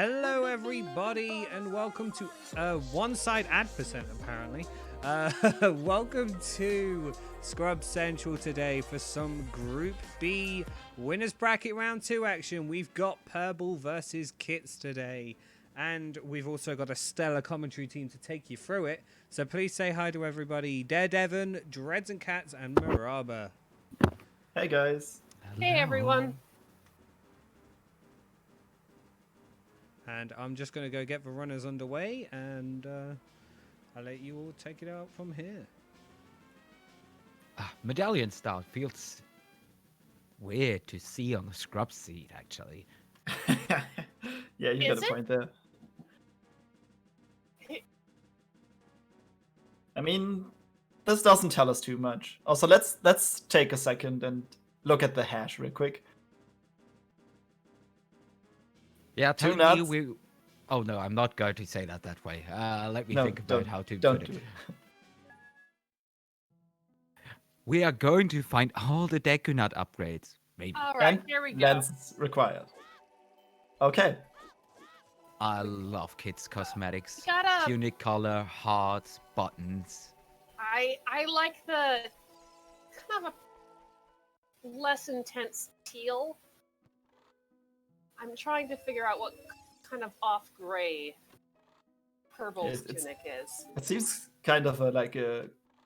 Hello, everybody, and welcome to one-side ad percent, apparently. Welcome to Scrub Central today for some Group B winners bracket round 2 action. We've got Purble versus Kits today, and we've also got a stellar commentary team to take you through it. So please say hi to everybody: Daredevon, Dreads and Cats, and Maraba. Hey guys. Hey everyone. And I'm just going to go get the runners underway, and I'll let you all take it out from here. Medallion style feels weird to see on the scrub seat, actually. Yeah, you got a point there. I mean, this doesn't tell us too much. Also, let's take a second and look at the hash real quick. Yeah, Two telling nuts. you Oh no, I'm not going to say that way. Let me think about how to don't put do it. We are going to find all the Deku Nut upgrades. Maybe. All right, And here we go. lens required. Okay. I love kids' cosmetics. We gotta- Unique color, hearts, buttons. I like the kind of a less intense teal. I'm trying to figure out what kind of off gray Purble's tunic is. It seems kind of like a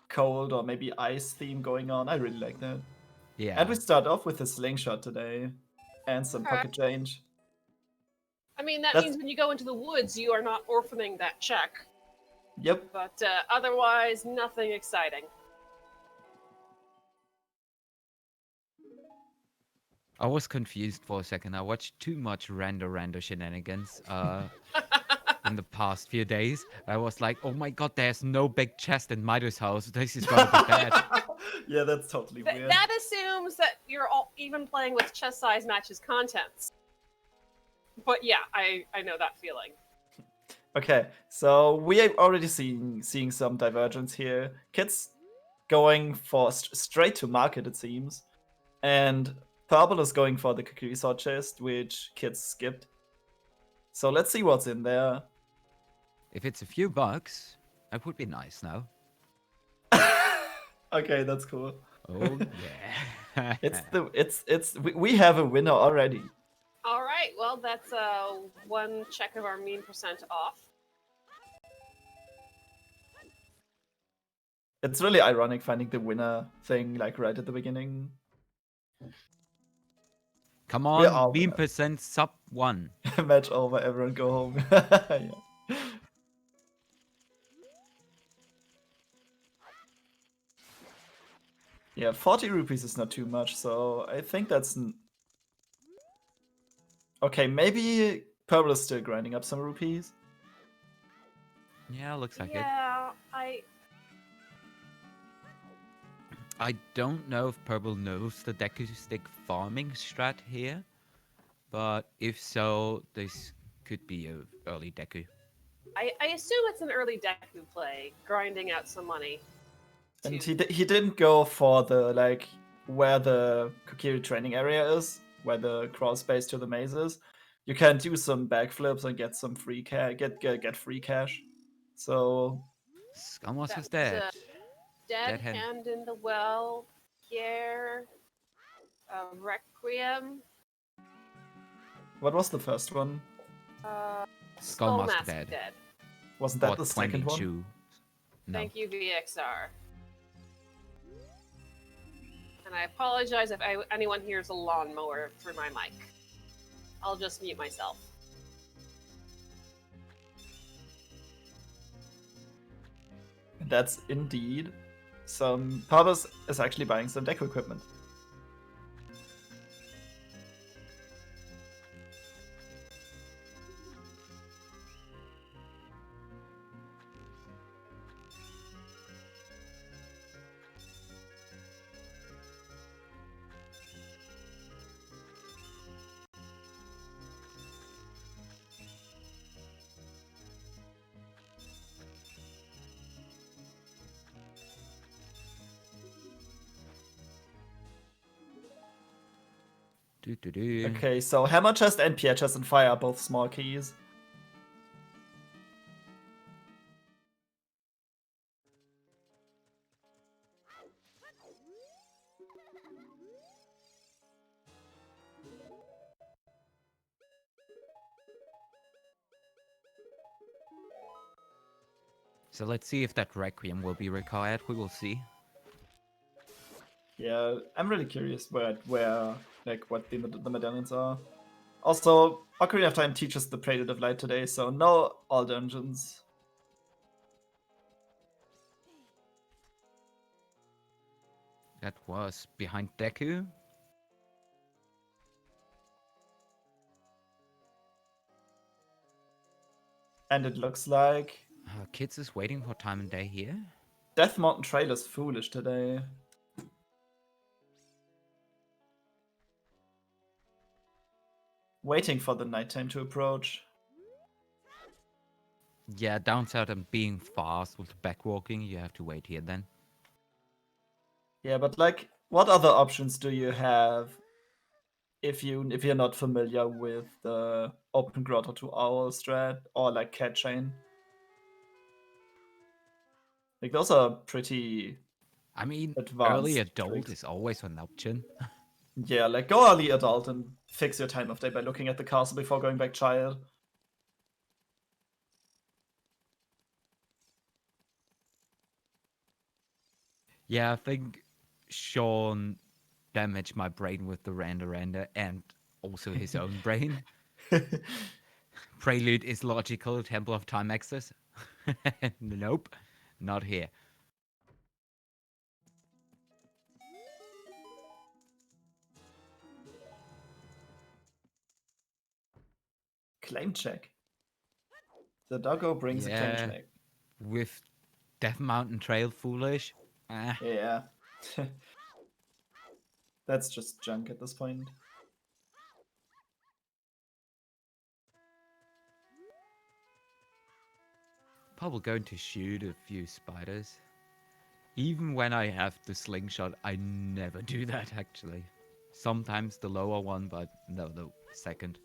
cold or maybe ice theme going on. I really like that. Yeah. And we start off with a slingshot today and some Okay. pocket change. I mean, that That's- means when you go into the woods, you are not orphaning that check. Yep. But otherwise, nothing exciting. I was confused for a second. I watched too much rando shenanigans in the past few days. I was like, oh my god, there's no big chest in Midas' house. This is gonna be bad. Yeah, that's totally weird. That assumes that you're all even playing with chest size matches contents. But yeah, I know that feeling. Okay, so we are already seeing some divergence here. Kids going for straight to market, it seems, and Purble is going for the Kukui sword chest, which Kids skipped. So let's see what's in there. If it's a few bucks, that would be nice now. Okay, that's cool. Oh yeah. We have a winner already. All right, well, that's one check of our mean percent off. It's really ironic finding the winner thing like right at the beginning. Come We're on, all beam winners. percent sub 1. Match over, everyone go home. Yeah. Yeah, 40 rupees is not too much, so I think that's... Okay, maybe Purple is still grinding up some rupees. Yeah, looks like it. Yeah, I don't know if Purple knows the Deku Stick farming strat here, but if so, this could be a early Deku. I assume it's an early Deku play, grinding out some money. And to- he didn't go for the, like, where the Kokiri training area is, where the crawl space to the maze is. You can do some backflips and get some free cash, get free cash. So Scamos is That's, dead. Dead Dead hand. Hand in the Well, Pierre, Requiem, what was the first one? Skull Mask Mask dead. Wasn't that Or the second one? 22. No. Thank you, VXR. And I apologize if anyone hears a lawnmower through my mic. I'll just mute myself. That's indeed some... Purple is actually buying some deco equipment. Do-do-do. Okay, so Hammer Chest and Pierre Chest and Fire are both small keys. So let's see if that Requiem will be required. We will see. Yeah, I'm really curious where like what the medallions are. Also, Ocarina of Time teaches the Prelude of Light today, so no all dungeons. That was behind Deku. And it looks like Kids is waiting for time and day here. Death Mountain Trail is foolish today. Waiting for the nighttime to approach. Yeah, downside of being fast with backwalking, you have to wait here then. Yeah, but like, what other options do you have if you're not familiar with the Open Grotto to Owl strat or like Cat Chain? Like those are pretty I mean, early advanced adult tricks. is always an option. Yeah, like go early adult and fix your time of day by looking at the castle before going back child. Yeah, I think Sean damaged my brain with the render and also his own brain. Prelude is logical, Temple of Time access. Nope, not here. Claim check. The doggo brings a claim Yeah, check. with Death Mountain Trail foolish. Yeah. That's just junk at this point. Probably going to shoot a few spiders. Even when I have the slingshot, I never do that actually. Sometimes the lower one, but no, the second.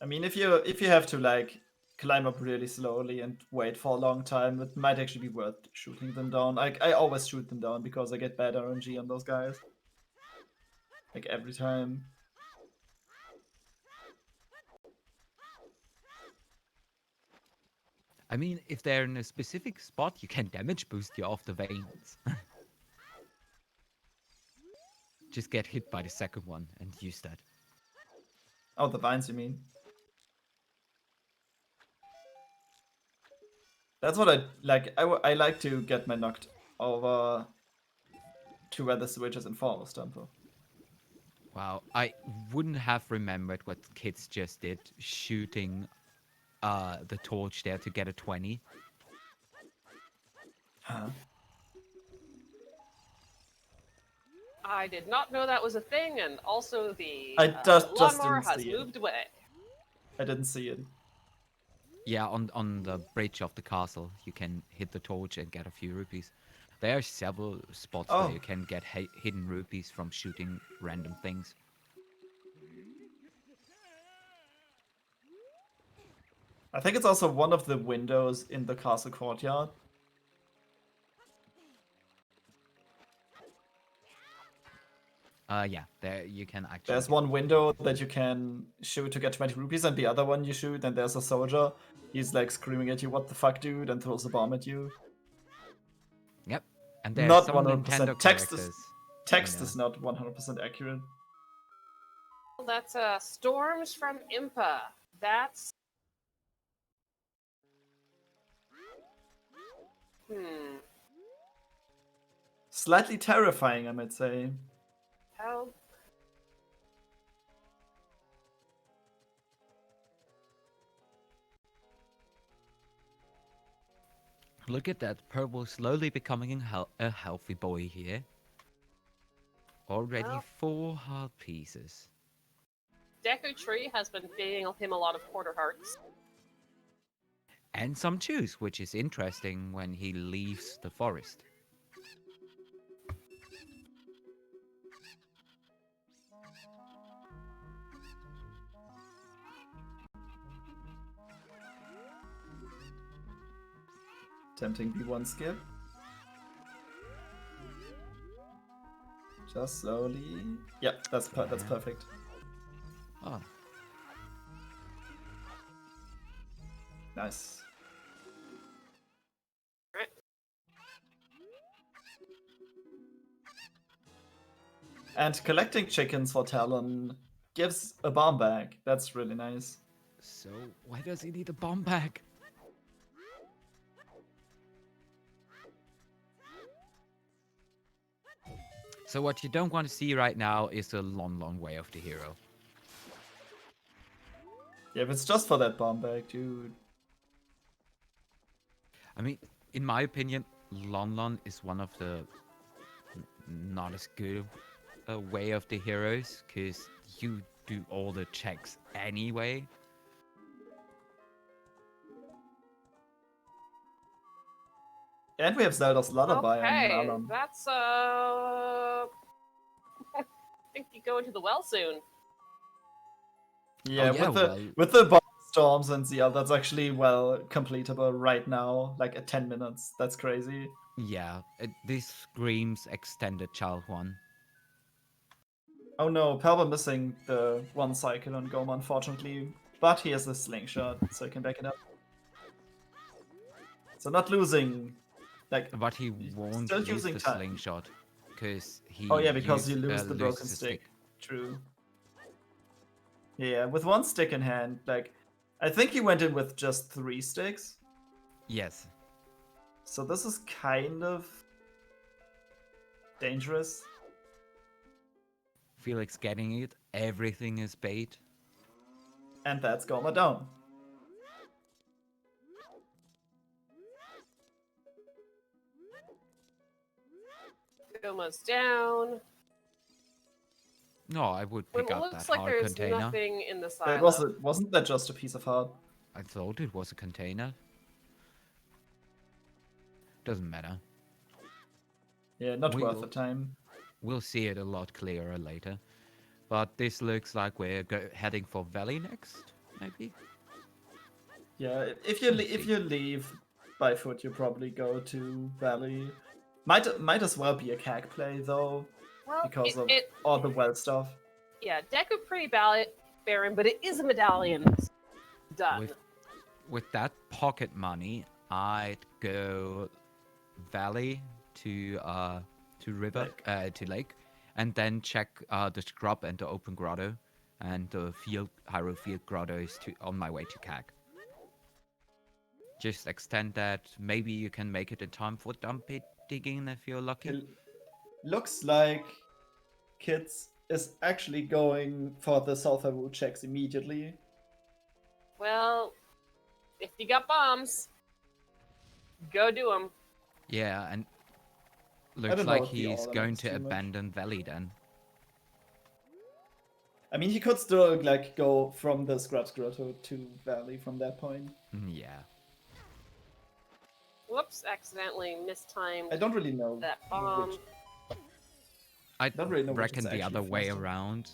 I mean, if you have to like climb up really slowly and wait for a long time, it might actually be worth shooting them down. I always shoot them down because I get bad RNG on those guys. Like every time. I mean, if they're in a specific spot, you can damage boost you off the veins. Just get hit by the second one and use that. Oh, the vines, you mean? That's what I like. I like to get my knocked over to where the switch is in Forest Temple. Wow, I wouldn't have remembered what kids just did, shooting the torch there to get a 20. Huh? I did not know that was a thing, and also the I just lawnmower didn't has see it. moved away. I didn't see it. Yeah, on the bridge of the castle, you can hit the torch and get a few rupees. There are several spots Oh. where you can get hidden rupees from shooting random things. I think it's also one of the windows in the castle courtyard. Yeah, there you can actually. There's one window that you can shoot to get 20 rupees, and the other one you shoot, and there's a soldier. He's like screaming at you, "What the fuck, dude?" and throws a bomb at you. Yep, and there's Not some 100%. Nintendo Text characters. Text in is not 100% accurate. That's Storms from Impa. That's... Slightly terrifying, I might say. How... Look at that, Purble slowly becoming a healthy boy here. Already Well. 4 heart pieces. Deku Tree has been feeding him a lot of quarter hearts. And some juice, which is interesting when he leaves the forest. Tempting B1 skip. Just slowly. Yep, that's perfect. Oh. Nice. Right. And collecting chickens for Talon gives a bomb bag. That's really nice. So why does he need a bomb bag? So what you don't want to see right now is the long way of the hero. Yeah, if it's just for that bomb bag, dude. I mean, in my opinion, Lon is one of the not as good way of the heroes, because you do all the checks anyway. And we have Zelda's Lullaby Okay, on Alan. that's I think you go into the well soon. Yeah, yeah, with the bomb storms and ZL, that's actually well completable right now, like at 10 minutes. That's crazy. Yeah, this screams extended child one. Oh no, Purble missing the one cycle on Goma, unfortunately. But he has a slingshot, so he can back it up. So not losing, like, But he won't still use using the time. slingshot, because he. Oh yeah, because you lose loses the broken stick. True. Yeah, with one stick in hand, like, I think he went in with just 3 sticks. Yes. So this is kind of dangerous. Felix getting it. Everything is bait. And that's Goma down. Goma's down. No, I would Well, pick it up looks that like hard there's container. nothing in the That silo. wasn't that just a piece of heart? I thought it was a container. Doesn't matter. Yeah, not We worth will- the time. We'll see it a lot clearer later. But this looks like we're heading for Valley next, maybe? Yeah, if see. you leave by foot, you probably go to Valley. Might as well be a CAG play though, Well, because of it all the well stuff. yeah, Deku pretty barren, but it is a medallion. Done. With that pocket money, I'd go Valley to river, to lake, and then check the scrub and the open grotto, and the Hyrule Field grotto is on my way to CAG. Just extend that. Maybe you can make it in time for dump pit digging if you're lucky. It looks like Kids is actually going for the Sulfur Root checks immediately. Well, if you got bombs, go do them. Yeah, and don't looks know like if the he's all going makes to too much. abandon Valley then. I mean, he could still like go from the Scrubs Grotto to Valley from that point. Yeah. Whoops, accidentally mistimed I don't really know. that bomb. which- I Don't really know which reckon is the other actually way faster. around.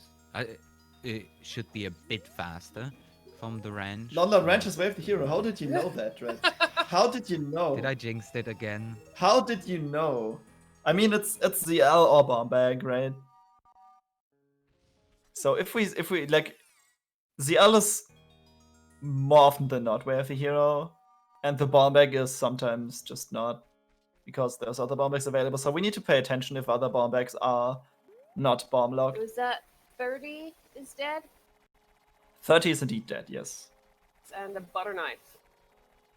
It should be a bit faster from the ranch. London Ranch is Wave the Hero. How did you know that, Red? How did you know? Did I jinx it again? How did you know? I mean, it's the L or bomb bag, right? So if we like, the L is more often than not Wave the Hero, and the bomb bag is sometimes just not, because there's other bomb bags available. So we need to pay attention if other bomb bags are not bomb locked. Was that 30 is dead? 30 is indeed dead, yes. And a butter knife.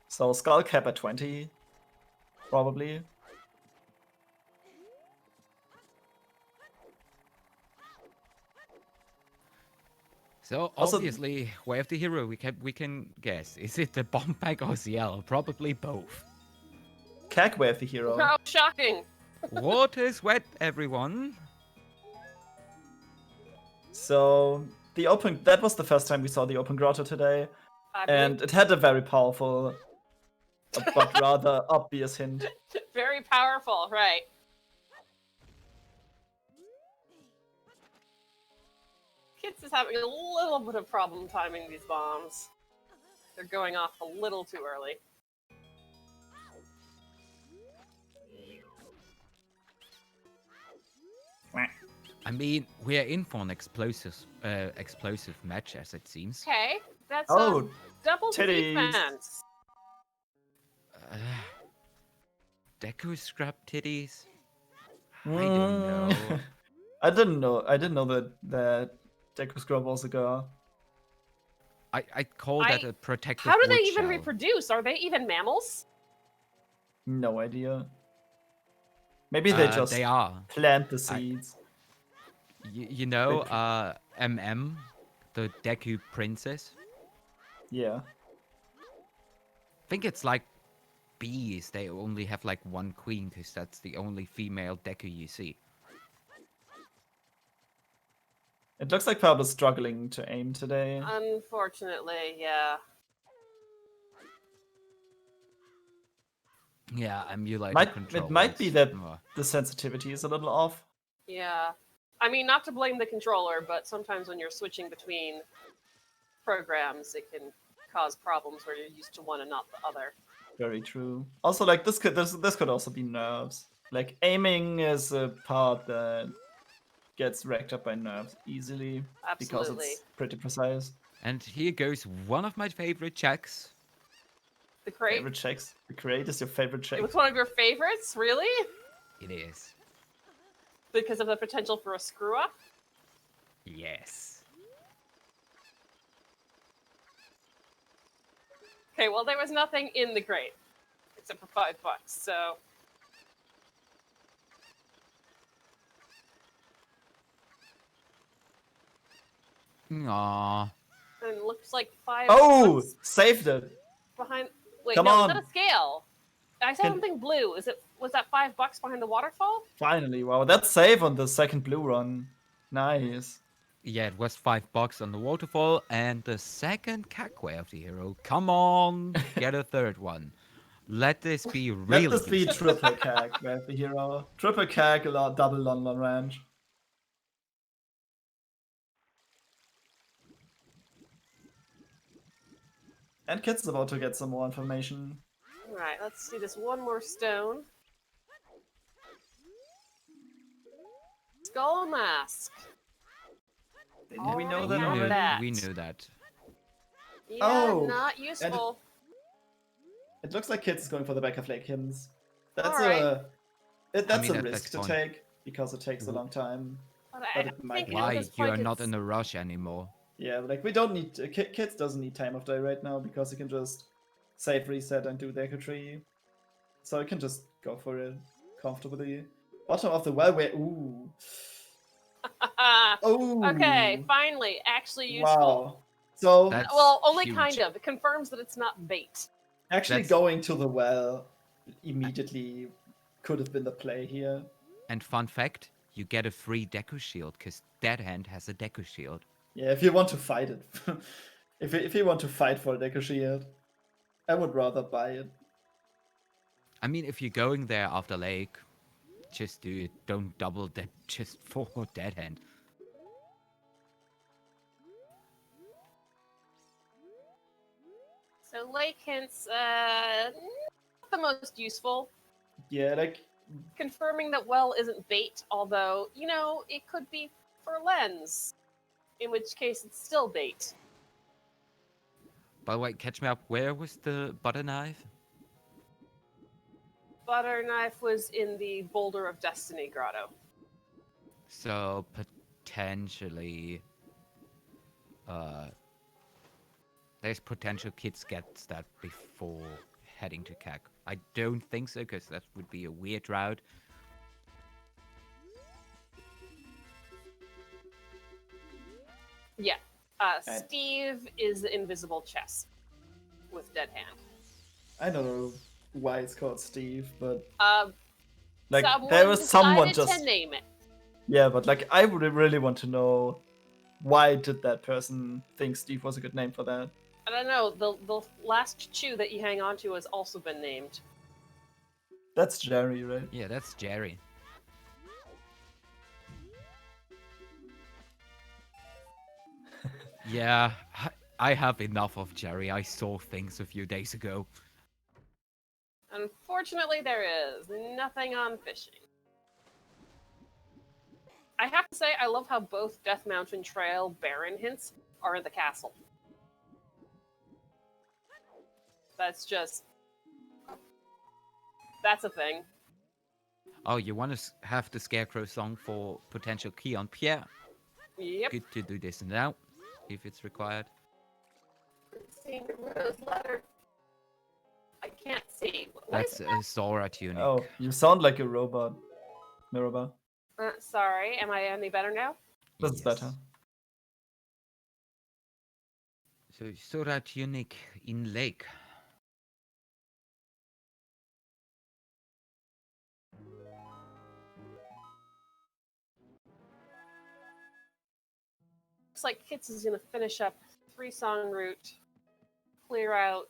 So Skull Cap at 20, probably. So Also- obviously, Way of the Hero, we can guess. Is it the bomb bag or CL? Probably both. Kag Wave the Hero. How shocking! Water's wet, everyone. So that was the first time we saw the open grotto today, I and it had a very powerful, but rather obvious hint. believe- very powerful, right? Kids is having a little bit of problem timing these bombs. They're going off a little too early. I mean, we are in for an explosive match, as it seems. Okay, that's Oh, double titties. defense. Deku scrub titties? I don't know. I didn't know. I didn't know that Deku Scrub was a girl. I'd call that I- a protective How do they wood even shell. reproduce? Are they even mammals? No idea. Maybe they just They are. plant the seeds. You know, MM, the Deku princess? Yeah. I think it's like bees. They only have like one queen because that's the only female Deku you see. It looks like Purble is struggling to aim today. Unfortunately, yeah. Yeah, emulator It controls. might be that Ugh. the sensitivity is a little off. Yeah. I mean, not to blame the controller, but sometimes when you're switching between programs, it can cause problems where you're used to one and not the other. Very true. Also, like this could also be nerves. Like aiming is a part that gets wrecked up by nerves easily because Absolutely. it's pretty precise. And here goes one of my favorite checks. The crate? Favorite checks. The crate is your favorite check. It was one of your favorites? Really? It is. Because of the potential for a screw up? Yes. Okay, well, there was nothing in the crate except for $5, so. Aww. And it looks like $5 Oh, saved it. behind. Wait, Come no, on. is that a scale? I saw Can- something blue. Was that $5 behind the waterfall? Finally, wow, that's save on the second blue run. Nice. Yeah, it was $5 on the waterfall, and the second Cackway of the hero. Come on, get a third one. Let this be really. Let this be triple cack, right, the hero. Triple cack, a lot, double London range. And Kid's about to get some more information. Alright, let's see this one more stone. Skull mask. Didn't we know Oh, that yeah. already? That. We knew that. Yeah, Oh, not useful. It looks like Kids is going for the back of Lake Hymns. That's Alright. that's mean, a at risk this to point- take because it takes a long time. But but I it might think be. at Why? this You are point not it's- in a rush anymore. Yeah, but like we don't need Kids doesn't need time of day right now because he can just save reset and do the Echo Tree. So he can just go for it comfortably. Bottom of the well where ooh. Oh Okay, finally, actually useful. Wow. So That's Well, only huge. kind of. It confirms that it's not bait. actually that's- going to the well immediately could have been the play here. And fun fact, you get a free Deku shield because Dead Hand has a Deku shield. Yeah, if you want to fight it. if you want to fight for a Deku Shield, I would rather buy it. I mean, if you're going there after Lake, just do it. Don't double that just for Dead Hand. So lake hints, not the most useful. Yeah, like Confirming that well isn't bait, although, it could be for lens. In which case it's still bait. By the way, catch me up. Where was the butter knife? Butter knife was in the Boulder of Destiny grotto. So potentially, there's potential kids gets that before heading to CAC. I don't think so, because that would be a weird route. Yeah. And- Steve is the invisible chest with dead hand. I don't know why it's called Steve, but Um, like someone there was someone decided just to name it. yeah, but like I would really want to know why did that person think Steve was a good name for that? I don't know. The last chew that you hang on to has also been named. That's Jerry, right? Yeah, that's Jerry. Yeah, I have enough of Jerry. I saw things a few days ago. Unfortunately, there is nothing on fishing. I have to say, I love how both Death Mountain Trail Baron hints are in the castle. that's a thing. Oh, you want to have the Scarecrow song for potential key on Pierre? Yep. Good to do this now, if it's required. Seeing Rose letter. I can't see. What That's is a Sora tunic. Oh, you sound like a robot, Miraba. Sorry, am I any better now? This is better. So Sora tunic in lake. Looks like Kits is gonna finish up 3-song route, clear out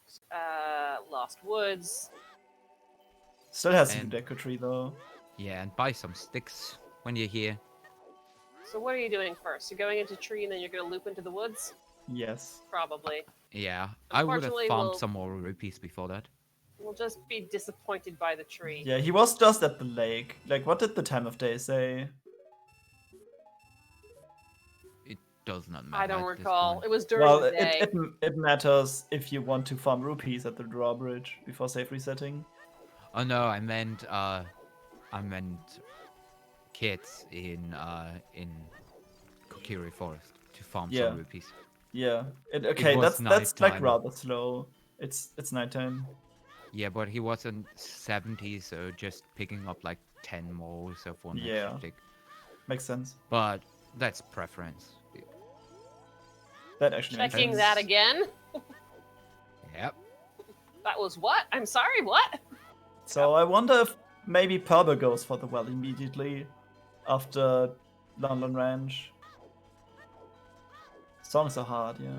Lost Woods. Still has to And- do Deco Tree though. Yeah, and buy some sticks when you're here. So what are you doing first? You're going into tree and then you're gonna loop into the woods? Yes. Probably. Yeah, I would have Unfortunately, farmed we'll- some more rupees before that. We'll just be disappointed by the tree. Yeah, he was just at the lake. Like, what did the time of day say? It does not matter. I don't at this recall. point. It was during Well, the day. it matters if you want to farm rupees at the drawbridge before safe resetting. Oh no, I meant kids in Kokiri Forest to farm Yeah. some rupees. Yeah. Okay, was that's like nighttime. rather slow. It's nighttime. Yeah, but he wasn't 70, so just picking up like 10 more of one Yeah. extra stick. Makes sense. But that's preference. That actually makes Checking sense. that again? Yep. That was what? I'm sorry, what? So I wonder if maybe Purble goes for the well immediately after London Ranch. Songs are hard, yeah.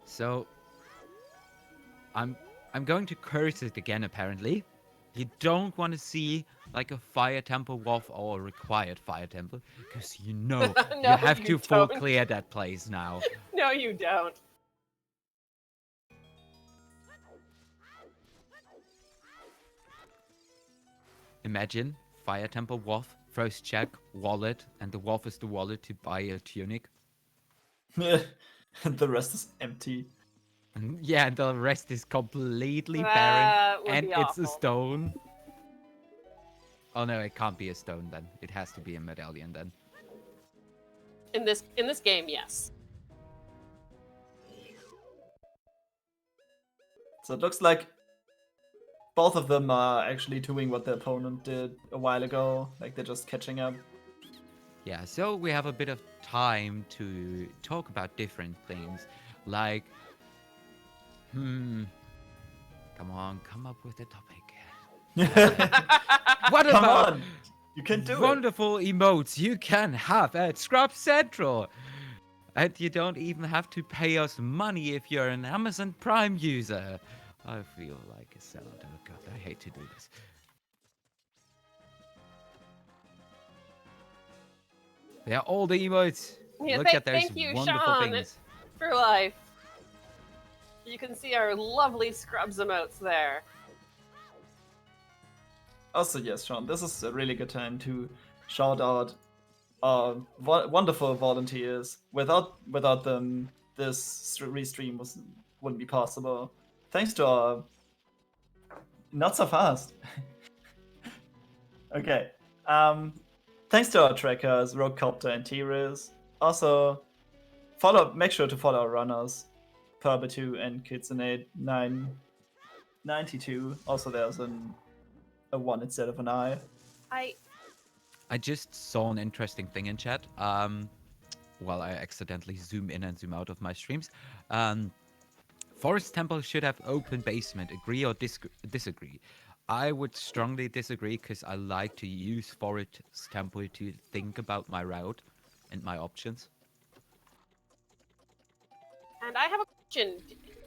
So I'm going to curse it again apparently. You don't want to see like a fire temple wolf or a required fire temple because you know No, you have you to full don't. clear that place now. No, you don't. Imagine fire temple wolf, first check, wallet, and the wolf is the wallet to buy a tunic. The rest is empty. And yeah, the rest is completely That barren would and be it's a awful. stone. Oh no, it can't be a stone then. It has to be a medallion then. In this game, yes. So it looks like both of them are actually doing what the opponent did a while ago. Like they're just catching up. Yeah, so we have a bit of time to talk about different things. Like, come on, come up with a topic. What Come about on! You can do it! wonderful emotes you can have at Scrub Central? And you don't even have to pay us money if you're an Amazon Prime user. I feel like a sellout. Oh god, I hate to do this. They're all the emotes. Yeah, Look at those thank you, wonderful Sean. things. For life. You can see our lovely Scrubs emotes there. Also, yes, Sean, this is a really good time to shout out wonderful volunteers. Without them, this restream wouldn't be possible. Thanks to our... Not so fast. Okay. Thanks to our trackers, Roguecopter and T-Riz. Also, make sure to follow our runners, Purble 2 and Kitsune 992. Also, there's a 1 instead of an I. I just saw an interesting thing in chat. While I accidentally zoom in and zoom out of my streams. Forest Temple should have open basement. Agree or disagree? I would strongly disagree because I like to use Forest Temple to think about my route and my options. And I have a question.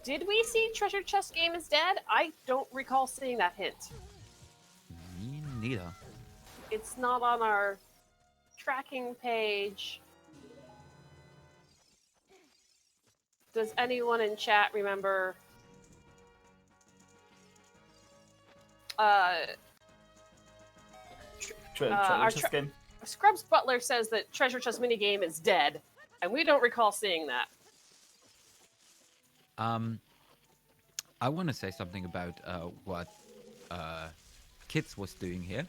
Did we see Treasure Chest Game is Dead? I don't recall seeing that hint. Me neither. It's not on our tracking page. Does anyone in chat remember Treasure our Chest game. Scrubs Butler says that treasure chest minigame is dead, and we don't recall seeing that. I want to say something about what Kids was doing here.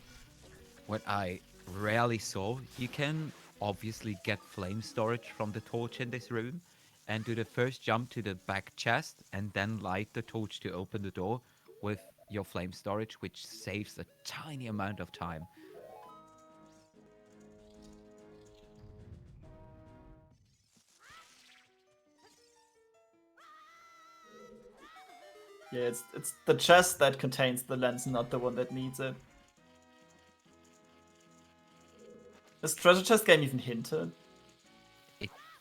What I rarely saw, you can obviously get flame storage from the torch in this room and do the first jump to the back chest and then light the torch to open the door with your flame storage, which saves a tiny amount of time. Yeah, it's the chest that contains the lens, not the one that needs it. Is treasure chest game even hinted?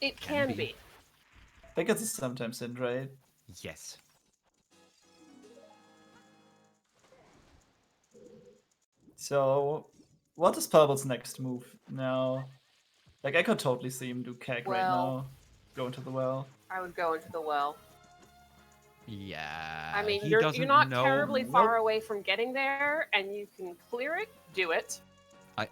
It can be. I think it's sometimes hint, right? Yes. So, what is Purble's next move now? Like, I could totally see him do keg right Well. now. Go into the well. I would go into the well. Yeah. I mean, he you're doesn't not know. terribly far away from getting there, and you can clear it. Do it.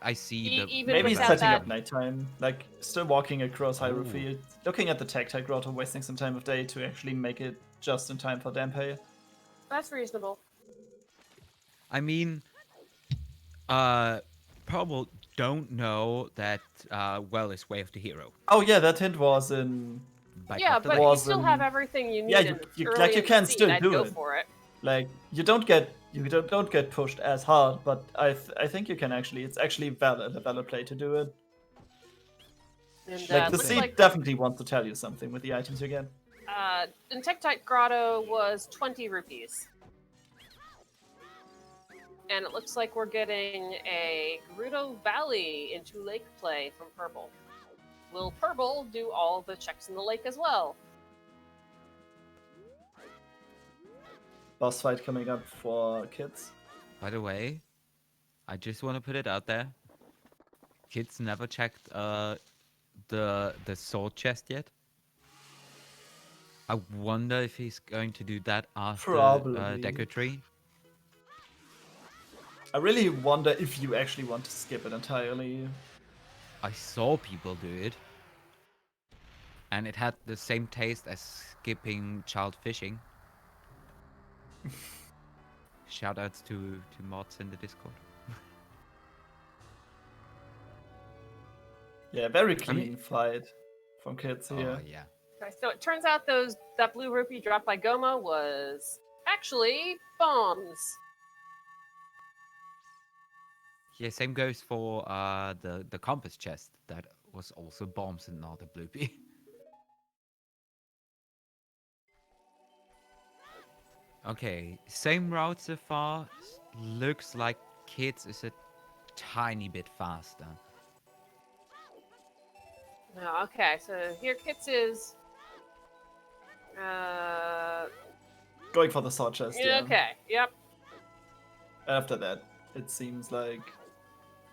I see the. Even Maybe he's without setting that- up nighttime. Like, still walking across Hyrule Oh. Field, looking at the tag grotto, wasting some time of day to actually make it just in time for Dampe. That's reasonable. I mean, Purble don't know that well is way of the hero. Oh yeah, that hint was in... Back Yeah, of the but lake. you was still in- have everything you need. Yeah, and it's early like, you in the can seed. still I'd do go it. for it. Like, you don't get pushed as hard, but I think you can actually... It's actually a valid play to do it. And Like, the looks seed like definitely wants to tell you something with the items you get. Insectite Grotto was 20 rupees. And it looks like we're getting a Gerudo Valley into Lake play from Purble. Will Purble do all the checks in the lake as well? Boss fight coming up for kids. By the way, I just want to put it out there. Kids never checked the sword chest yet. I wonder if he's going to do that after Probably. Deco Tree. I really wonder if you actually want to skip it entirely. I saw people do it. And it had the same taste as skipping child fishing. Shoutouts to mods in the Discord. Yeah, very I mean- clean fight from kids here. Oh yeah. Okay, so it turns out that blue rupee dropped by Goma was actually bombs. Yeah, same goes for the compass chest. That was also bombs and not a bloopy. Okay, same route so far. Looks like Kids is a tiny bit faster. Oh, okay, so here Kits is. Going for the sword chest, yeah. Okay, yep. After that, it seems like...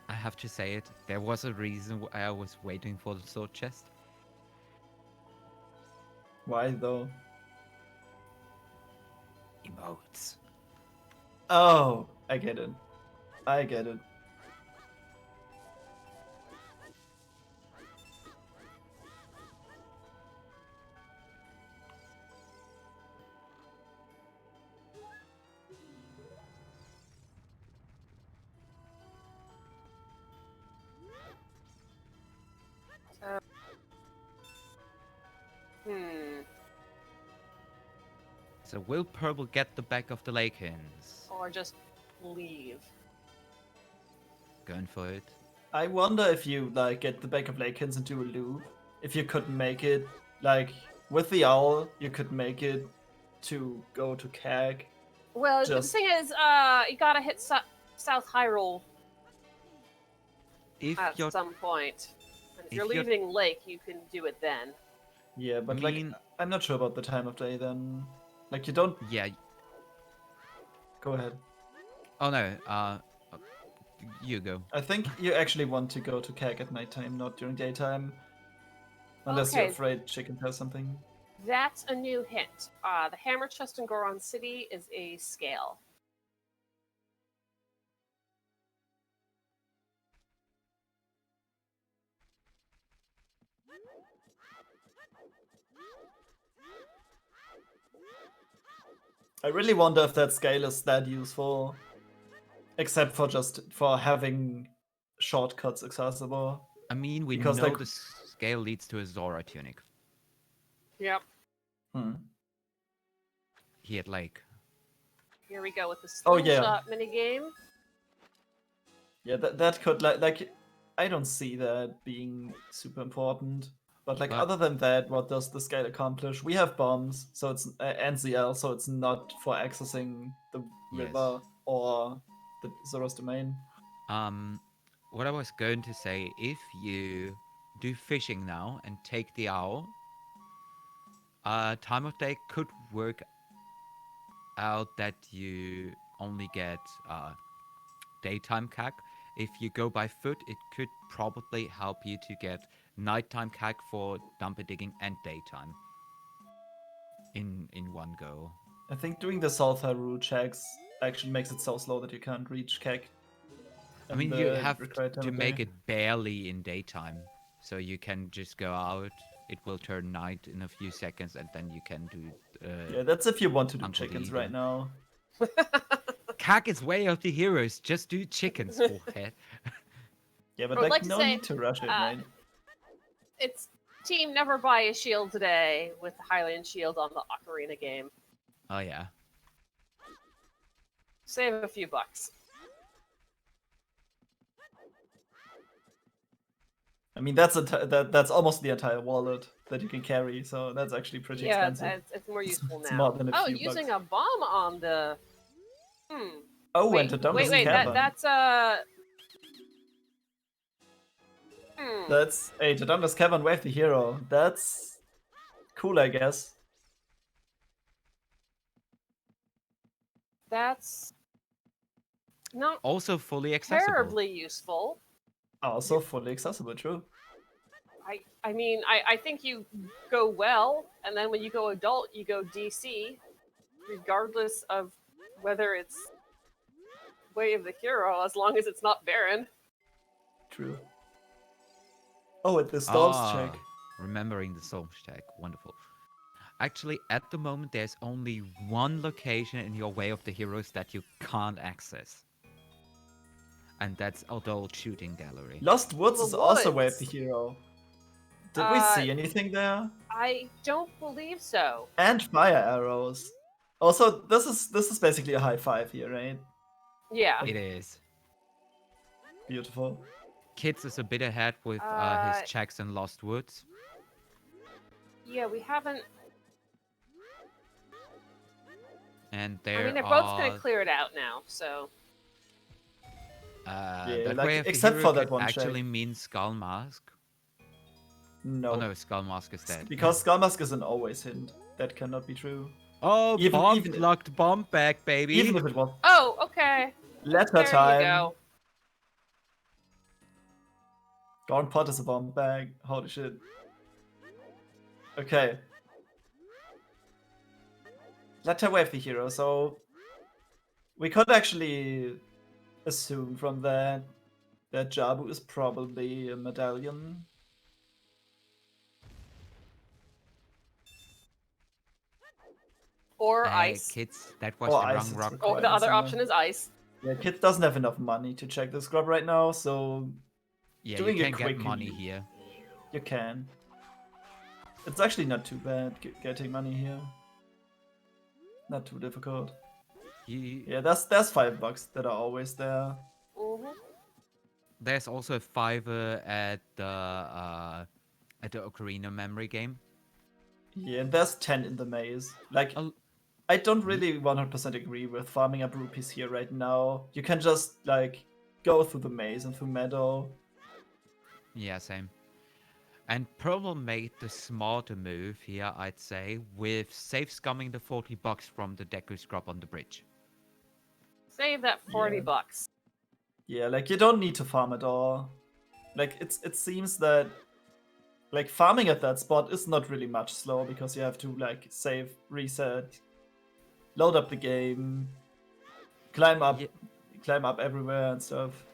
I have to say it. There was a reason why I was waiting for the sword chest. Why though? Emotes. Oh, I get it. I get it. Hmm. So will Purble get the back of the Lakens? Or just leave. Going for it. I wonder if you like get the back of Lakens and do a loop. If you could make it like with the owl, you could make it to go to Kag. Well, the Just- thing is, you gotta hit South Hyrule If at you're some point. And if you're if you're- leaving Lake, you can do it then. Yeah, but mean- like I'm not sure about the time of day then. Like you don't yeah. go ahead. Oh no. You go. I think you actually want to go to Kag at nighttime, not during daytime. Unless you're Okay. afraid chicken has something. That's a new hint. The Hammer Chest in Goron City is a scale. I really wonder if that scale is that useful, except for just for having shortcuts accessible. I mean, we Because, know like- the scale leads to a Zora tunic. Yep. He had like Here we go with the Oh, slingshot yeah. minigame. Yeah, that could like I don't see that being super important. But like But- other than that, what does the scale accomplish? We have bombs, so it's NZL, so it's not for accessing the Yes. river or the Zora's domain. what I was going to say, if you do fishing now and take the owl, time of day could work out that you only get daytime CAC. If you go by foot, it could probably help you to get nighttime CAC for dumper digging and daytime in one go. I think doing the South Hyrule checks actually makes it so slow that you can't reach Keck. I mean, you have to make it barely in daytime, so you can just go out. It will turn night in a few seconds, and then you can do. Yeah, that's if you want to do Uncle chickens Deegan. right now. CAC is way of the heroes. Just do chickens, forehead. Yeah, but I would like, like to no say, need to rush it, right? It's team never buy a shield today with the Highland shield on the Ocarina game. Oh yeah. Save a few bucks. I mean, that's that's almost the entire wallet that you can carry, so that's actually pretty Yeah, expensive. it's more useful It's now. more than a Oh, few using bucks. a bomb on the. Oh, Wait, and to Dumbledore's wait, Cavern. that's That's hey, to Dumbledore's Cavern Wave the hero. That's cool, I guess. That's not Also fully accessible. terribly useful. Also fully accessible, true. I mean, I think you go well, and then when you go adult, you go DC, regardless of whether it's Way of the Hero, as long as it's not Baron. True. Oh, and the Storms check. Remembering the Storms check. Wonderful. Actually, at the moment, there's only one location in your Way of the Heroes that you can't access. And that's Adult Shooting Gallery. Lost Woods The is also Woods. Wave the hero. Did we see anything there? I don't believe so. And fire arrows. Also, this is basically a high five here, right? Yeah. It is. Beautiful. Kids is a bit ahead with his checks in Lost Woods. Yeah, we haven't. And there I mean, they're are... both gonna clear it out now, so. that like, Way of the except Hero for that could one actually check. means Skull Mask. No. Oh no, Skull Mask is dead. Because Skullmask is an always hint. That cannot be true. Oh, Even- bomb even- locked bomb back, baby. Even if it was Oh, okay. letter There time. you go. Gaunt Pot is a bomb bag. Holy shit. Okay. Letter Wave the hero, so we could actually assume from that Jabu is probably a medallion. Or Hey, ice. kids, that was Or the ice, wrong it's rock. required. Oh, the other Somewhere. option is ice. Yeah, Kid doesn't have enough money to check the scrub right now, so Yeah, doing you it can get quickly. money here. you can. It's actually not too bad getting money here. Not too difficult. Yeah, there's $5 that are always there. Mm-hmm. There's also a fiver at the Ocarina memory game. Yeah, and there's 10 in the maze. Like, Oh. I don't really 100% agree with farming up rupees here right now. You can just, like, go through the maze and through Meadow. Yeah, same. And Purble made the smarter move here, I'd say, with safe scumming the $40 from the Deku Scrub on the bridge. Save that 40 Yeah. bucks. Yeah, like, you don't need to farm at all. Like, it seems that, like, farming at that spot is not really much slower because you have to, like, save, reset, load up the game, climb up everywhere and stuff.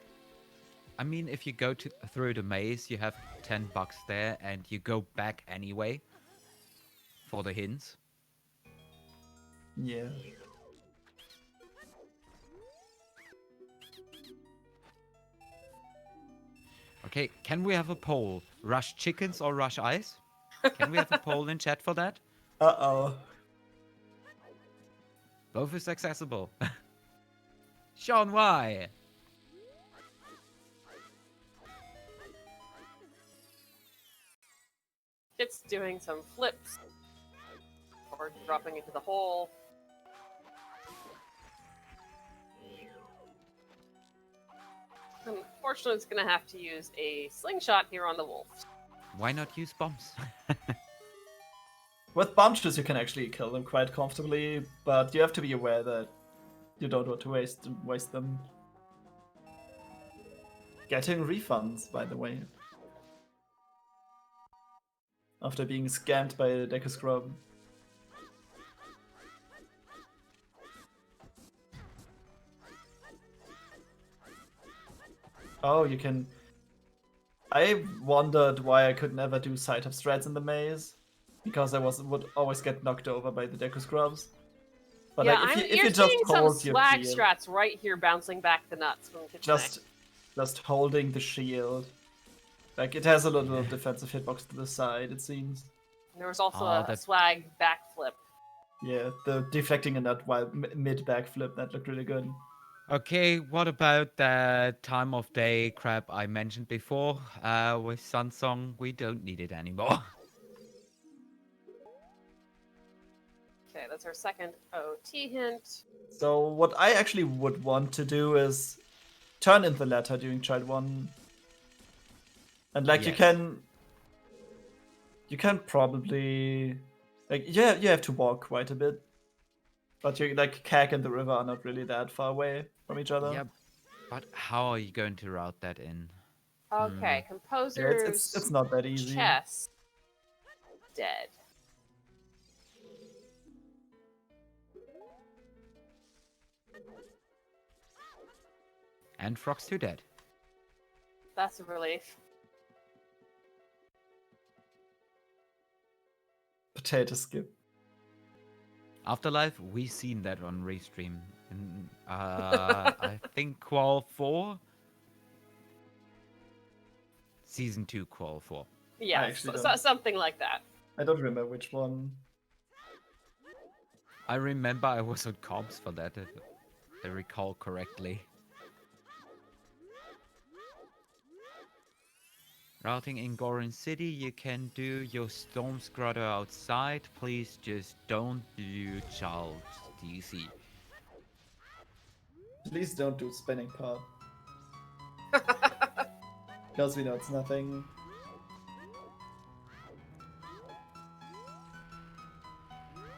I mean, if you go through the maze, you have $10 there, and you go back anyway for the hints. Yeah. Okay, can we have a poll? Rush chickens or rush ice? Can we have a poll in chat for that? Uh-oh. Both is accessible. Sean, why? It's doing some flips. Or dropping into the hole. Unfortunately, it's going to have to use a slingshot here on the wolf. Why not use bombs? With bunches, you can actually kill them quite comfortably, but you have to be aware that you don't want to waste them. Getting refunds, by the way. After being scammed by a Deku Scrub. Oh, you can... I wondered why I could never do side up strats in the maze. Because I would always get knocked over by the Deku Scrubs. But yeah, like, if you're you just seeing some hold your swag shield, strats right here bouncing back the nuts from Kitsune. just holding the shield. Like, it has a little defensive hitbox to the side, it seems. There was also Oh, a that- swag backflip. Yeah, the deflecting a nut while mid backflip, that looked really good. Okay, what about that time of day crap I mentioned before with Sunsong? We don't need it anymore. Okay, that's our second OT hint. So what I actually would want to do is turn in the latter during child 1. And like you Yes. can probably like yeah, you have to walk quite a bit. But you like Kag and the river are not really that far away from each other. Yeah, but how are you going to route that in? Okay, Yeah, composer's it's not that easy. chest. Dead. And Frog's 2 dead. That's a relief. Potato skip. Afterlife, we seen that on Restream in, I think Qual 4? Season 2 Qual 4. Yeah, actually so, don't. something like that. I don't remember which one. I remember I was on comps for that, if I recall correctly. Routing in Goron City, you can do your Storm Scrutter outside. Please just don't do Child DC. Please don't do spinning part. Because we know it's nothing.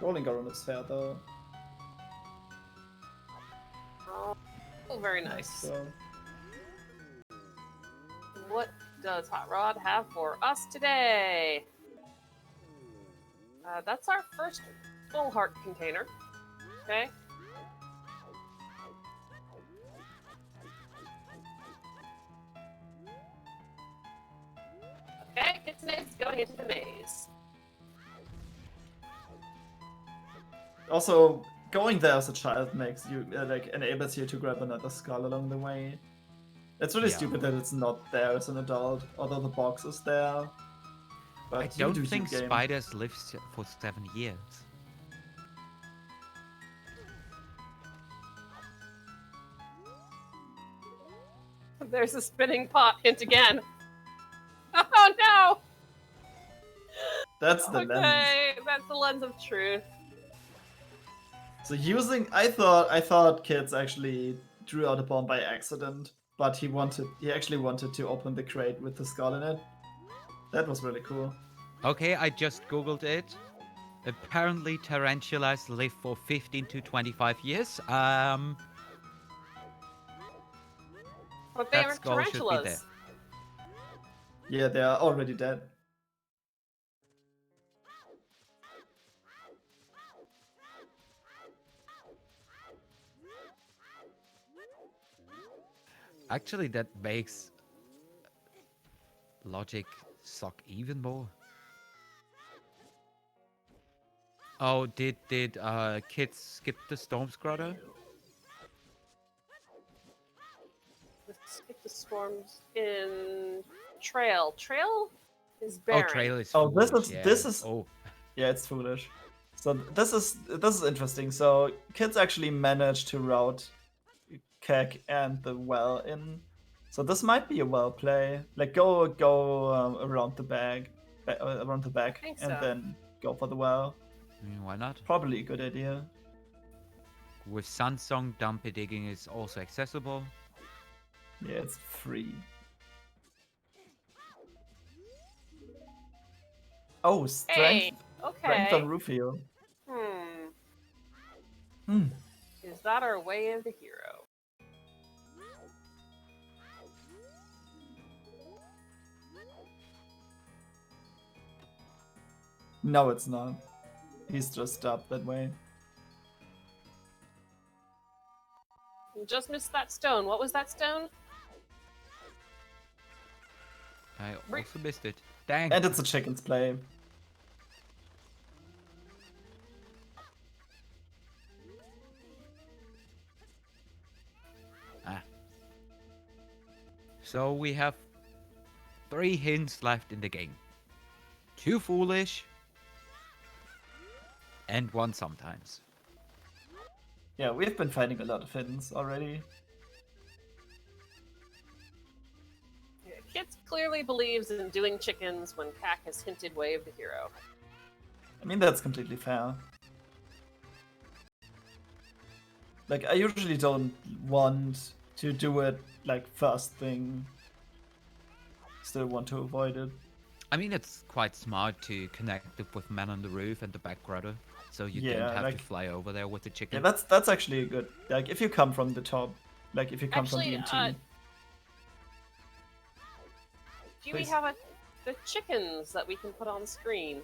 Rolling Goron is fair though. Oh, very nice. So What does Hot Rod have for us today? That's our first full heart container. Okay. Okay, Kitsune's going into the maze. also going there as a child makes you like enables you to grab another skull along the way. It's really Yeah. stupid that it's not there as an adult, although the box is there. But I you don't do think game. spiders live for 7 years. There's a spinning pot hint again. Oh no! That's the lens. Okay, that's the lens of truth. So I thought Kids actually drew out a bomb by accident, but he actually wanted to open the crate with the skull in it. That was really cool. Okay, I just googled it. Apparently, tarantulas live for 15 to 25 years. But they That aren't skull should be tarantulas. there. Yeah, they are already dead. Actually, that makes logic suck even more. Oh, did kids skip the Storm Scrutter? Let's skip the storms in trail. Trail is Oh, barren. trail is Oh, this foolish, is- yeah. this is- Oh, Yeah, it's foolish. So this is interesting. So kids actually managed to route Keg and the well in. So this might be a well play. Like go around the around the back, think and so. then go for the well. why not? Probably a good idea. With Sunsong, dumpy digging is also accessible. Yeah, it's free. Oh, Hey, strength on okay. Rufio. Hmm. Is that our way of the hero? No, it's not. He's just up that way. You just missed that stone. What was that stone? I Right. also missed it. Dang. And it's a chicken's play. So we have 3 hints left in the game. 2 foolish. And 1 sometimes. Yeah, we've been finding a lot of hidden already. Yeah, Kits clearly believes in doing chickens when Cack has hinted way of the hero. I mean, that's completely fair. Like, I usually don't want to do it, like, first thing. Still want to avoid it. I mean, it's quite smart to connect it with Man on the Roof and the back rudder. So you Yeah, don't have like- to fly over there with the Yeah, chicken. that's actually a good... Like, if you come from the top, like, if you come Actually, from DMT... Do we Please. have the chickens that we can put on screen?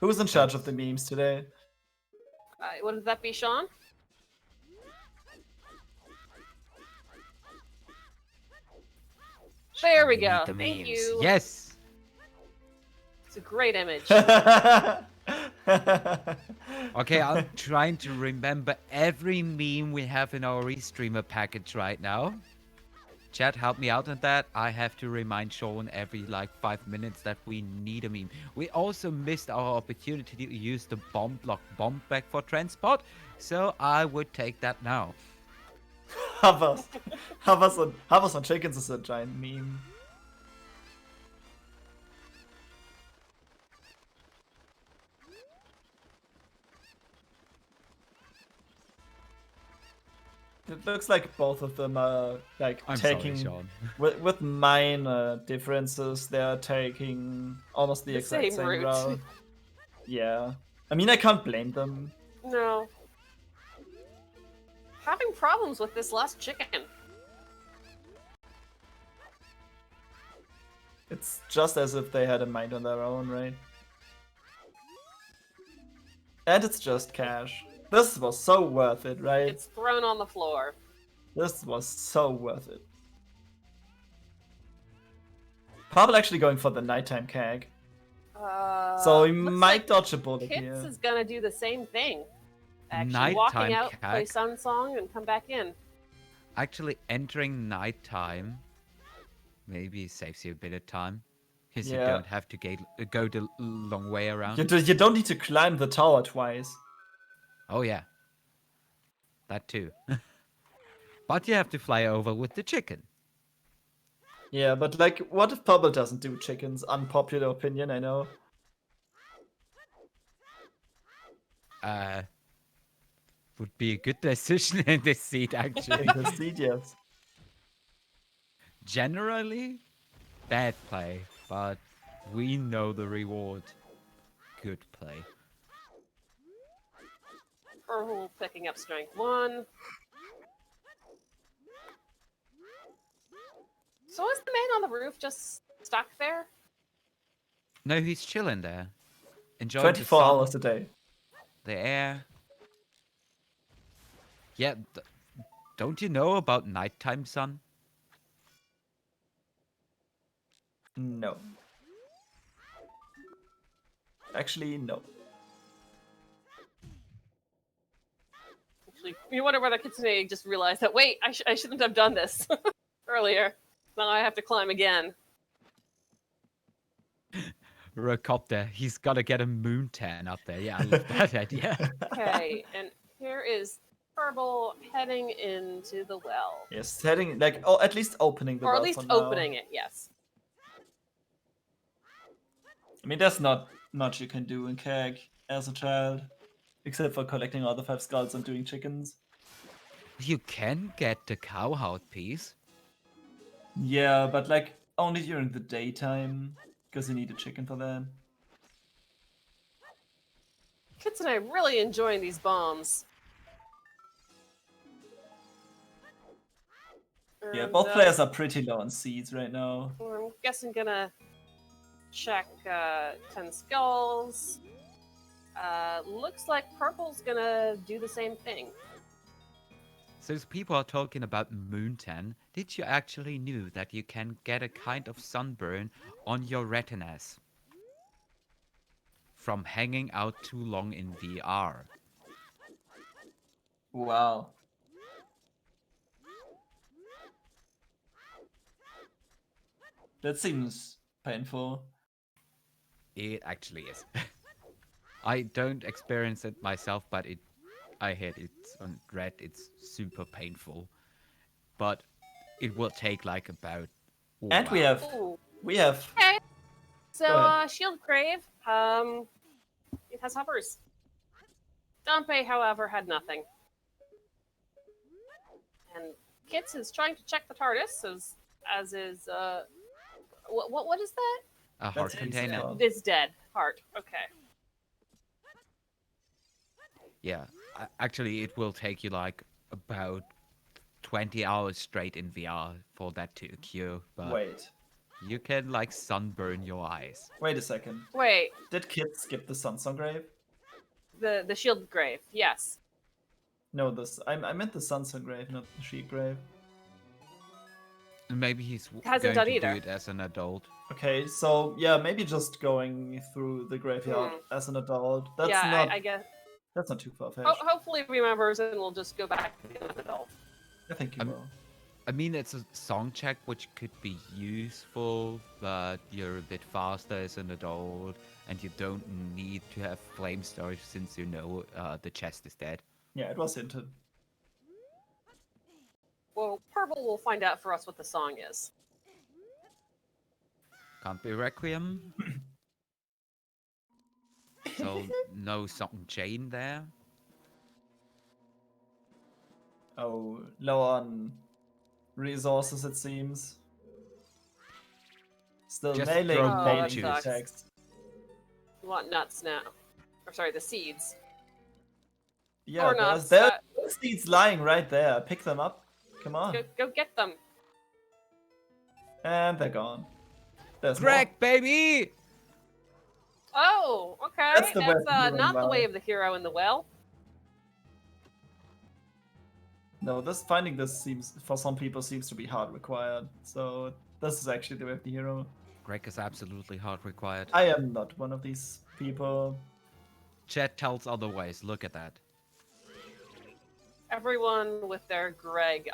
Who's in charge of the memes today? Would that be Sean? There we need go. the Thank memes. you. Yes. It's a great image. Okay, I'm trying to remember every meme we have in our restreamer package right now. Chat, help me out on that. I have to remind Sean every like 5 minutes that we need a meme. We also missed our opportunity to use the bomb block bomb back for transport, so I would take that now. Havas on chickens is a giant meme. It looks like both of them are like I'm taking sorry, Sean. with minor differences. They're taking almost the The exact same same route. route. Yeah, I mean I can't blame them. No. Having problems with this last chicken. It's just as if they had a mind on their own, right? And it's just cash. This was so worth it, right? It's thrown on the floor. This was so worth it. Probably actually going for the nighttime keg. So he looks might like dodge a bullet Kits here. is gonna do the same thing. Actually, walking Nighttime out, play Cack? Sun Song, and come back in. Actually, entering nighttime maybe saves you a bit of time. Because you Yeah. don't have to go the long way around. You don't need to climb the tower twice. Oh, yeah. That too. But you have to fly over with the chicken. Yeah, but like, what if Purble doesn't do chickens? Unpopular opinion, I know. Would be a good decision in this seat, actually. In the seed, yes. Generally, bad play, but we know the reward. Good play. Purble picking up strength 1. So is the man on the roof just stuck there? No, he's chilling there. Enjoying 24 the sun, hours a day. the air. Yeah, don't you know about nighttime sun? No. Actually, no. Actually, you wonder whether Kitsune just realized that, wait, I shouldn't have done this. earlier. Now I have to climb again. Rocopter, he's gotta get a moon tan up there. Yeah, I love that idea. Okay, and here is Purble heading into the well. Yes, heading like oh, at least opening the Or well at least for now. opening it, yes. I mean, there's not much you can do in Keg as a child, except for collecting all the 5 skulls and doing chickens. You can get the cowhide piece. Yeah, but like only during the daytime, because you need a chicken for that. Kids and I are really enjoying these bombs. Yeah, And, both players are pretty low on seeds right now. I'm guessing gonna check 10 skulls. Looks like Purple's gonna do the same thing. So people are talking about moon tan. Did you actually knew that you can get a kind of sunburn on your retinas from hanging out too long in VR? Wow. That seems painful. It actually is. I don't experience it myself, but I heard it's on Red. It's super painful, but it will take like about. Oh, And we wow. have Ooh. Okay. So, Go ahead. Shield Grave, it has hovers. Dompe, however, had nothing. And Kits is trying to check the TARDIS, as is, what is that? A heart That's container. easy. It's dead. Heart. Okay. Yeah, actually, it will take you like about 20 hours straight in VR for that to occur. But Wait. you can like sunburn your eyes. Wait a second. Wait, Did Kid skip the Sunsong Grave? the Shield Grave, yes. No, this I meant the Sunsong Grave, not the Sheep Grave. Maybe he's Hasn't going done to either. do it as an adult. Okay, so yeah, maybe just going through the graveyard as an adult. That's Yeah, not I guess. that's not too far fetched. Hopefully he remembers and we'll just go back to the adult. I think you I'm- will. I mean, it's a song check which could be useful, but you're a bit faster as an adult, and you don't need to have flame storage since you know the chest is dead. Yeah, it was hinted. Well, Purple will find out for us what the song is. Can't be Requiem. So no song chain there. Oh, low on resources it seems. Still Just nailing throw Oh, nailing that the sucks. text. We want nuts now. Or sorry, the seeds. Yeah, Or nuts. there's seeds lying right there. Pick them up. Come on. Go get them. And they're gone. There's Greg, baby! Oh, okay. That's the way of the hero in not the the way well. of the hero in the well. more. No, finding this seems for some people seems to be hard required. So this is actually the way of the hero. Greg is absolutely hard required. I am not one of these people. Chat tells otherwise. Look at that. Everyone with their Greg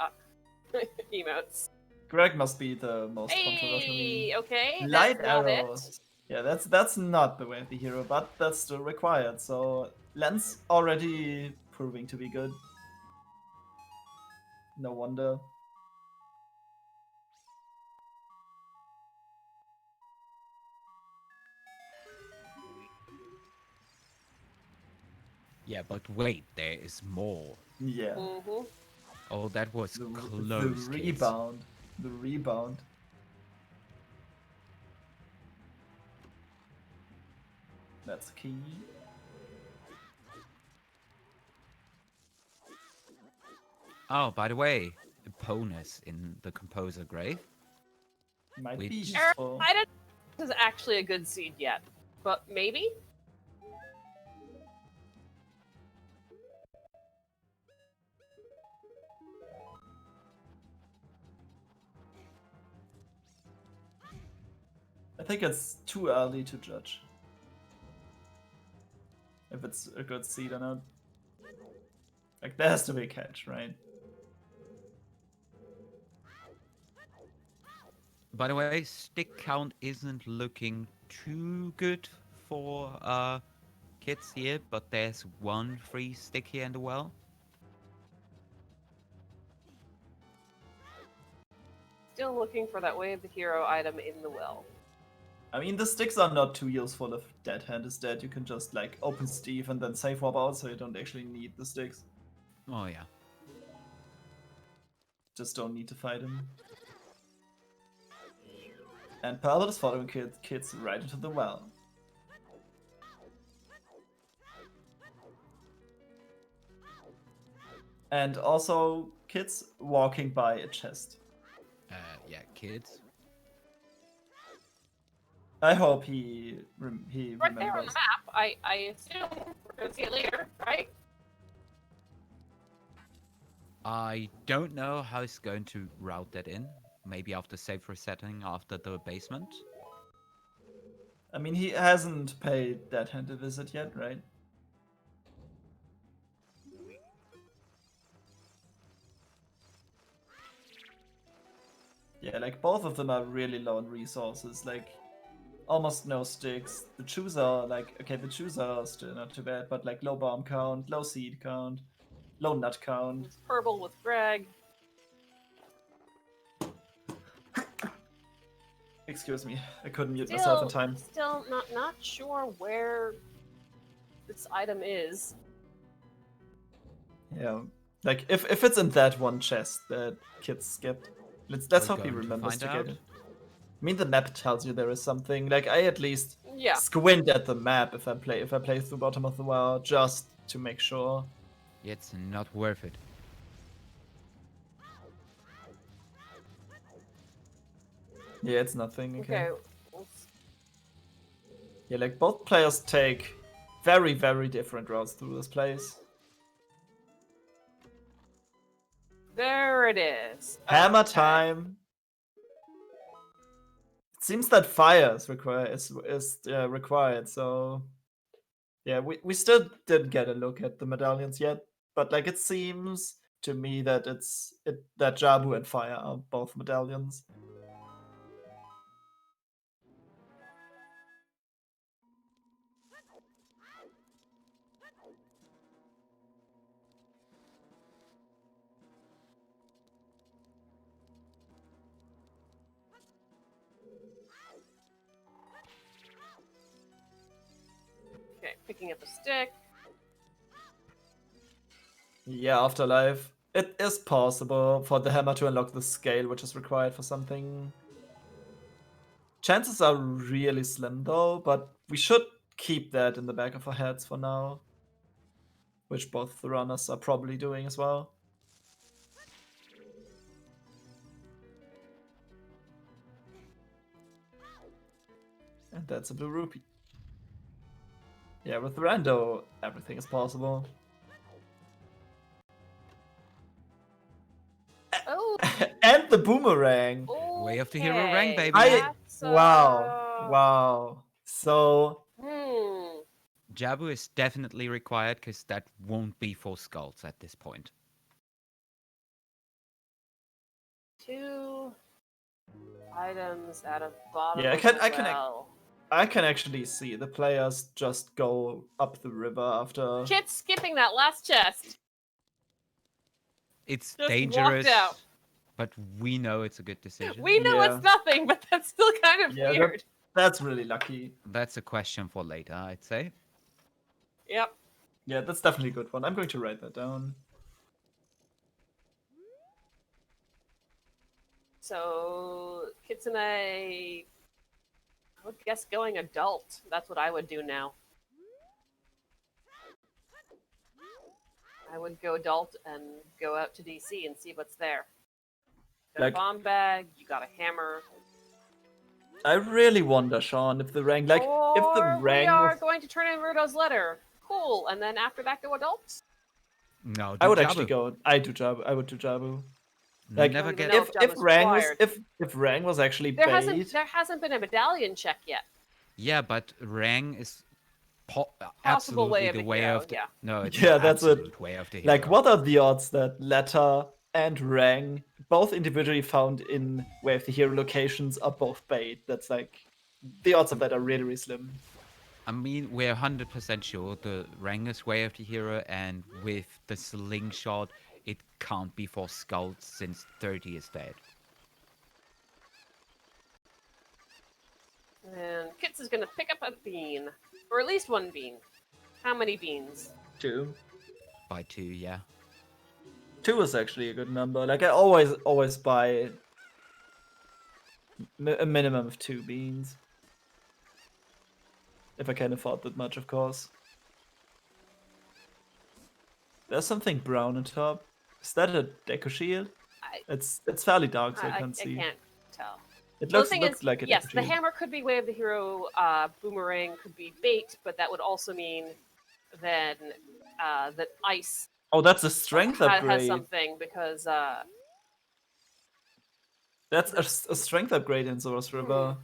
emotes. Greg must be the most controversial. Hey, okay. Light that's not arrows. it. Yeah, that's not the way of the hero, but that's still required. So Lens already proving to be good. No wonder. Yeah, but wait, there is more. Yeah. Mm-hmm. Oh, that was The close. kids. rebound. The rebound. That's key. Oh, by the way, Eponus in the Composer Grave. Might Which- be Eric, useful. I don't think this is actually a good seed yet, but maybe. I think it's too early to judge if it's a good seed or not. Like, there has to be a catch, right? By the way, stick count isn't looking too good for kids here, but there's one free stick here in the well. Still looking for that Way of the Hero item in the well. I mean, the sticks are not too useful if Dead Hand is dead. You can just, like, open Steve and then save swap out, so you don't actually need the sticks. Oh yeah. Just don't need to fight him. And Purble is following kids right into the well. And also, kids walking by a chest. Yeah, kids. I hope he Right remembers. there on the map. I assume we're gonna see it later, right? I don't know how he's going to route that in. Maybe after safe resetting after the basement. I mean, he hasn't paid Dead Hand a visit yet, right? Yeah, like both of them are really low on resources, like almost no sticks. The chooser, like, okay, the chooser are still not too bad, but like low bomb count, low seed count, low nut count. It's Purble with Greg. Excuse me, I couldn't mute myself in time. Still not sure where this item is. Yeah, like if it's in that one chest that kids skipped, let's We're hope he going to remembers to find get out. it. I mean, the map tells you there is something. Like, I at least Yeah. squint at the map if I play through Bottom of the Well just to make sure. It's not worth it. Yeah, it's nothing. Okay. Okay. Yeah, like both players take very, very different routes through this place. There it is. Hammer Okay. time. It seems that fire is required. So yeah, we still didn't get a look at the medallions yet, but like it seems to me that that Jabu and fire are both medallions. Okay, picking up a stick. Yeah, Afterlife. It is possible for the hammer to unlock the scale, which is required for something. Chances are really slim though, but we should keep that in the back of our heads for now. Which both the runners are probably doing as well. And that's a blue rupee. Yeah, with Rando, everything is possible. Oh. And the boomerang. Way of the Hero rank, okay, baby. that's, Wow. So Jabu is definitely required because that won't be for skulls at this point. 2 items out of bottom. Yeah, of the well. I can actually see the players just go up the river after. Kit's skipping that last chest. It's Just dangerous, walked out. but we know it's a good decision. We know Yeah. it's nothing, but that's still kind of Yeah, weird. That's really lucky. That's a question for later, I'd say. Yep. Yeah, that's definitely a good one. I'm going to write that down. So Kitsune, I would guess going adult. That's what I would do now. I would go adult and go out to DC and see what's there. Got Like- a bomb bag, you got a hammer. I really wonder, Sean, if the rank, like, if the Or rank we are was- going to turn in Rudo's letter. Cool. And then after that, go adults. No, I would do actually Jabu. go. I would do Jabu. Like, Never Don't get even know if Jabu's Rang was required. if Rang was actually There bait, hasn't been a medallion check yet. Yeah, but Rang is Possible absolutely way of the the way hero, of the yeah. No, it's Yeah, the that's it. absolute way of the hero. like, what are the odds that Letter and Rang, both individually found in Way of the Hero locations, are both bait. That's like the odds of that are really, really slim. I mean, we're 100% sure the Rangus Way of the Hero, and with the slingshot, it can't be for scouts since 30 is dead. And Kits is gonna pick up a bean. Or at least one bean. How many beans? 2. By 2, yeah. 2 is actually a good number. Like I always buy a minimum of 2 beans. If I can afford that much, of course. There's something brown on top. Is that a deco shield? It's fairly dark, so I can't see. I can't tell. It Well, looks the thing is, like a yes, deco the shield. hammer could be Way of the Hero, boomerang could be bait, but that would also mean then that ice Oh, that's a strength has upgrade. something because That's a strength upgrade in Zora's River.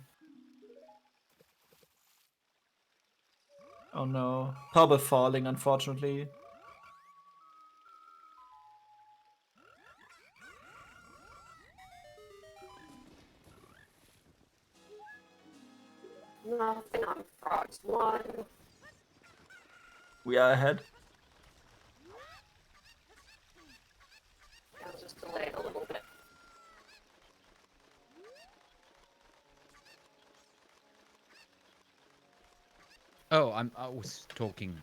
Oh no. Purble falling, unfortunately. nothing on frogs 1. We are ahead. I'll just delay it a little bit. Oh, I was talking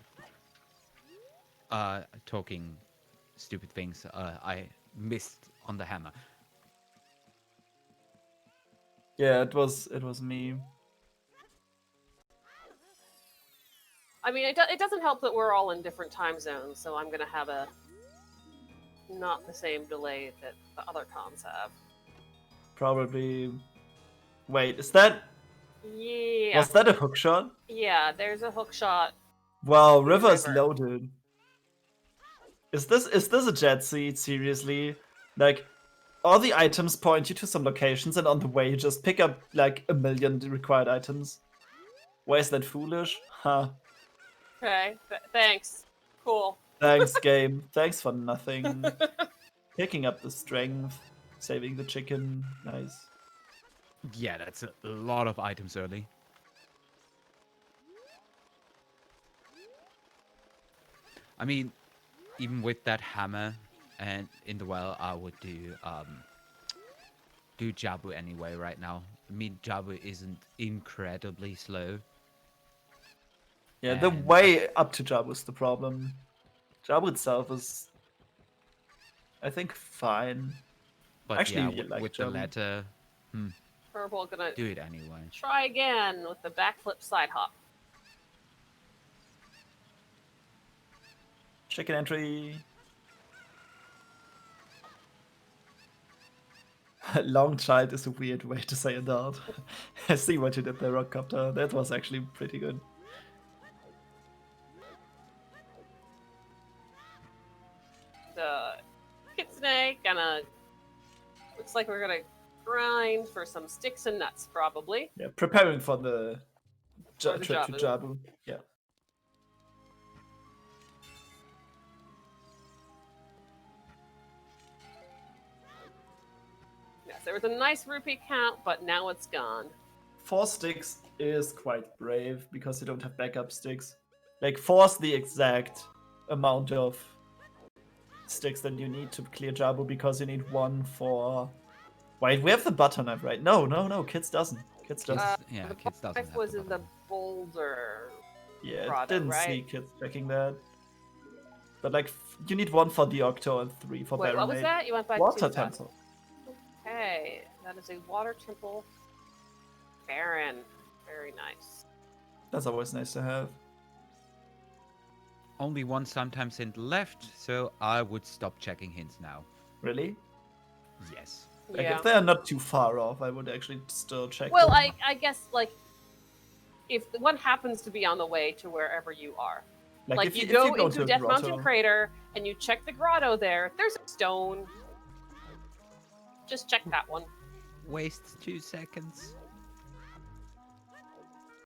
stupid things. I missed on the hammer. Yeah, it was me. I mean, it doesn't help that we're all in different time zones, so I'm gonna have not the same delay that the other cons have. Probably. Wait, is that? Yeah. Was that a hook shot? Yeah, there's a hook shot. Wow, the river is river. loaded. Is this a jet seed? Seriously? Like, all the items point you to some locations, and on the way you just pick up like a million required items. Why is that foolish? Huh. Okay, thanks. Cool. Thanks, game. Thanks for nothing. Picking up the strength, saving the chicken. Nice. Yeah, that's a lot of items early. I mean, even with that hammer and in the well, I would do Jabu anyway right now. I mean, Jabu isn't incredibly slow. Yeah, the And way up to Jabu is the problem. Jabu itself is, I think, fine. But Actually, yeah, you like with the Jabu. letter, Purple gonna do it anyway. try again with the backflip side hop. Chicken entry. Long child is a weird way to say adult. I see what you did there, Rockcopter. That was actually pretty good. The Kitsune gonna looks like we're gonna grind for some sticks and nuts, probably. Yeah, preparing for the For the trip to Jabu. Jabu. Yeah. Yes, there was a nice rupee count, but now it's gone. 4 sticks is quite brave because you don't have backup sticks. Like 4's the exact amount of sticks that you need to clear Jabu because you need 1 for. Wait, we have the butter knife, right? No, Kids doesn't. Kids doesn't. Yeah, the Kids doesn't knife have was the in the button. boulder. Yeah, Product, didn't right? see Kids checking that. But like, you need 1 for the Octo and 3 for Wait, what was Baronade. that? You went by Water too fast. temple. Okay, that is a water temple. Baron, very nice. That's always nice to have. Only 1 sometimes hint left, so I would stop checking hints now. Really? Yes. Like, Yeah. if they're not too far off, I would actually still check Well, them. I guess like if the one happens to be on the way to wherever you are, like if you if go to into a Death grotto- Mountain Crater and you check the grotto there. There's a stone. Just check that one. Waste 2 seconds.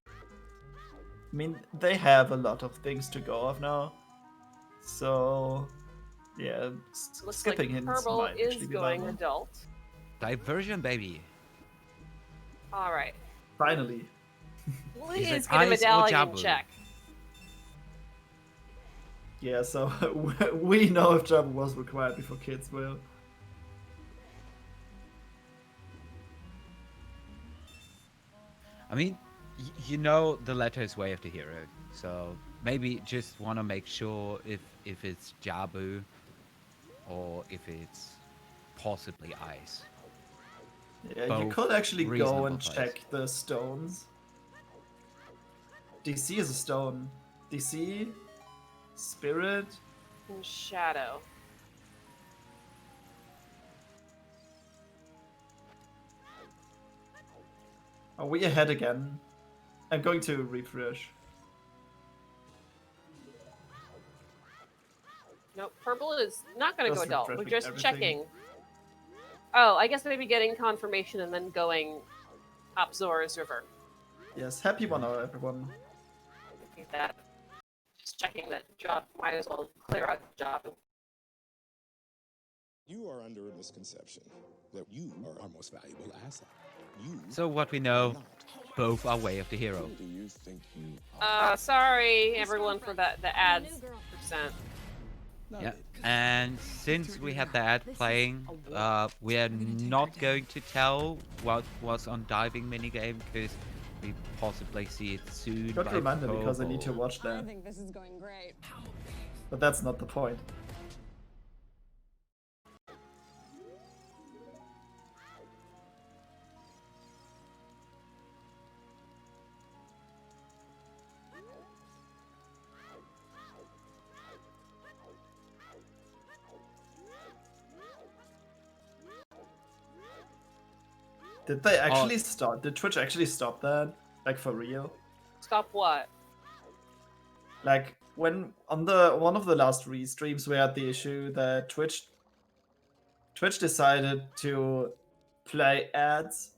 I mean, they have a lot of things to go off now. So, Yeah, Looks skipping like hints Purble might is actually be going viable. adult. Diversion, baby. All right. Finally. Please it get a ice or medallion Jabu? check. Yeah, so we know if Jabu was required before kids will. I mean, you know the letter is way of the hero, so maybe just want to make sure if it's Jabu or if it's possibly ice. Yeah, you Both could actually go reasonable and plays. check the stones. DC is a stone. DC, Spirit. And Shadow. Are we ahead again? I'm going to refresh. Nope, Purple is not going to go Just adult. We're refreshing just everything. checking. Oh, I guess maybe getting confirmation and then going up Zora's River. Yes, happy 1 hour, everyone. I think that. Just checking that job. Might as well clear out the job. You are under a misconception that you are our most valuable asset. You So what we are know, not. both are way of the hero. Who do you think you are? Sorry everyone for the ads percent. Yeah, and since we had the ad playing, we are not going to tell what was on diving minigame because we possibly see it soon. Got by reminded because I need to Purble. watch I that. think this is going great. But that's not the point. Did they actually stop? Did Twitch actually stop that? Like for real? Stop what? Like when on the one of the last restreams we had the issue that Twitch decided to play ads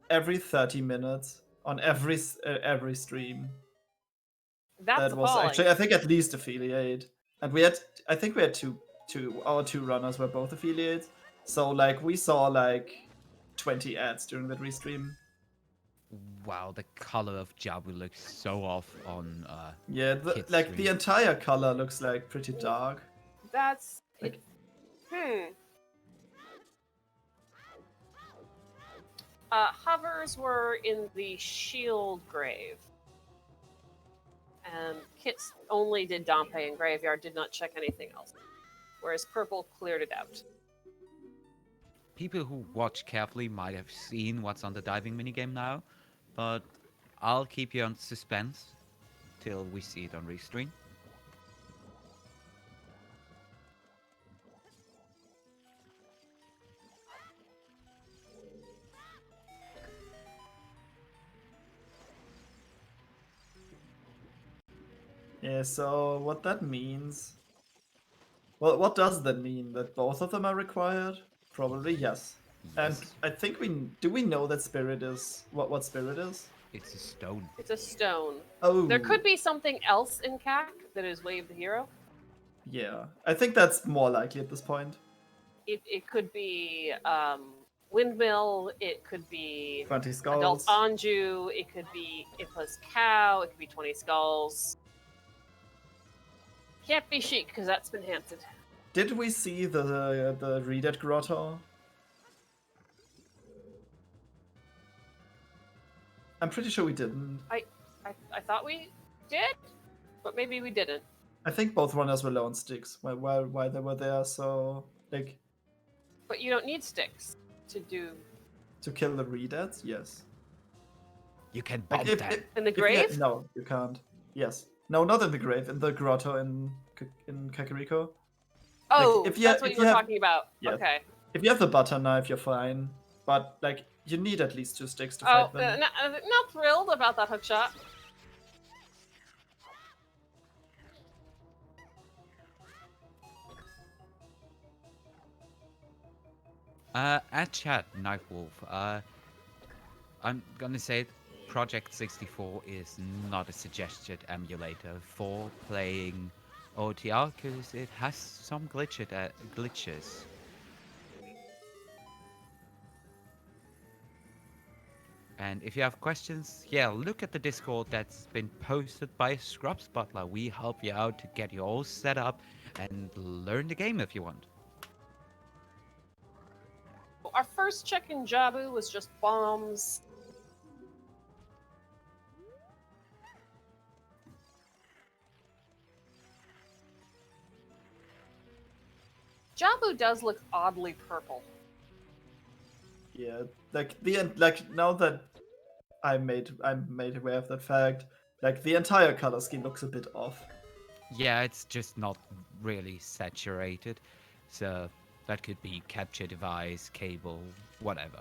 every 30 minutes on every stream. That's That was appalling. actually I think at least affiliate. And we had I think we had our two runners were both affiliates. So like we saw like 20 ads during that restream. Wow, the color of Jabu looks so off on Yeah, Kids like the stream. entire color looks like pretty dark. That's Like- it. Hovers were in the shield grave. And Kits only did Dompe and Graveyard, did not check anything else. Whereas Purple cleared it out. People who watch carefully might have seen what's on the diving minigame now, but I'll keep you on suspense till we see it on restream. Yeah, so what that means... Well, what does that mean? That both of them are required? Probably yes. And Yes. I think do we know that Spirit is... What Spirit is? It's a stone. It's a stone. Oh, There could be something else in CAC that is Wave the Hero. yeah. I think that's more likely at this point. It could be Windmill, it could be 20 Adult skulls. Anju, it could be Impa's Cow, it could be 20 Skulls. Can't be Chic, because that's been hinted. Did we see the Redet Grotto? I'm pretty sure we didn't. I thought we did, but maybe we didn't. I think both runners were low on sticks while they were there, so like But you don't need sticks to do... to kill the Redets, yes. You can Like bump that. In the if you- grave? no, you can't. Yes. No, not in the grave, in the grotto in Kakariko. Oh, if you- that's what if you were you have- talking about. yeah. Okay. If you have the butter knife, you're fine. But like you need at least 2 sticks to Oh, fight them. not thrilled about that hook shot. At chat, Nightwolf, I'm gonna say it, Project 64 is not a suggested emulator for playing OTR because it has some glitches. And if you have questions, yeah, look at the Discord that's been posted by Scrubs Butler. We help you out to get you all set up and learn the game if you want. Our first check in Jabu was just bombs. Jabu does look oddly purple. Yeah, now that I'm made aware of that fact, like the entire color scheme looks a bit off. Yeah, it's just not really saturated. So that could be capture device, cable, whatever.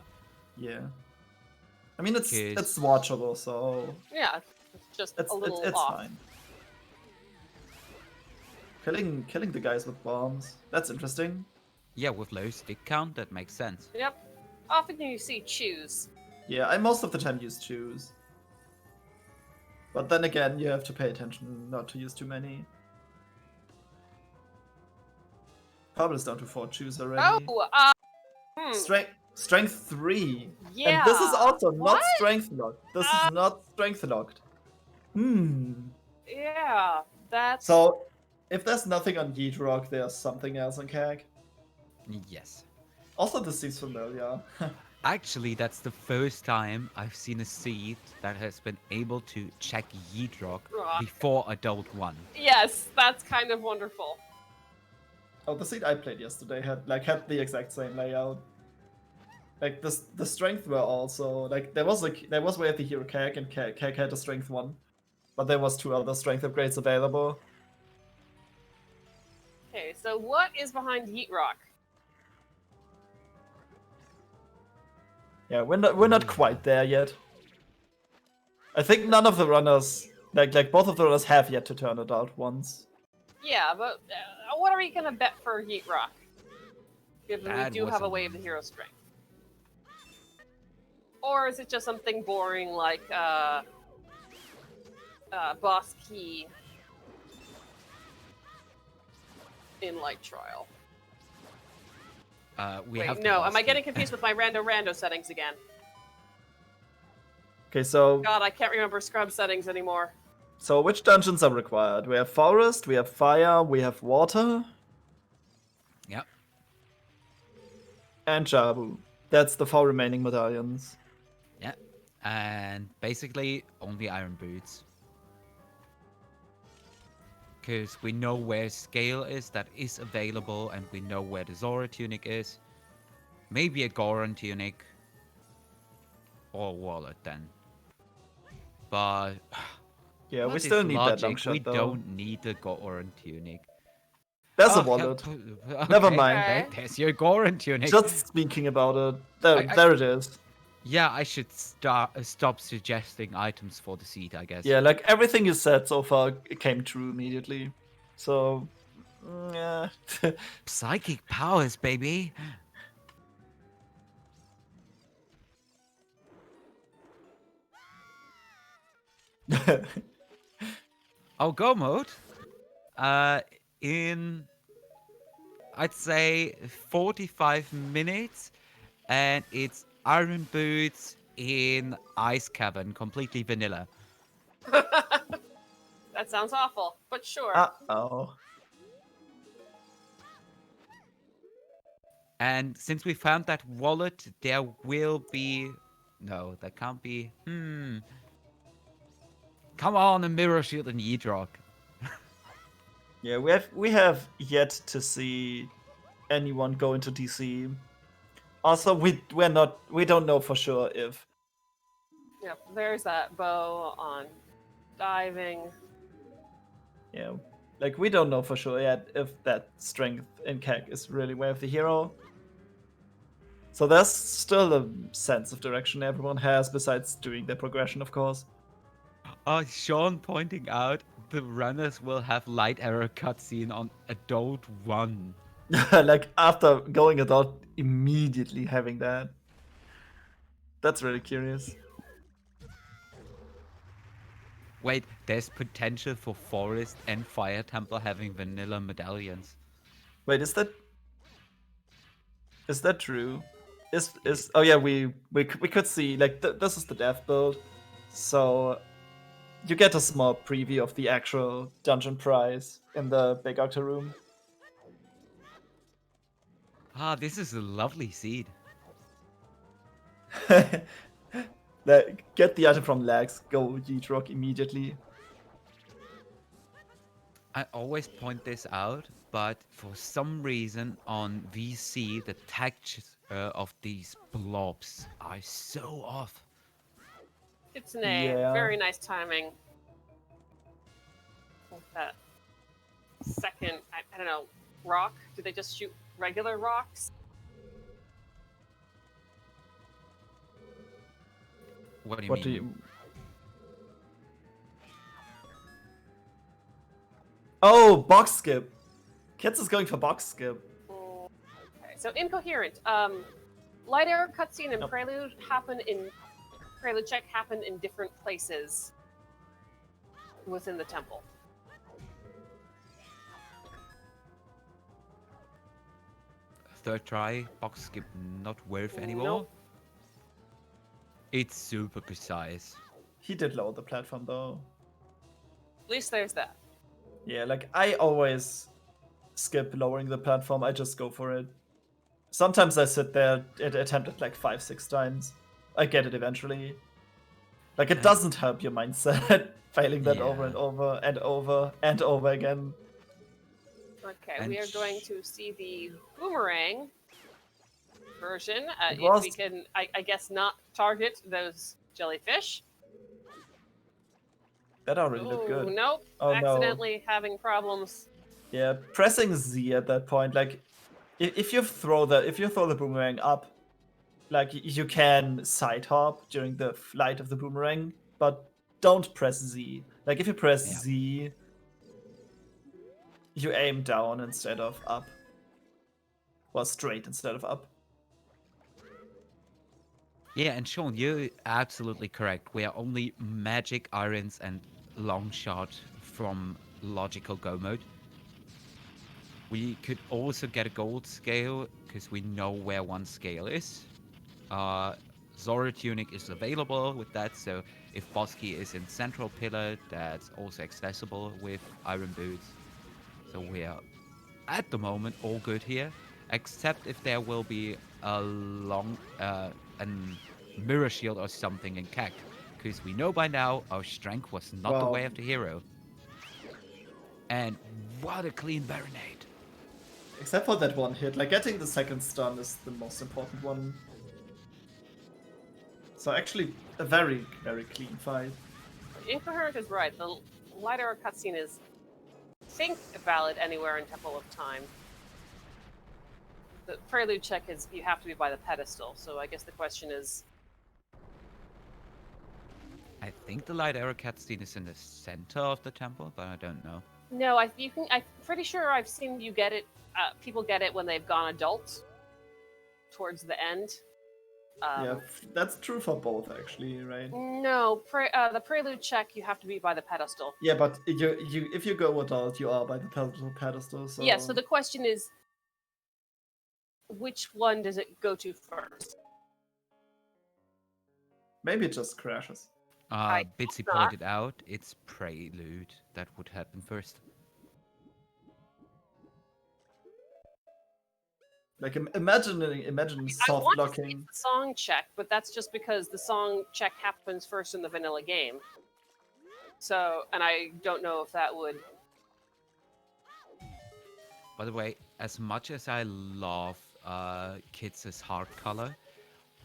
Yeah. I mean, it's Cause- watchable, so Yeah, it's just it's a little it's off. fine. Killing the guys with bombs. That's interesting. Yeah, with low stick count, that makes sense. Yep. Often you see choose. Yeah, I most of the time use choose. But then again, you have to pay attention not to use too many. Purble is down to 4 choose already. Oh, Strength 3. yeah. And this is also not What? strength locked. This is not strength locked. Yeah, that's. So, if there's nothing on Yeet Rock, there's something else on Kag. Yes. Also, this seems familiar. Actually, that's the first time I've seen a seed that has been able to check Yeet Rock Rock. before Adult 1. Yes, that's kind of wonderful. Oh, the seed I played yesterday had the exact same layout. Like the strength were also like there was where the hero Kag and Kag had a strength 1, but there was 2 other strength upgrades available. Okay, so what is behind Yeet Rock? Yeah, we're not quite there yet. I think none of the runners, like both of the runners, have yet to turn adult once. Yeah, but what are we gonna bet for Yeet Rock? Given That we do was have a a- wave of hero strength. Or is it just something boring like boss key in Light Trial? We Wait, have the no, boss am I key. getting confused with my rando settings again? Okay, so God, I can't remember scrub settings anymore. which dungeons are required? We have forest, we have fire, we have water, Yep. and Jabu. That's the 4 remaining medallions. Yeah. And basically only iron boots. Because we know where scale is that is available, and we know where the Zora tunic is. Maybe a Goron tunic. Or wallet then. But Yeah, we what still is need that long logic? shot We though. don't need the Goron tunic. There's a Oh, yeah, wallet. okay, Never mind. There's your Goron tunic. Just speaking about it, there, I- there it is. Yeah, I should stop suggesting items for the seed, I guess. Yeah, like everything you said so far came true immediately. So, yeah. Psychic powers, baby. Oh, go mode. In I'd say 45 minutes, and it's Iron Boots in Ice Cavern, completely vanilla. That sounds awful, but sure. Uh-oh. And since we found that wallet, there will be... No, that can't be... Come on, a Mirror Shield and Yeedrock. Yeah, we have yet to see anyone go into DC. Also, we don't know for sure if Yep, there's that bow on diving. like we don't know for sure yet if that strength in Keg is really way of the hero. So there's still a sense of direction everyone has besides doing their progression, of course. Sean pointing out the runners will have light arrow cutscene on Adult 1. Like after going adult, immediately having that. That's really curious. Wait, there's potential for Forest and Fire Temple having vanilla medallions. Wait, is that true? Is oh yeah, we could see like this is the death build, so you get a small preview of the actual dungeon prize in the big octa room. Ah, this is a lovely seed. Get the item from Lags, go Yeet Rock immediately. I always point this out, but for some reason on VC, the textures of these blobs are so off. It's a Yeah. very nice timing. With that second, I don't know, rock. Do they just shoot regular rocks? What do you What mean? do you? Oh, box skip. Kids is going for box skip. Okay, so incoherent. Light arrow cutscene and Yep. prelude check happen in different places within the temple. Third try, box skip not worth anymore. Nope. It's super precise. He did lower the platform though. At least there's that. Yeah, like I always skip lowering the platform. I just go for it. Sometimes I sit there and attempt it like 5-6 times. I get it eventually. Like it doesn't help your mindset failing that over and Yeah. over and over and over again. Okay, And we are going to see the boomerang version. It If was- we can, I guess, not target those jellyfish. That already looked Oh, good. nope. Oh, no. Accidentally having problems. Yeah, pressing Z at that point, like if you throw the boomerang up, like you can side hop during the flight of the boomerang, but don't press Z. Like if you press Yeah. Z, you aim down instead of up. Or straight instead of up. Yeah, and Sean, you're absolutely correct. We are only magic irons and long shot from logical go mode. We could also get a gold scale because we know where one scale is. Zora Tunic is available with that, so if Bosky is in Central Pillar, that's also accessible with Iron Boots. So we are, at the moment, all good here, except if there will be a mirror shield or something in Kek, because we know by now our strength was not the Wow. way of the hero. And what a clean Baronade. Except for that one hit. Like getting the second stun is the most important one. So actually a very, very clean fight. Incoherent is right. The light arrow cutscene is, I think, valid anywhere in Temple of Time. The prelude check is you have to be by the pedestal. So I guess the question is, I think the light arrow cutscene is in the center of the temple, but I don't know. no, I'm pretty sure I've seen you get it. People get it when they've gone adult towards the end. Yeah, that's true for both actually, right? No, the prelude check you have to be by the pedestal. Yeah, but if you go adult, you are by the pedestal. So Yeah, so the question is, which one does it go to first? maybe it just crashes. I Bitsy hope not. pointed out it's prelude that would happen first. Like imagine I soft want to say locking. it's the song check, but that's just because the song check happens first in the vanilla game. So, and I don't know if that would. By the way, as much as I love Kids' heart color,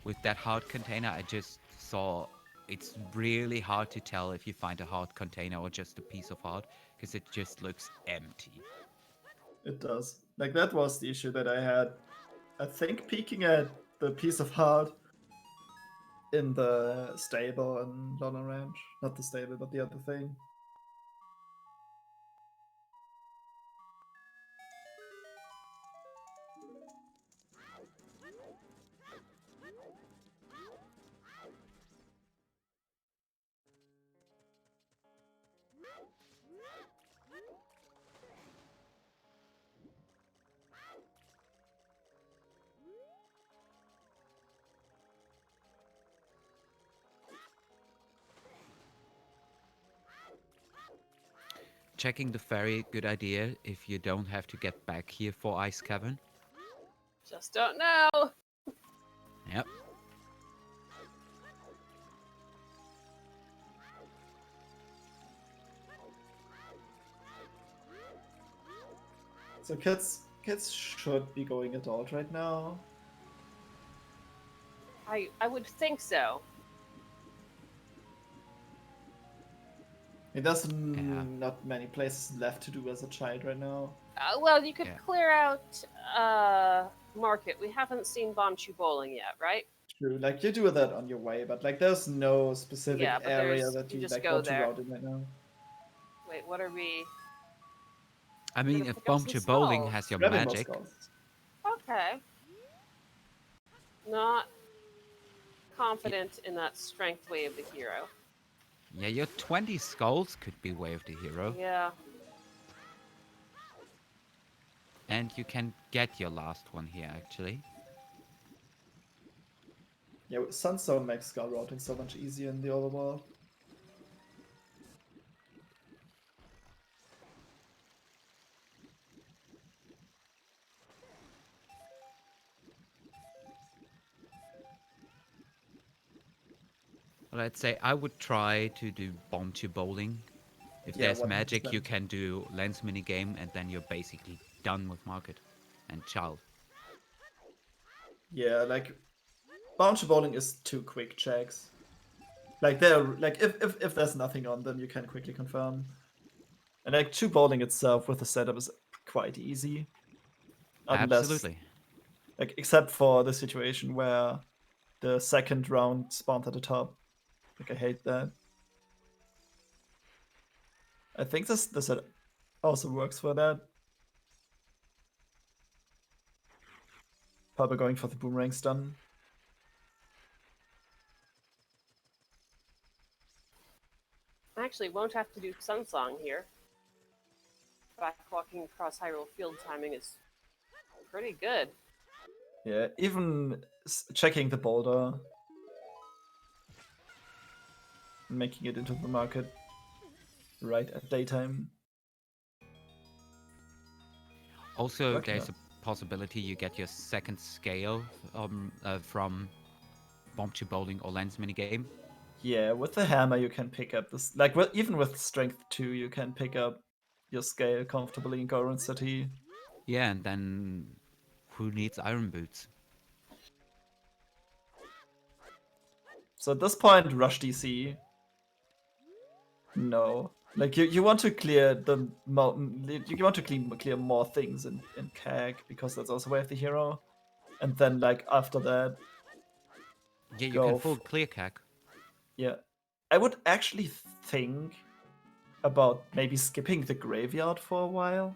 with that heart container, I just saw it's really hard to tell if you find a heart container or just a piece of heart, because it just looks empty. It does. Like that was the issue that I had. I think peeking at the piece of heart in the stable in Lona Ranch. Not the stable, but the other thing. checking the ferry, good idea if you don't have to get back here for Ice Cavern. Just don't know. Yep. So kids should be going adult right now. I would think so. There's Yeah. not many places left to do as a child right now. Well, you could Yeah. clear out Market. We haven't seen Bonchu Bowling yet, right? True, like you do that on your way, but like there's no specific Yeah, but area there's- that you you just like go want to there. route in right now. Wait, what are we? I mean, gonna if pick up some Bomb Bowling skulls. has your Grabbing more magic, skulls. Okay. Not confident in that strength way of the hero. yeah, your 20 skulls could be Way of the Hero. Yeah. And you can get your last one here, actually. Yeah, Sunstone makes skull routing so much easier in the overworld. Well, I'd say I would try to do Bomb to Bowling. If Yeah, there's magic, you 100%. can do Lens minigame, and then you're basically done with Market and Child. Yeah, like bouncy bowling is 2 quick checks. Like they're like if there's nothing on them, you can quickly confirm. And like 2 bowling itself with the setup is quite easy. Unless Absolutely. like except for the situation where the second round spawned at the top. Like I hate that. I think this setup also works for that. Purble going for the boomerang stun. Actually, won't have to do Sunsong here. Back walking across Hyrule Field timing is pretty good. Yeah, even checking the boulder. Making it into the market right at daytime. Also, Working there's out. a possibility you get your second scale from Bomb to Bowling or Lens minigame. Yeah, with the hammer you can pick up this. Like even with strength 2, you can pick up your scale comfortably in Goron City. Yeah, and then who needs Iron Boots? So at this point, rush DC. No, like you want to clear the mountain. You want to clear more things in CAG because that's also way of the hero. And then like after that, Yeah, you Go can full clear cack. yeah, I would actually think about maybe skipping the graveyard for a while.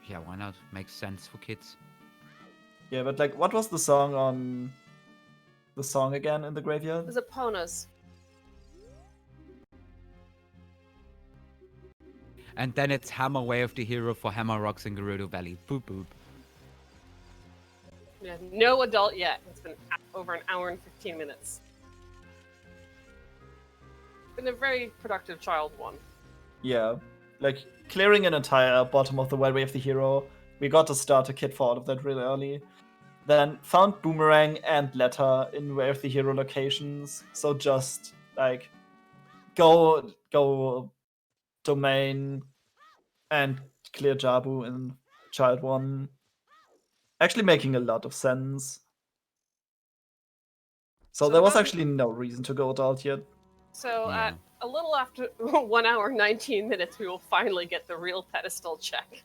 Yeah, why not? Makes sense for kids. Yeah, but like, what was the song on the song again in the It graveyard? was Epona's. And then it's Hammer Way of the Hero for Hammer Rocks in Gerudo Valley. Boop boop. Yeah, no adult yet. It's been over an hour and 15 minutes. Been a very productive child one. Yeah, like clearing an entire bottom of the Way of the Hero. We got to start a kit for all of that really early. Then found Boomerang and Letter in Way of the Hero locations. So just like go domain and clear Jabu in Child 1. Actually making a lot of sense. So there was about- actually no reason to go adult yet. So Yeah. at a little after 1 hour 19 minutes, we will finally get the real pedestal check.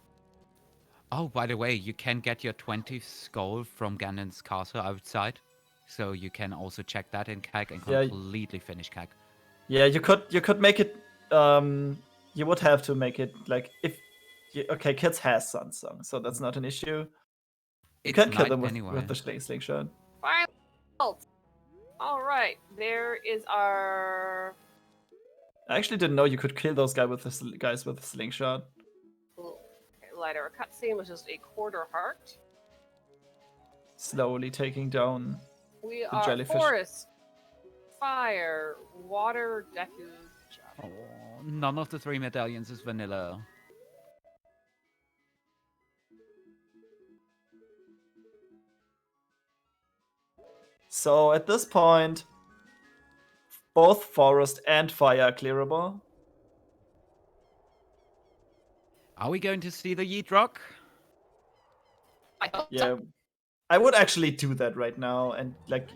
Oh, by the way, you can get your 20th skull from Ganon's castle outside. So you can also check that in CAG and Yeah. completely finish CAG. Yeah, you could make it. You would have to make it like if. Okay, kids has Sunsong, so that's not an issue. You It's can kill night them anyway. with the slingshot. Final. All right, there is our I actually didn't know you could kill those guys with the slingshot. lighter cutscene, which is a quarter heart. Slowly taking down. We The are jellyfish. fire, water, Deku. Oh, none of the 3 medallions is vanilla. So at this point, both forest and fire are clearable. Are we going to see the Yeet Rock? I hope Yeah, so. I would actually do that right now, and like,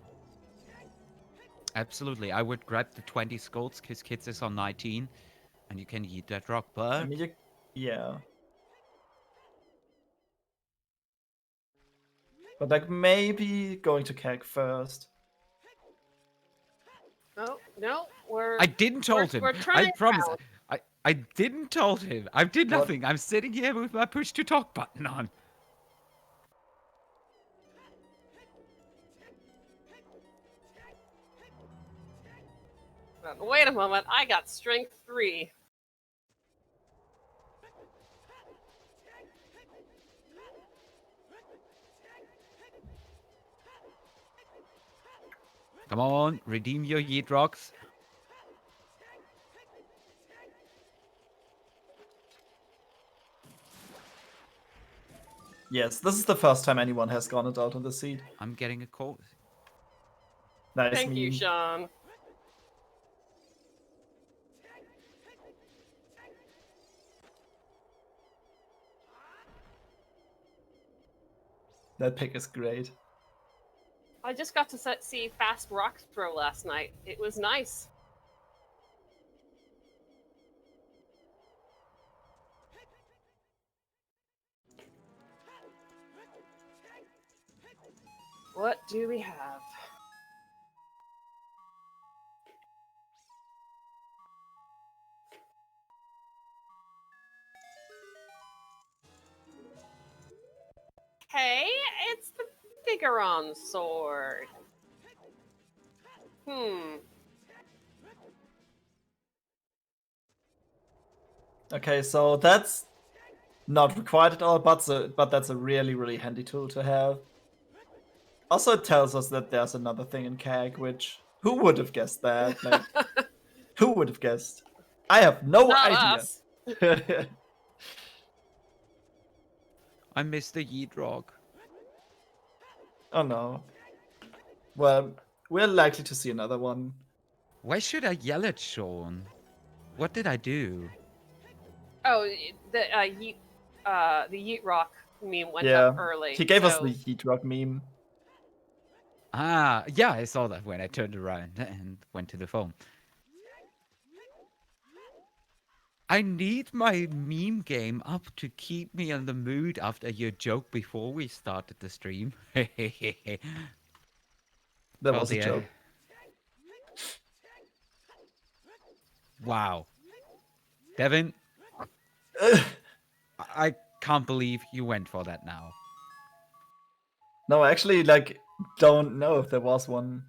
Absolutely. I would grab the 20 skulls, because Kids is on 19, and you can Yeet that rock, I but... mean, yeah. But like maybe going to Keg first. No, we're. I didn't told him. We're I trying promise. out. I didn't told him. I did What? nothing. I'm sitting here with my push to talk button on. Wait a moment, I got strength 3. Come on, redeem your Yeet rocks. Yes, this is the first time anyone has gone it out on the seed. I'm getting a call. Nice Thank you, meme. Sean. That pick is great. I just got to see fast rock throw last night. It was nice. What do we have? Okay, it's the Figuron sword. Okay, so that's not required at all, but that's a really handy tool to have. Also, it tells us that there's another thing in CAG, which who would have guessed that? Like, who would have guessed? I have no Not idea. us. I missed the Yeet rock. Oh no. Well, we're likely to see another one. Why should I yell at Sean? What did I do? Oh, the Yeet Rock meme went Yeah, up early. he gave us so- the heat rock meme. Ah, yeah, I saw that when I turned around and went to the phone. I need my meme game up to keep me in the mood after your joke before we started the stream. That Oh, was a dear. joke. Wow. Devin, I can't believe you went for that now. No, I actually like don't know if there was one.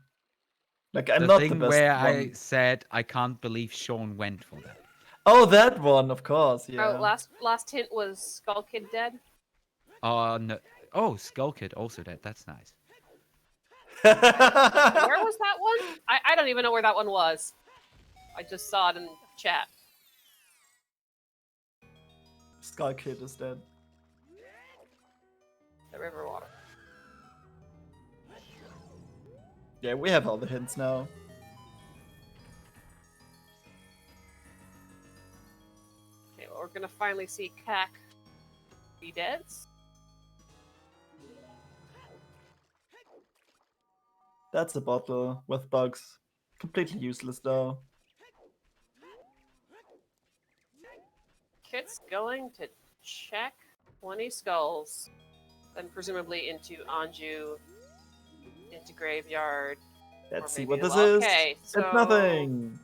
Like, I'm The not thing the best where one. I said I can't believe Sean went for that. Oh, that one, of course. Yeah. Oh, last hint was Skull Kid dead. No. Oh, Skull Kid also dead. That's nice. Where was that one? I don't even know where that one was. I just saw it in chat. Skull Kid is dead. The river water. Yeah, we have all the hints now. Okay, well, we're gonna finally see Kak be dead. That's a bottle with bugs. Completely useless though. Kit's going to check 20 skulls, then presumably into Anju, into Graveyard. Let's Or see maybe what this the- is. okay, so- It's nothing.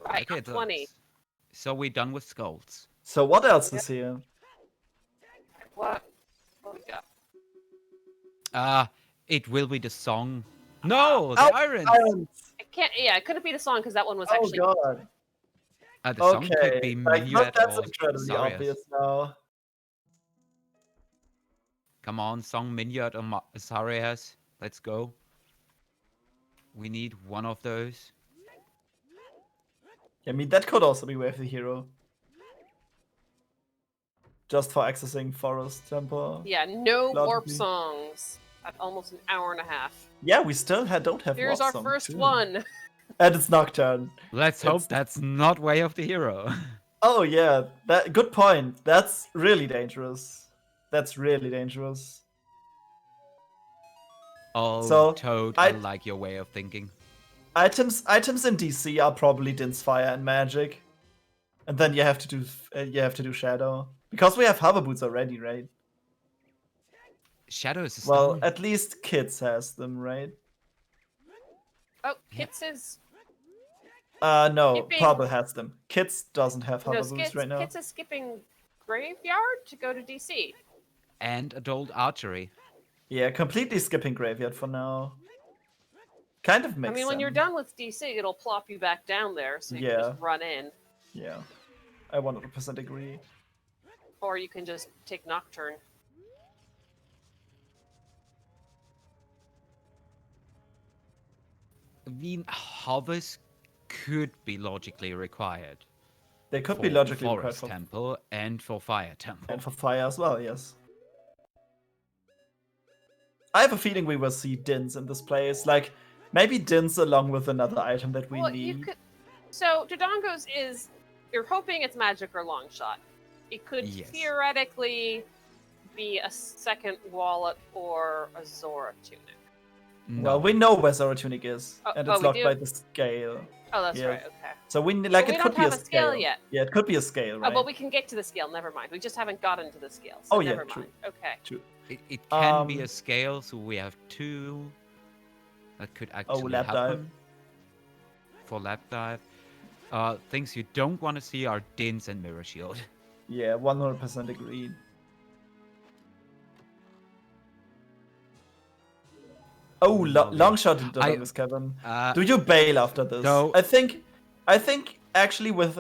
Right, Okay, 20. So we're done with skulls. So what else is here? What we got? It will be the song. No, the Oh, irons. I can't. Yeah, it couldn't be the song because that one was Oh actually. god. The song could Okay. be Like, Minuet that's or incredibly Sarius. obvious now. Come on, song Minuet or Sarius. Let's go. We need one of those. I mean, that could also be Wave the Hero. Just for accessing Forest Temple. Yeah, no warp Logically. songs at almost an hour and a half. Yeah, we still don't have Here's Warp our Song, first too. one. And it's Nocturne. Let's hope that's not Way of the Hero. Oh yeah, that good point. That's really dangerous. That's really dangerous. Oh, So, Toad, I I- like your way of thinking. Items in DC are probably Din's Fire and Magic, and then you have to do Shadow because we have hover boots already, right? Shadow is a Well, stone. at least Kids has them, right? Oh, Kits is No, Skipping- Purble has them. Kids doesn't have hover no, boots Kits, right now. Kits is skipping graveyard to go to DC. And adult archery. Yeah, completely skipping Graveyard for now. Kind of makes I mean, when you're sense. done with DC, it'll plop you back down there, so you can Yeah. just run in, Yeah, I 100% agree. or you can just take Nocturne. I mean, hovers could be logically required. They could For be logically required Forest for, Temple and for Fire Temple. and for Fire as well, yes. I have a feeling we will see Dins in this place. Like, maybe Dins along with another item that we Well, need. you could. So Dodongo's is you're hoping it's magic or long shot. It could Yes. theoretically be a second wallet or a Zora tunic. Well, we know where Zora Tunic is, Oh- and oh, it's we locked do? by the scale. Oh, that's Yeah. right. Okay. So we like we it could don't be have a a scale scale yet. Yeah, it could be a scale, right? Oh, but we can get to the scale. Never mind. We just haven't gotten to the scale. So Oh, yeah, never true. mind. Okay. True. It can be Um, a scale, so we have two that could Oh, actually lap dive. happen for lap dive. Things you don't want to see are Dins and Mirror Shield. Yeah, 100% agreed. Oh, long shot into I- Dodongo's Cavern. Uh, Do you bail after this? No. I think actually with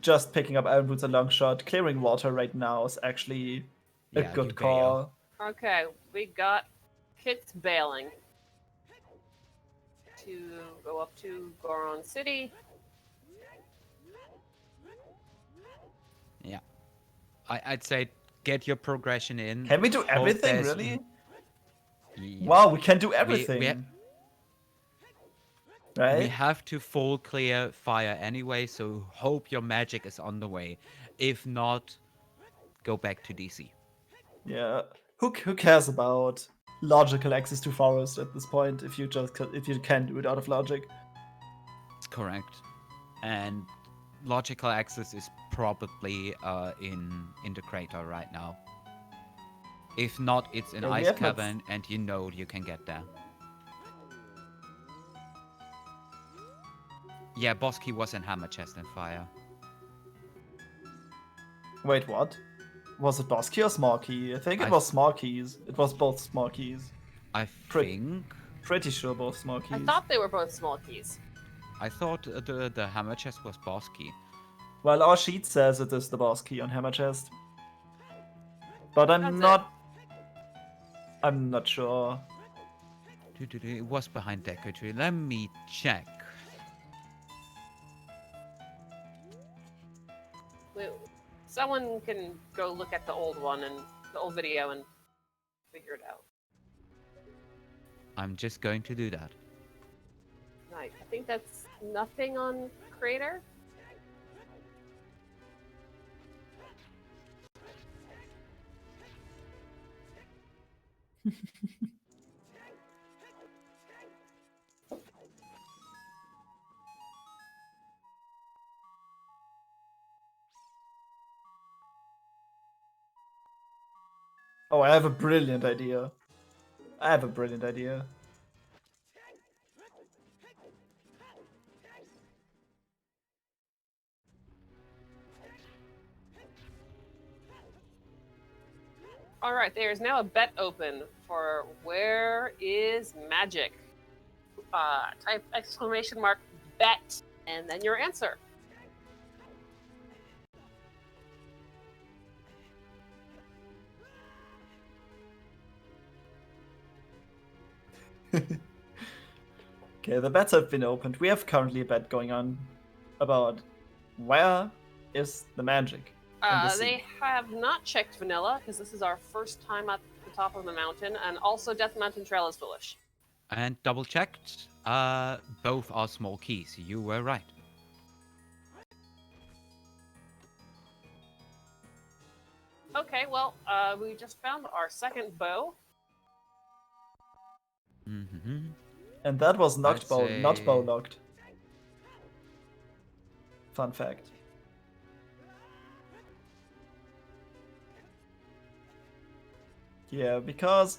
just picking up Iron Boots and long shot, clearing water right now is actually a Yeah, you good bail. call. Okay. We got Kit's bailing to go up to Goron City. Yeah. I'd say get your progression in. Can we do hope everything there's- really? Yeah. Wow, we can do we everything. We right? have to full clear fire anyway, so hope your magic is on the way. If not, go back to DC. Yeah. Who cares about logical access to forest at this point if you can do it out of logic? Correct. And logical access is probably in the crater right now. If not, it's in Yeah, we Ice have not- Cavern, and you know you can get there. Yeah, boss key was in Hammer Chest and Fire. Wait, what? Was it boss key or small key? I think it I- was small keys. It was both small keys. I Prick. think. Pretty sure both small keys. I thought they were both small keys. I thought the Hammer Chest was boss key. Well, our sheet says it is the boss key on Hammer Chest. But I'm That's it. not. I'm not sure. It was behind Deco Tree. Let me check. Someone can go look at the old one and the old video and figure it out. I'm just going to do that. Right. I think that's nothing on Crater. Oh, I have a brilliant idea. I have a brilliant idea. All right, there is now a bet open for where is magic? Type exclamation mark bet and then your answer. Okay, the bets have been opened. We have currently a bet going on about where is the magic in the sea. They have not checked vanilla because this is our first time at the top of the mountain, and also Death Mountain Trail is foolish. And double checked. Both are small keys. You were right. Okay, well, we just found our second bow. Mm-hmm. And that was knocked I'd bow, not bow say- locked. Fun fact. Yeah, because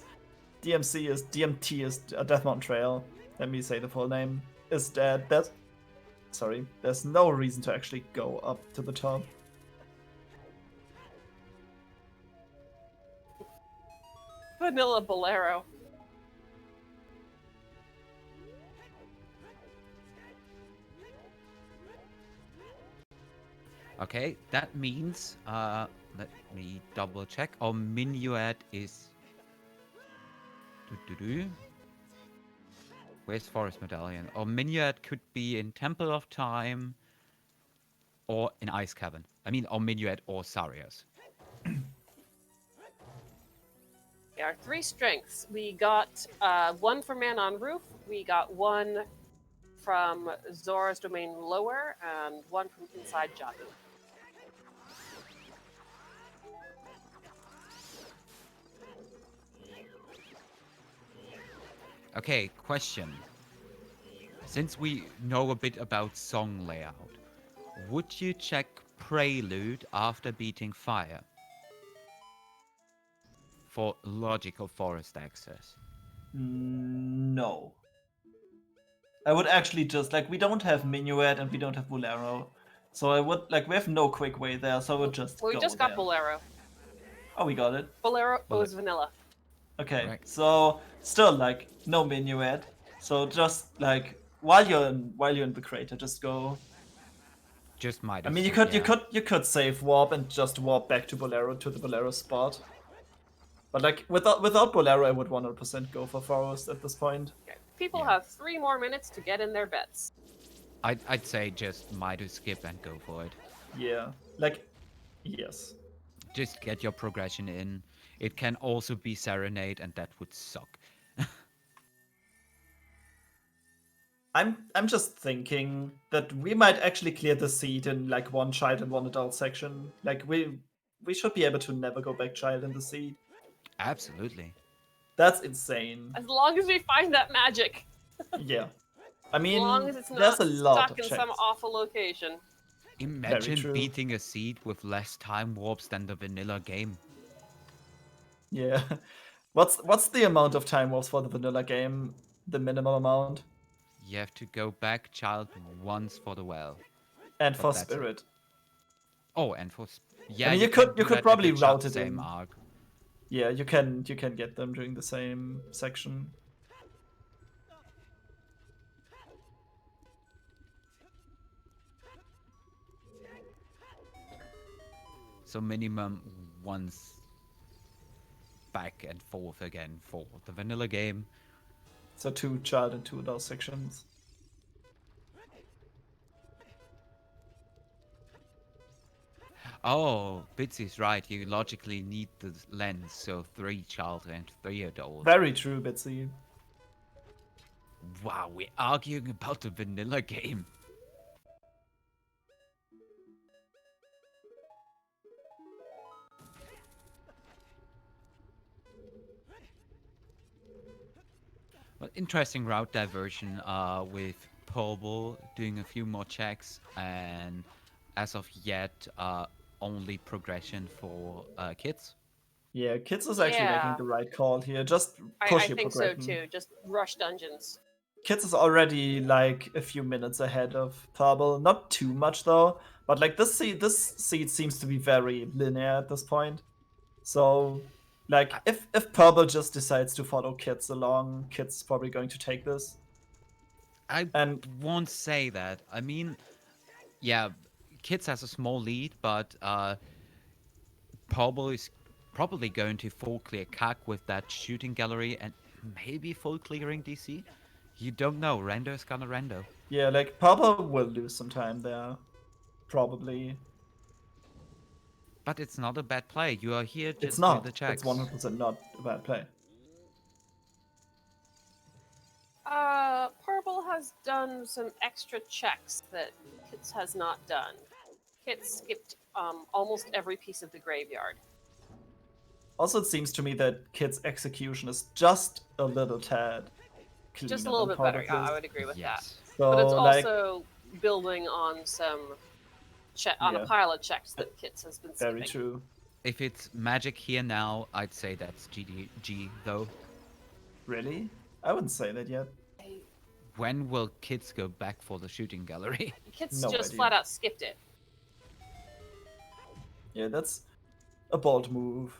DMT is Death Mountain Trail. Let me say the full name. Is dead. There's no reason to actually go up to the top. Vanilla Bolero. Okay, that means, let me double check. Our minuet is... Doo-doo-doo. Where's Forest Medallion? Our minuet could be in Temple of Time or in Ice Cavern. I mean, our minuet or Sarius. There are 3 strengths. We got 1 from Man on Roof, we got 1 from Zora's Domain Lower, and 1 from Inside Jabu. Okay, question. Since we know a bit about song layout, would you check Prelude after beating Fire? For logical forest access. No. I would actually just, like, we don't have Minuet and we don't have Bolero. So I would, like, we have no quick way there, so I would just Well, we go just got there. Bolero. Oh, we got it. Bolero was vanilla. Okay, Right. so still, like, no Minuet. So just, like, while you're in the crater, just go. Just might. I mean, you could save warp and just warp back to the Bolero spot. But like without Bolero, I would 100% go for Forest at this point. Okay. People Yeah. have 3 more minutes to get in their bets. I'd say just might skip and go for it. Yeah, like, yes. Just get your progression in. It can also be Serenade, and that would suck. I'm just thinking that we might actually clear the seed in like 1 child and 1 adult section. Like we should be able to never go back child in the seed. Absolutely. That's insane. As long as we find that magic. Yeah. I As mean, long as it's there's not a lot stuck of in some checks. awful location. Imagine true. beating a seed with less time warps than the vanilla game. Yeah. What's the amount of time warps for the vanilla game? The minimum amount? You have to go back child once for the well. And But for that's it. Spirit. Oh, and for yeah, mean, you you could- can you do could that if probably it's route the it same in. arc. Yeah, you can get them during the same section. So minimum once back and forth again for the vanilla game. So 2 child and 2 adult sections. Oh, Bitsy's right. You logically need the lens, so 3 child and 3 adult. Very true, Bitsy. Wow, we're arguing about the vanilla game. Well, interesting route diversion with Purble doing a few more checks, and as of yet, only progression for kids. Yeah, Kids is actually Yeah. making the right call here. Just push I your think so progression. too. Just rush dungeons. Kids is already like a few minutes ahead of Purble. Not too much though, but like this seed seems to be very linear at this point. So like if Purble just decides to follow Kids along, Kids is probably going to take this. I And won't say that. I mean, yeah, Kids has a small lead, but Purble is probably going to full clear CAC with that shooting gallery and maybe full clearing DC. You don't know. Rando's gonna rando. Yeah, like Purble will lose some time there, probably. But it's not a bad play. You are here It's just to do not. the It's checks. 100% not a bad play. Purple has done some extra checks that Kits has not done. Kits skipped almost every piece of the graveyard. Also, it seems to me that Kid's execution is just a little tad cleaner Just a little than bit better. Parble's. Yeah, I would agree with that. Yes. So, But it's like, also building on some on a Yeah. pile of checks that Kits has been skipping. very true. If it's magic here now, I'd say that's GDG though. Really? I wouldn't say that yet. When will kids go back for the shooting gallery? Kits No just idea. flat out skipped it. Yeah, that's a bold move.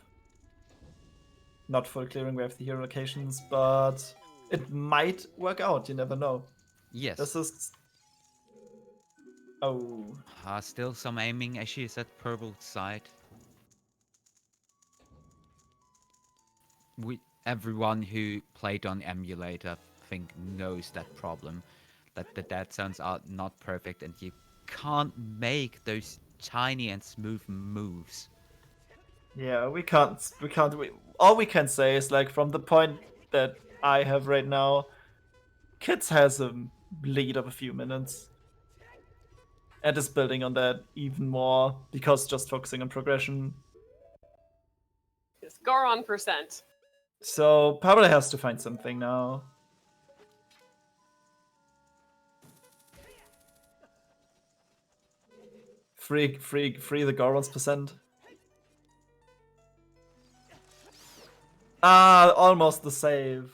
Not full clearing with the hero locations, but it might work out. You never know. Yes. This is. Oh. Still some aiming issues at Purple's side. Everyone who played on emulator, I think, knows that problem. That the dead zones are not perfect and you can't make those tiny and smooth moves. Yeah, we can't. All we can say is, like, from the point that I have right now, Kids has a lead of a few minutes. And is building on that even more because just focusing on progression. It's Goron percent. So Pablo has to find something now. Free the Goron's percent. Ah, almost the save.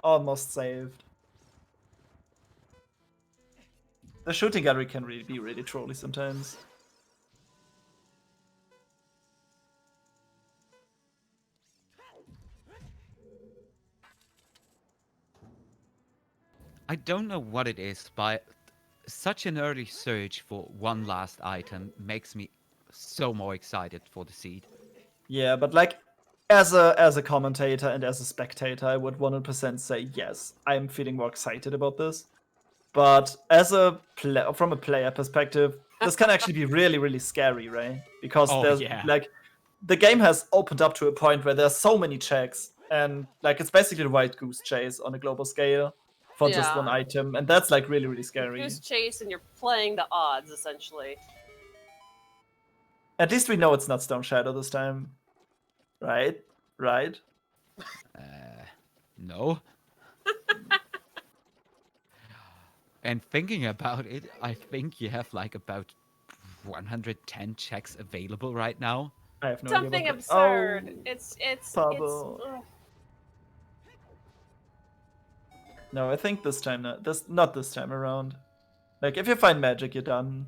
Almost saved. The shooting gallery can really be really trolly sometimes. I don't know what it is, but such an early search for one last item makes me so more excited for the seed. Yeah, but like as a commentator and as a spectator, I would 100% say yes. I'm feeling more excited about this. But as from a player perspective, this can actually be really, really scary, right? Because Oh, there's yeah. like the game has opened up to a point where there's so many checks, and like it's basically the white goose chase on a global scale for just one Yeah. item, and that's like really, really scary. Goose chase, and you're playing the odds essentially. At least we know it's not Stone Shadow this time, right? Right? No. And thinking about it, I think you have like about 110 checks available right now. I have no Something idea. absurd. Oh, It's Purble. ugh. No, I think this time not this time around. Like if you find magic, you're done.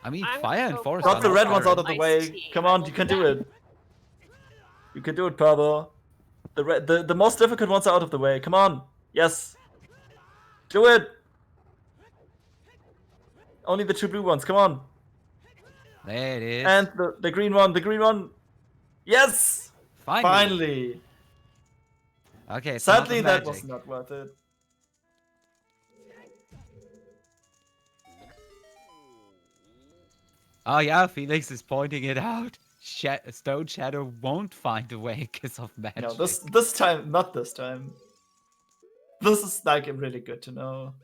I mean, I'm fire and so forest. Got are the not red ones out current. of the Ice way. tea. Come I on, will you can do do that. it. You can do it, Purble. The most difficult ones are out of the way. Come on. Yes. Do it. Only the two blue ones. Come on. There it is. And the green one. The green one. Yes. Finally. Okay, it's Sadly, another that was magic. not worth it. Oh yeah, Felix is pointing it out. Stone Shadow won't find a way because of magic. No, this time, not this time. This is like really good to know.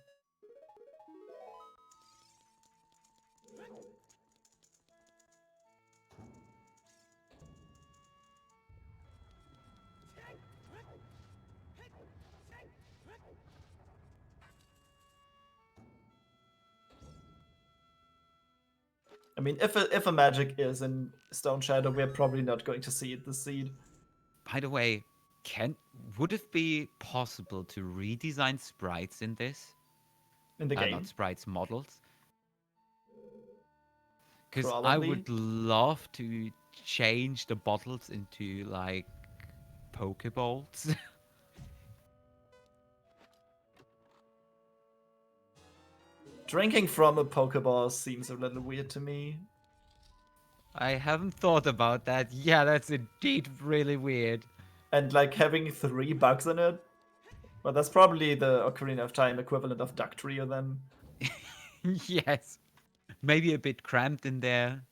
I mean, if a magic is in Stone Shadow, we're probably not going to see it this seed. By the way, would it be possible to redesign sprites in this? In the game. Not sprites, models. Because I Probably. would love to change the bottles into like Pokeballs. Drinking from a Pokeball seems a little weird to me. I haven't thought about that. Yeah, that's indeed really weird. And like having 3 bugs in it. Well, that's probably the Ocarina of Time equivalent of Duck Trio then. Yes. Maybe a bit cramped in there.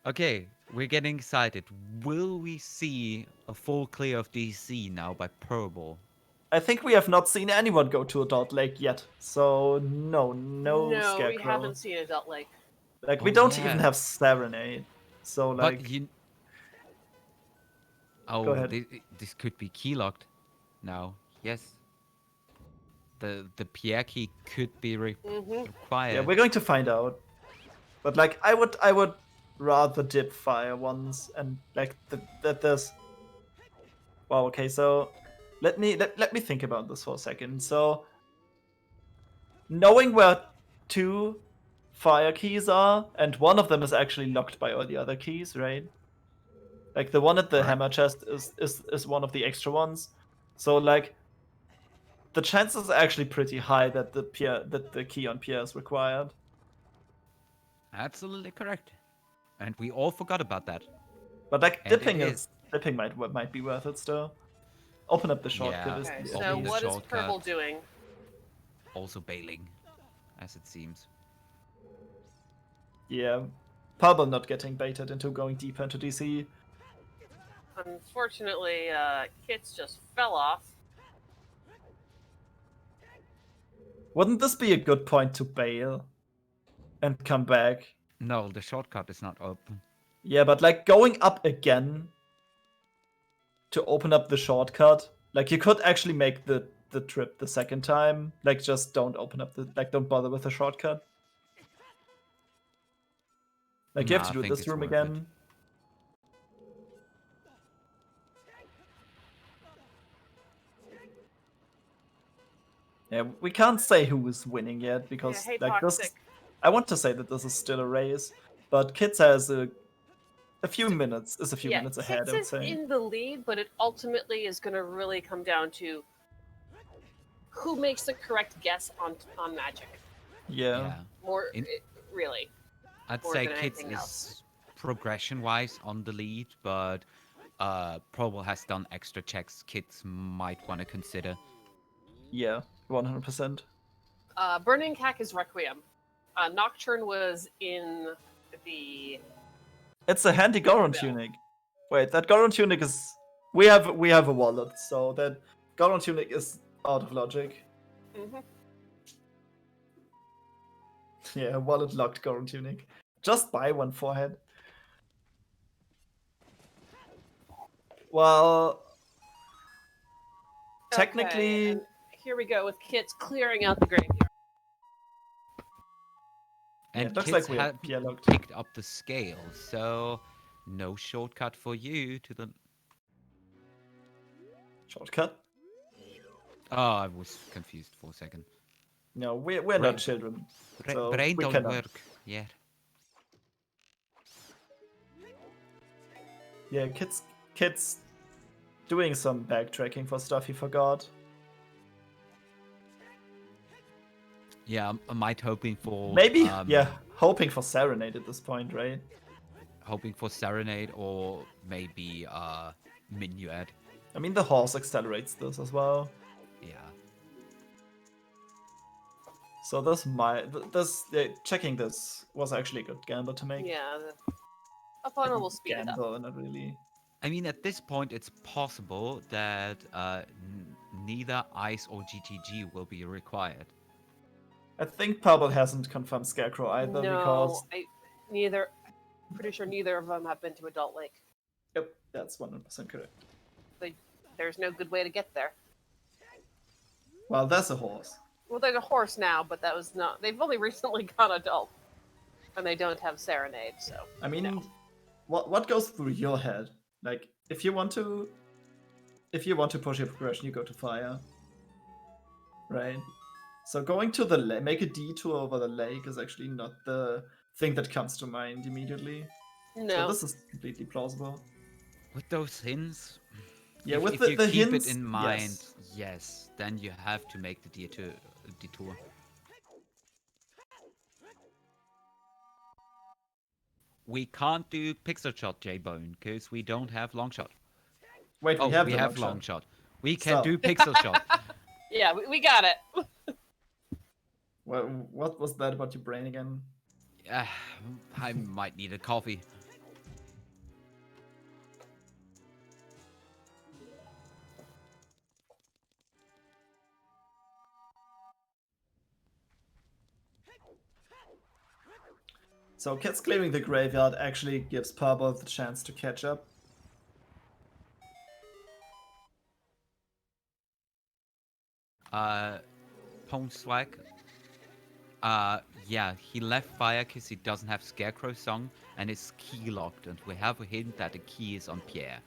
Okay, we're getting excited. Will we see a full clear of DC now by Purble? I think we have not seen anyone go to Adult Lake yet. So no No, we Scarecrow. haven't seen Adult Lake. Like we Oh, don't even yeah. have Serenade. So like But you. go Oh, ahead. this could be keylocked now. Yes. The Pierre key could be required. Yeah, we're going to find out. But like I would rather dip fire once and like that there's wow, okay, so let me think about this for a second. So knowing where 2 fire keys are, and one of them is actually locked by all the other keys, right? Like the one at the Right. hammer chest is one of the extra ones. So like the chances are actually pretty high that the key on Pierre is required. Absolutely correct. And we all forgot about that. But like And it dipping might be worth it still. Open up the shortcut. Yeah. Is Okay, the so Open the what is shortcut. Purple doing? Also bailing, as it seems. Yeah. Purble not getting baited into going deeper into DC. Unfortunately, Kits just fell off. Wouldn't this be a good point to bail and come back? No, the shortcut is not open. Yeah, but like going up again to open up the shortcut, like you could actually make the trip the second time. Like just don't open up don't bother with the shortcut. Like you have Nah, to I do think this it's room worth again. Yeah, we can't say who is winning yet because Yeah, hey, like Toxic. I want to say that this is still a race, but Kids has a few minutes minutes ahead, Kits I would is say. in the lead, but it ultimately is going to really come down to who makes the correct guess on magic. Yeah. More, In- really. I'd More say than Kids anything is else. progression-wise on the lead, but Probo has done extra checks Kids might want to consider. Yeah, 100%. Burning Cack is Requiem. Nocturne was in the. It's a handy Goron Yeah. tunic. Wait, that Goron tunic is we have a wallet, so that Goron tunic is out of logic. Mhm. Yeah, wallet locked Goron tunic. Just buy one forehead. Well, technically, Okay, and here we go with Kits clearing out the graveyard. And it looks Kids like we have have Pierre locked. picked up the scale, so no shortcut for you to the. Shortcut? Oh, I was confused for a second. No, we're Brain- not children. So Brain we don't cannot. work yet. Yeah, kids doing some backtracking for stuff he forgot. Yeah, I might hoping for Maybe, yeah, hoping for Serenade at this point, right? hoping for Serenade or maybe Minuet. I mean, the horse accelerates this as well. Yeah. So checking this was actually a good gamble to make. Yeah, the opponent will speed it up. Gamble, not really. I mean, at this point, it's possible that neither ICE or GTG will be required. I think Purble hasn't confirmed Scarecrow either because neither. Pretty sure neither of them have been to Adult Lake. yep, that's 100% correct. There's no good way to get there. Well, that's a horse. Well, there's a horse now, but that was not. They've only recently gone adult, and they don't have Serenade. So I mean, no. what goes through your head? Like, if you want to push your progression, you go to fire, right? So going to the lake, make a detour over the lake is actually not the thing that comes to mind immediately. No. So this is completely plausible. With those hints, Yeah, if, with if the you keep hints, it in mind, yes. then you have to make the detour. we can't do pixel shot, J-Bone, because we don't have long shot. Wait, Oh, we we have have the long shot. shot. We can So. do pixel shot. Yeah, we got it. What was that about your brain again? I might need a coffee. So kids clearing the graveyard actually gives Purble the chance to catch up. Pwn Swag. Yeah, he left fire because he doesn't have Scarecrow Song and is key locked, and we have a hint that the key is on Pierre.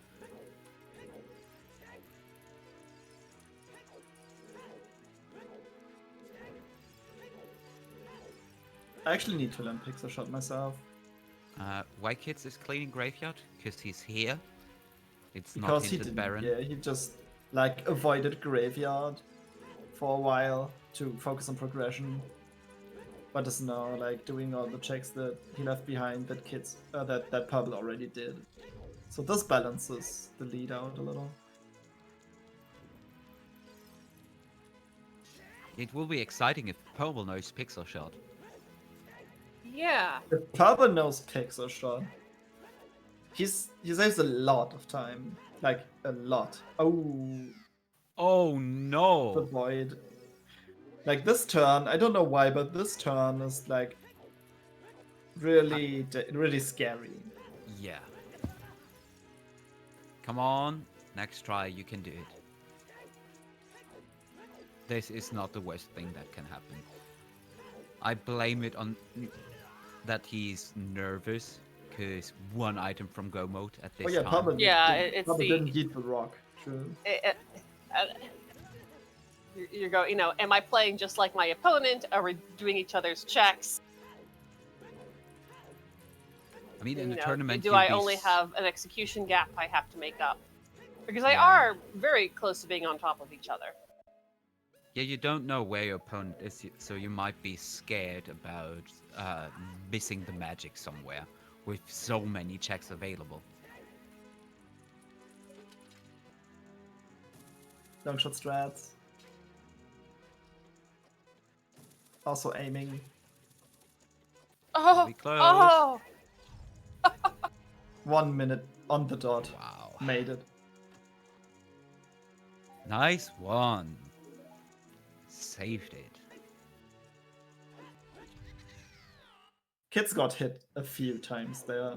I actually need to learn Pixel Shot myself. Why Kids is cleaning graveyard? Because he's here. It's not Because he hinted didn't, Baron. yeah, he just like avoided graveyard for a while to focus on progression, but is now like doing all the checks that he left behind that that Purple already did. So this balances the lead out a little. It will be exciting if Purble knows Pixel Shot. Yeah. If Purple knows Pixel Shot, he saves a lot of time, like a lot. Oh The no! void. Like this turn, I don't know why, but this turn is like really scary. Yeah. Come on, next try, you can do it. This is not the worst thing that can happen. I blame it on that he's nervous, because one item from Go Mode at this Oh yeah, time. Purple. Yeah, it's Purple the- didn't eat the rock. True. You're going, am I playing just like my opponent? Are we doing each other's checks? I mean, in You the know, tournament, do you'll I be only s- have an execution gap I have to make up? Because they Yeah. are very close to being on top of each other. Yeah, you don't know where your opponent is, so you might be scared about missing the magic somewhere with so many checks available. Long shot strats. Also aiming. Oh, Be close. oh! 1 minute on the dot. Wow. Made it. Nice one. Saved it. Kids got hit a few times there.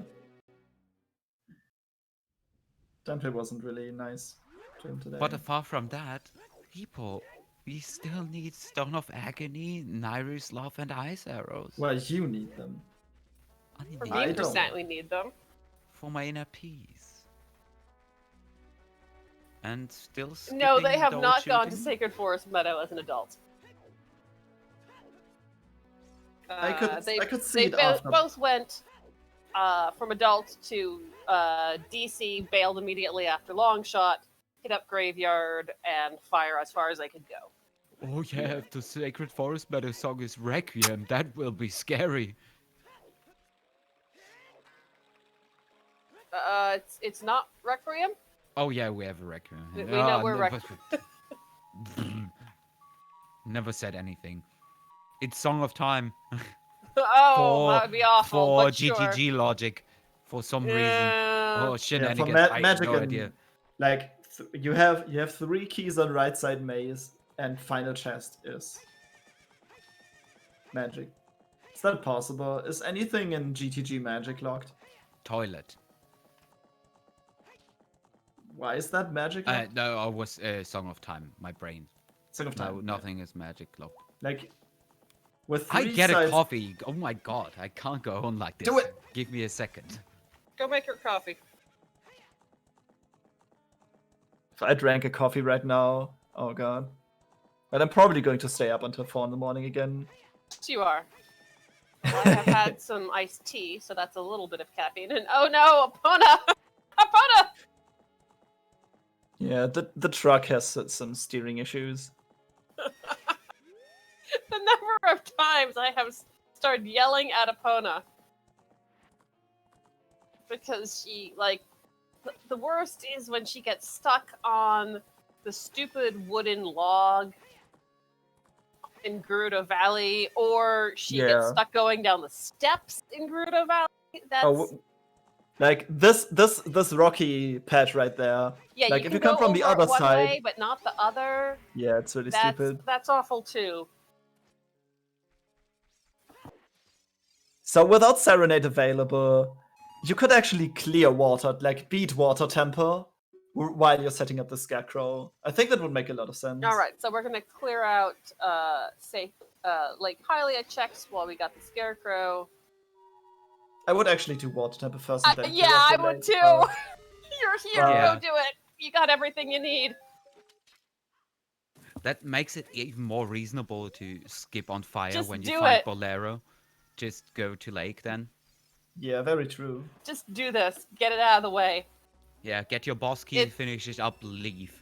Temple wasn't really nice to him today. But apart from that, people, we still need Stone of Agony, Nairu's Love, and Ice Arrows. Well, you need them. I need For I me, don't. percent, we need them. for my inner peace. And still No, they skipping have dole not gone to shooting? Sacred Forest Meadow as an adult. I could see they it after. both went from adult to DC, bailed immediately after long shot, hit up graveyard, and fire as far as they could go. Oh yeah, if the Sacred Forest Meadow song is Requiem, that will be scary. It's not Requiem. Oh yeah, we have a Requiem. We know we're never... never said anything. It's Song of Time. Oh, that would be awful. For but sure. GGG logic, for some reason. Yeah. Oh Yeah, shenanigans! for I have magic no and idea. like you have 3 keys on right side maze, and final chest is magic. Is that possible? Is anything in GTG magic locked? Toilet. Why is that magic locked? No, I was Song of Time. My brain. Song of No, Time. nothing is magic locked. Like with I 3 get sides, a coffee. Oh my god, I can't go on like this. Do it! Give me a second. Go make your coffee. If I drank a coffee right now, oh god. But I'm probably going to stay up until 4 in the morning again. Yes, you are. Well, I have had some iced tea, so that's a little bit of caffeine. And oh no, Epona! Epona! Yeah, the truck has some steering issues. The number of times I have started yelling at Epona. because she like the worst is when she gets stuck on the stupid wooden log in Gerudo Valley, or she gets Yeah. stuck going down the steps in Gerudo Valley. That's Like this rocky patch right there. yeah. Like You if can you come go from the over other it one side, way, but not the other. yeah, it's really That's stupid. that's awful too. So without Serenade available, you could actually clear water, like beat Water Temple while you're setting up the Scarecrow. I think that would make a lot of sense. All right, so we're gonna clear out Lake Hylia checks while we got the Scarecrow. I would actually do Water Temple first and then Yeah, clear up I the would lake, too. but- You're here, Yeah. go do it. You got everything you need. That makes it even more reasonable to skip on fire Just when do you find it. Bolero. Just go to lake then. Yeah, very true. Just do this. Get it out of the way. Yeah, get your boss key, finish it up, leave.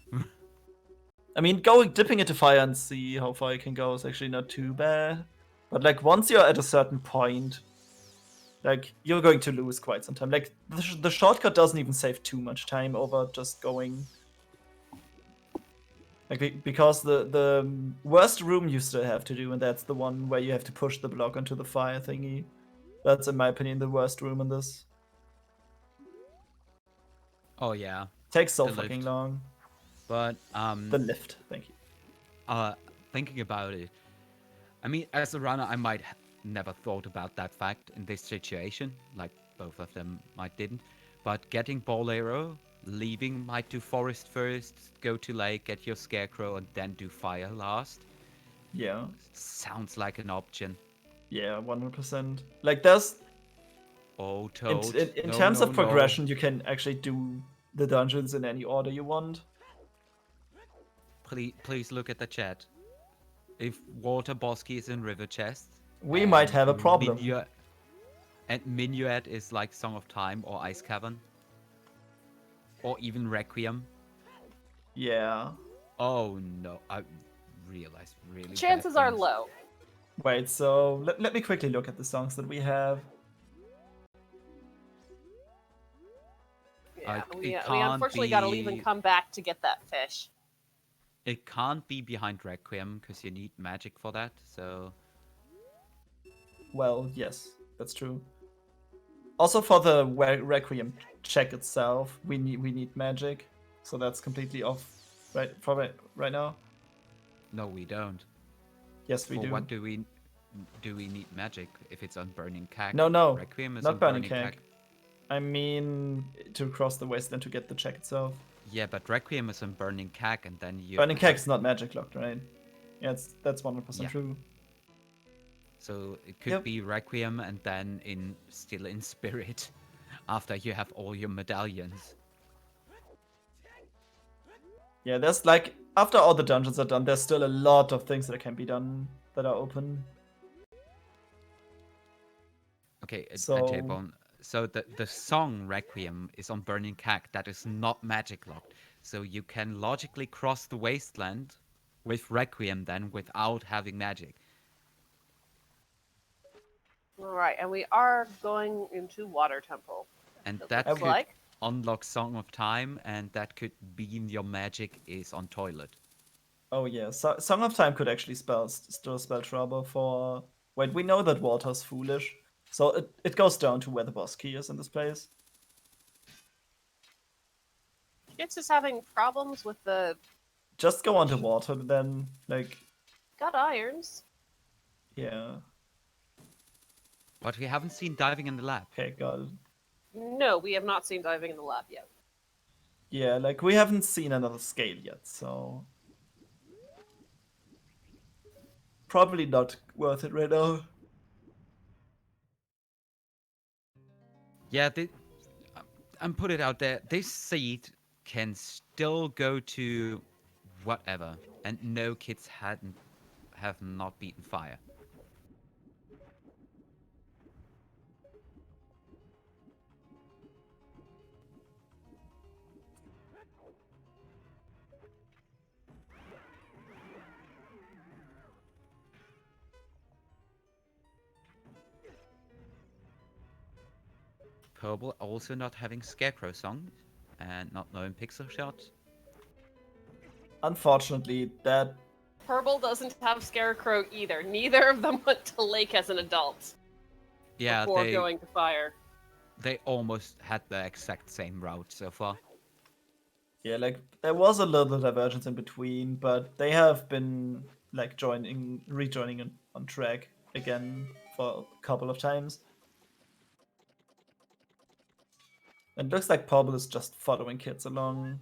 I mean, dipping into fire and see how far you can go is actually not too bad. But like once you're at a certain point, like you're going to lose quite some time. Like the shortcut doesn't even save too much time over just going. Like because the worst room you still have to do, and that's the one where you have to push the block onto the fire thingy. That's in my opinion the worst room in this. Oh yeah, Takes so The fucking lift. long. but The lift, thank you. thinking about it, I mean, as a runner, I might never thought about that fact in this situation. Like both of them might didn't. But getting Bolero, leaving might do forest first, go to lake, get your Scarecrow, and then do fire last. Yeah. Sounds like an option. Yeah, 100%. Like there's Oh, in, Toad. in No, terms no, of no. progression, you can actually do the dungeons in any order you want. Please look at the chat. If water boss key is in river chest, We might and have a problem. And Minuet is like Song of Time or Ice Cavern, or even Requiem. Yeah. Oh no, I realized really. bad Chances are things. low. Wait, so let me quickly look at the songs that we have. Yeah, It we can't unfortunately got to leave and be- come back to get that fish. It can't be behind Requiem because you need magic for that. So Well, yes, that's true. Also for the Requiem check itself, we need magic, so that's completely off right now. no, we don't. Yes, we For do. what do we need magic if it's on Burning Cack? No, Requiem is not on Burning Burning Cack. I mean to cross the wasteland to get the check itself. Yeah, but Requiem is on Burning Cack, and then you. Burning have- Cack is not magic locked, right? Yeah, that's 100% Yeah. true. So it could Yep. be Requiem, and then still in spirit, after you have all your medallions. Yeah, there's like after all the dungeons are done, there's still a lot of things that can be done that are open. Okay, So- J-Bone. So the song Requiem is on Burning Cack. That is not magic locked. So you can logically cross the wasteland with Requiem then without having magic. All right, and we are going into Water Temple. And It that looks could like. unlock Song of Time, and that could mean your magic is on toilet. Oh yeah, Song of Time could actually still spell trouble for. Wait, we know that water's foolish, so it goes down to where the boss key is in this place. It's just having problems with the Just go underwater, then like gut irons. yeah. But we haven't seen diving in the lab. Okay, got it. No, we have not seen diving in the lab yet. Yeah, like we haven't seen another scale yet, so probably not worth it right now. Yeah, and put it out there. This seed can still go to whatever, and no kids have not beaten fire. Purble also not having Scarecrow Song and not knowing Pixel Shot. Unfortunately, that Purble doesn't have Scarecrow either. Neither of them went to Lake as an adult Yeah, before going to Fire. they almost had the exact same route so far. yeah, like there was a little divergence in between, but they have been like rejoining on track again for a couple of times. And it looks like Purble is just following kids along,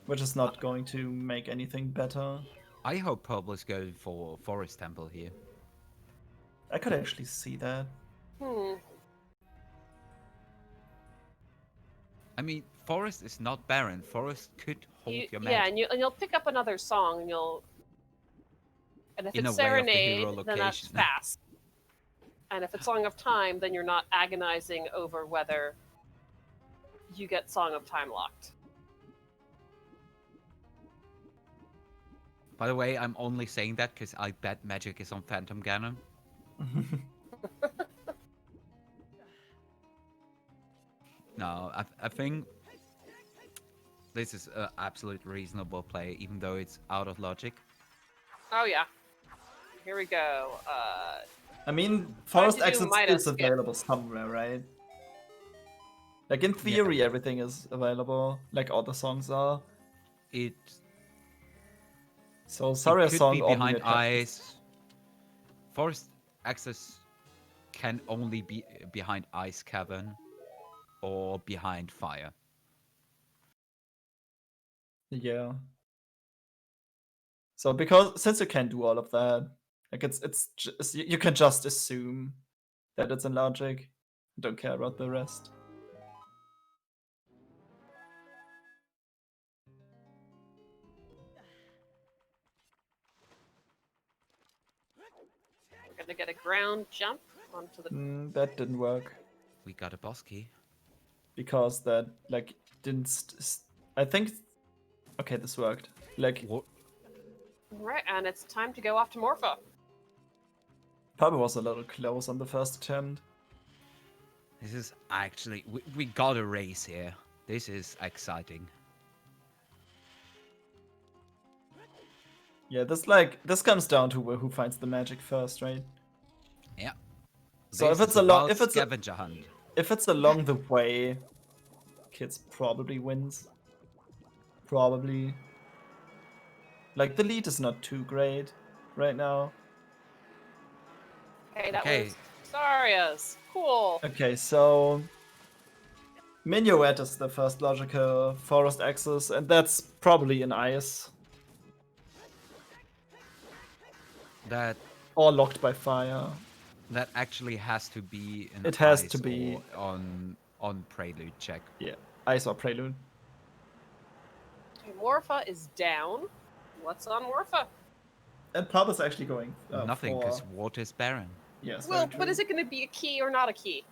which is not going to make anything better. I hope Purble is going for Forest Temple here. I could actually see that. I mean, Forest is not barren. Forest could hold your Yeah, magic. and you'll pick up another song, and if In it's a way of the Serenade, hero then that's location. fast. And if it's Song of Time, then you're not agonizing over whether you get Song of Time locked. By the way, I'm only saying that because I bet magic is on Phantom Ganon. No, I think this is an absolute reasonable play, even though it's out of logic. Oh yeah. Here we go. I mean, Try Forest to do Exit Midas is skip. available somewhere, right? Like in theory, everything is available. Like all the songs are. It So sorry, a could song be or behind Mia Captions. ice. Forest access can only be behind ice cavern or behind fire. Yeah. So since you can do all of that, like it's just, you can just assume that it's in logic. Don't care about the rest. We're gonna get a ground jump onto the. That didn't work We got a boss key. because that like didn't. I think. Okay, this worked. Like What? Right, and it's time to go off to Morpha. Purble was a little close on the first attempt. This is actually we got a race here. This is exciting. Yeah, this comes down to who finds the magic first, right? Yeah. So This if it's is a along, wild if it's scavenger hunt. if it's along the way, kids probably wins. Probably. Like the lead is not too great right now. Okay, that Okay. was Saria's. Cool. Okay, so Minuet is the first logical forest axis, and that's probably in ice That or locked by fire. actually has to be an It has ice to be- or on prelude check. Yeah, ice or prelude. Okay, Morpha is down. What's on Morpha? And Pub is actually going Nothing, for... because water is barren. Yes, Well, very but true. is it going to be a key or not a key?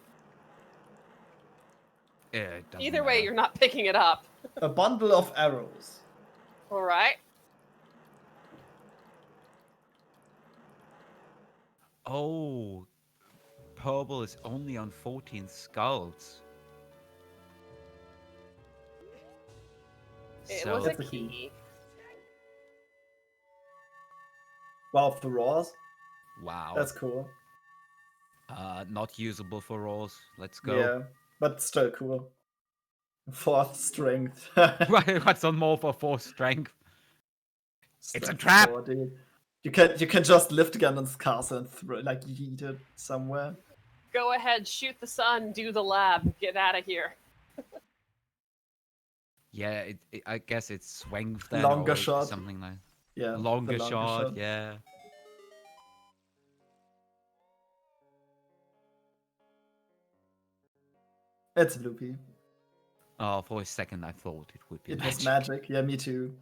It doesn't Either way, matter. you're not picking it up. A bundle of arrows. All right. Oh, Purble is only on 14 skulls. It So was a It's a key. key. Wow, the Roars. wow. That's cool. Not usable for rolls. Let's go. Yeah, but still cool. Fourth strength. What's on more for 4 strength? It's a Strength trap! 4, dude. You can just lift Ganon's castle and throw like yeet it somewhere. Go ahead, shoot the sun, do the lab, get out of here. Yeah, I guess it's swing then Longer or shot. something like Yeah, the longer shot. Yeah. It's loopy. Oh, for a second I thought it would be It magic. was magic. Yeah, me too.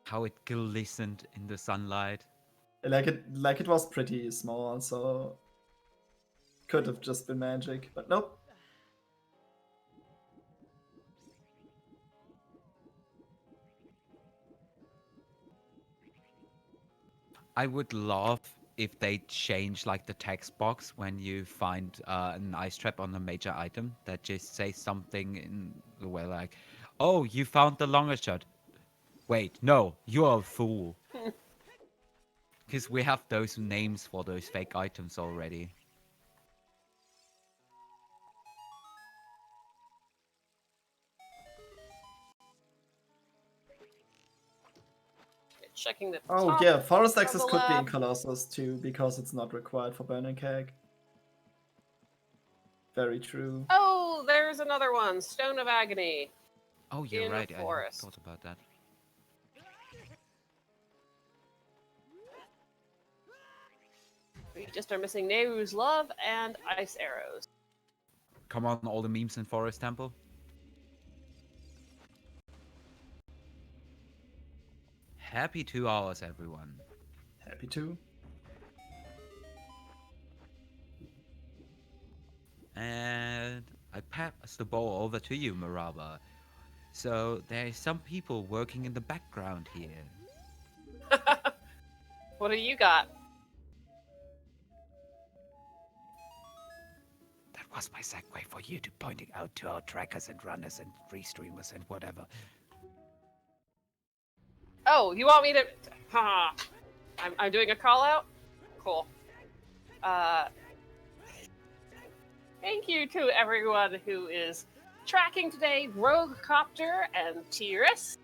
How it glistened in the sunlight. Like it was pretty small, so could have just been magic, but nope. I would love if they change like the text box when you find an ice trap on a major item that just says something in the way like, "Oh, you found the longest shot." Wait, no, you're a fool. Because we have those names for those fake items already. Checking the Oh top yeah, forest of access the could be in lab. Colossus too, because it's not required for burning keg. Very true. Oh, there's another one. Stone of Agony. Oh, you're In right. I forest. thought about that. We just are missing Nehru's Love and Ice Arrows. Come on, all the memes in Forest Temple. Happy 2 hours, everyone. Happy to. And I pass the ball over to you, Maraba. So there's some people working in the background here. What do you got? That was my segue for you to pointing out to our trackers and runners and restreamers and whatever. Oh, you want me to? I'm doing a call out. Cool. Thank you to everyone who is tracking today, Rogue Copter and Tyrus.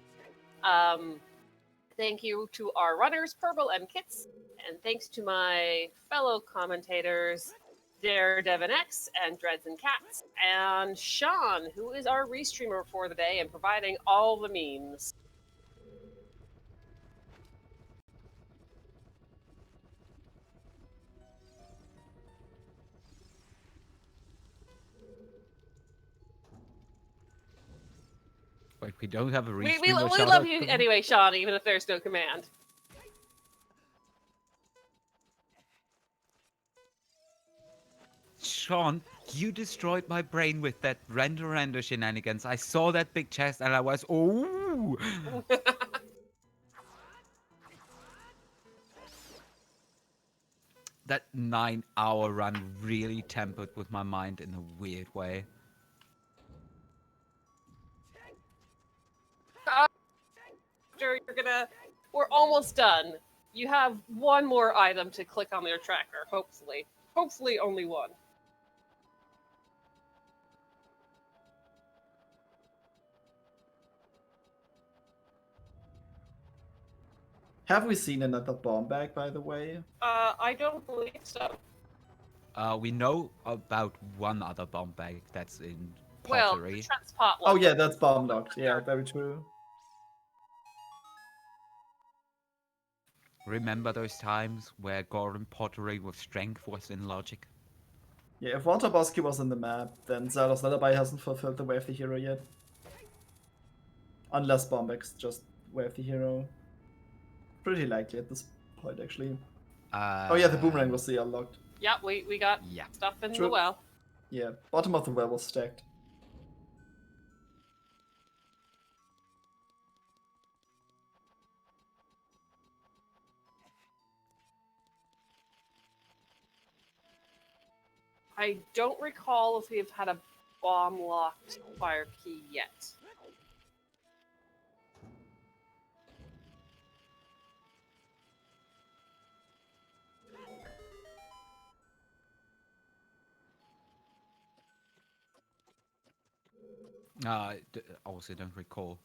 Thank you to our runners, Purble and Kits, and thanks to my fellow commentators, Dare Devon X and Dreads and Cats, and Sean, who is our restreamer for the day and providing all the memes. Wait, we don't have a We restreamer love shout-out you for them? anyway, Sean, even if there's no command. Sean, you destroyed my brain with that render shenanigans. I saw that big chest and I was, oh! That 9-hour run really tempered with my mind in a weird way. We're almost done. You have one more item to click on their tracker, hopefully. Hopefully only one. Have we seen another bomb bag, by the way? I don't believe so. We know about one other bomb bag that's in Well, pottery. the Trent's pot Oh one. yeah, that's bomb locked. Yeah, very true. Remember those times where Gordon pottery with strength was in logic? Yeah, if Waterboski was in the map, then Zala's Lullaby hasn't fulfilled the Way of the Hero yet. Unless Bombex just Way of the Hero. Pretty likely at this point, actually. Oh yeah, the Boomerang was the unlocked. Yeah, we got Yeah. stuff in True. the well. Yeah, bottom of the well was stacked. I don't recall if we've had a bomb locked fire key yet. I also don't recall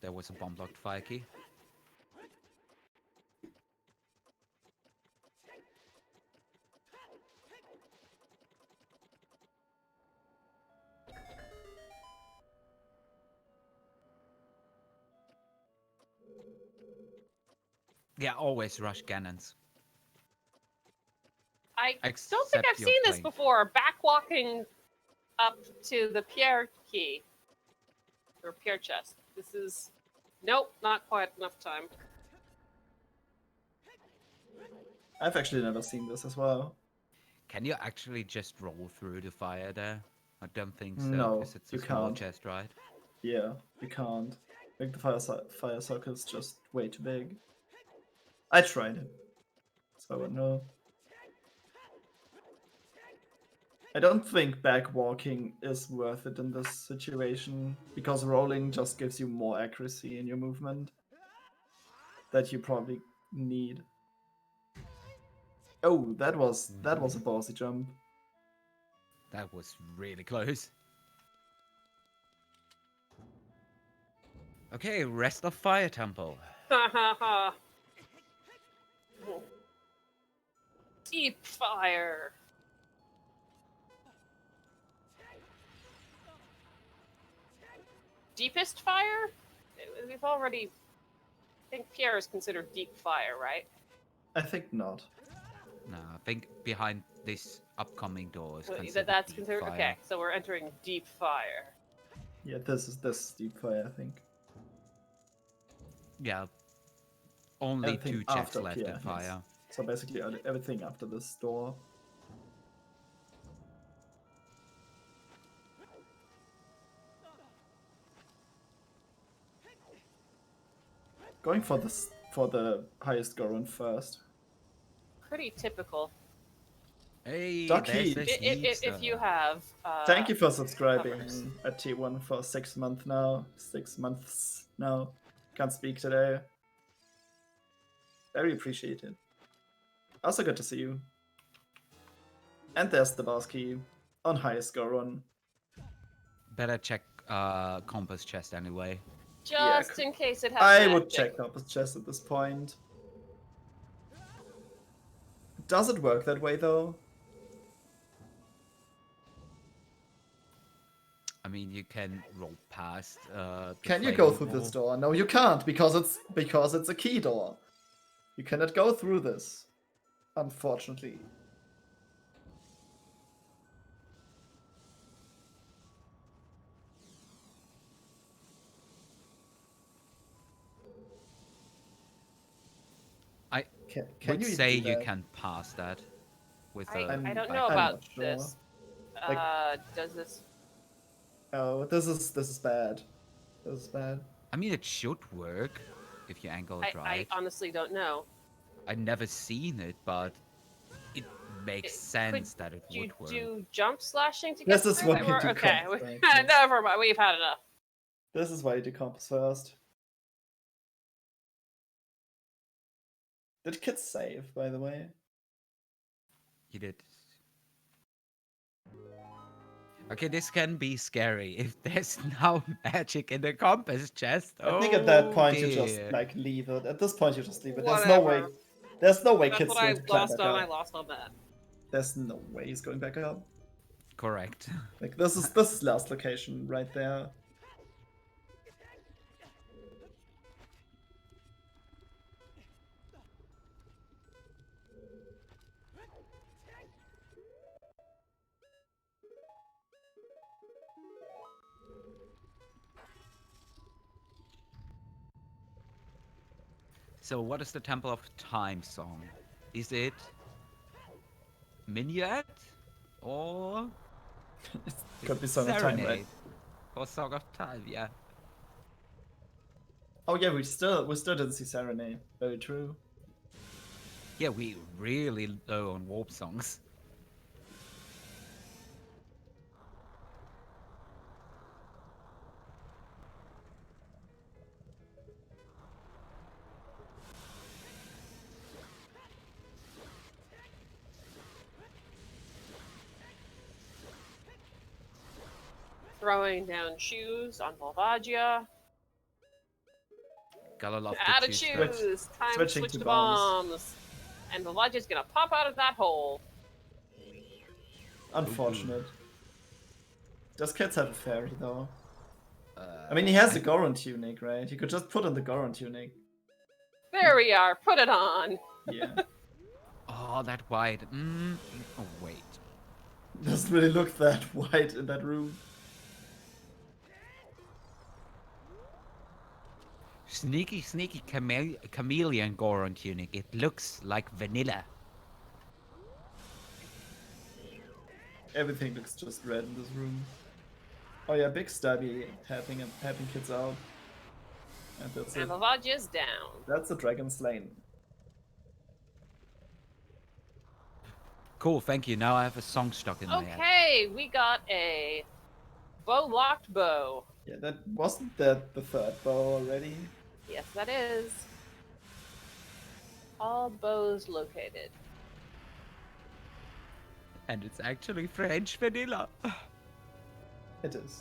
there was a bomb locked fire key. Yeah, always rush cannons. I don't think Except I've your seen this plane. before. Backwalking up to the Pierre key. Or Pierre chest. This is... Nope, not quite enough time. I've actually never seen this as well. Can you actually just roll through the fire there? I don't think so, No, because it's a you small can't. chest, right? Yeah, you can't. Like the fire circle is just way too big. I tried it. So no. I don't think back walking is worth it in this situation because rolling just gives you more accuracy in your movement that you probably need. Oh, that was a ballsy jump. That was really close. Okay, rest of Fire Temple. Ha ha ha. Deep fire. Deepest fire? We've already. I think Pierre is considered deep fire, right? I think not. No, I think behind this upcoming door is Well, considered that's deep considered fire. okay. So we're entering deep fire. Yeah, this is deep fire, I think. Yeah. Only Everything 2 chests after left Pierre, in yes. fire. So basically everything after this door. Going for the highest Goron first. Pretty typical. Hey, Ducky. there's a If you have. Thank you for subscribing covers. at T1 for 6 months now. 6 months now. Can't speak today. Very appreciated. Also good to see you. And there's the boss key on highest Goron. Better check compass chest anyway. Just in case it has. I magic. would check Compass Chest at this point. Does it work that way though? I mean, you can roll past. The Can you go flaming through this wall. door? No, you can't because it's a key door. You cannot go through this, unfortunately. I Can would you say even do you that? can pass that with I a don't back know door. about not sure. this. Like- Does this? Oh, this is bad. This is bad. I mean, it should work if you angle it I right. honestly don't know. I've never seen it, but it makes sense that it Do you would work. do jump slashing to get This is through why it? you Or- do okay, compass, we- right? never mind. We've had enough. This is why you do Compass first. Did kids save, by the way? You did. Okay, this can be scary if there's now magic in the compass chest. I think at that Oh, point you just dear. like leave it. At this point you just leave it. Whatever. There's no way That's kids what I going to climb lost back on. up. I lost on that. There's no way he's going back up. Correct. Like this is last location right there. So, what is the Temple of Time song? Is it Minuet or Could be Song of Time, right? Serenade? Or Song of Time? Yeah. Oh yeah, we still didn't see Serenade. Very true. Yeah, we really low on warp songs. Throwing down shoes on Volvagia. Gotta love Out the of two shoes. Time to Switching switch to to bombs. bombs. And Volvagia's gonna pop out of that hole. Unfortunate. Does kids have a fairy though? Uh, I mean, he has a Goron tunic, right? You could just put on the Goron tunic. There we are. Put it on. Yeah. Oh, that wide. Oh, wait. Doesn't really look that white in that room. Sneaky, sneaky chameleon Goron tunic. It looks like vanilla. Everything looks just red in this room. Oh yeah, big stabby helping kids out. And that's And it. Volvagia's down. That's the Dragon's Lane. Cool, thank you. Now I have a song stuck in my head. Okay, we got a locked bow. Yeah, wasn't that the third bow already? Yes, that is. All bows located. And it's actually French vanilla. It is.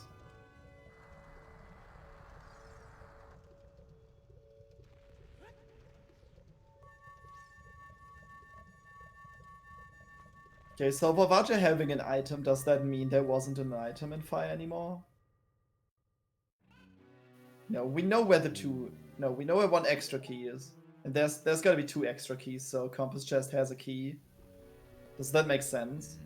Okay, so for Vaja having an item, does that mean there wasn't an item in fire anymore? No, we know where the two. No, we know where one extra key is, and there's gotta be two extra keys. So Compass Chest has a key. Does that make sense?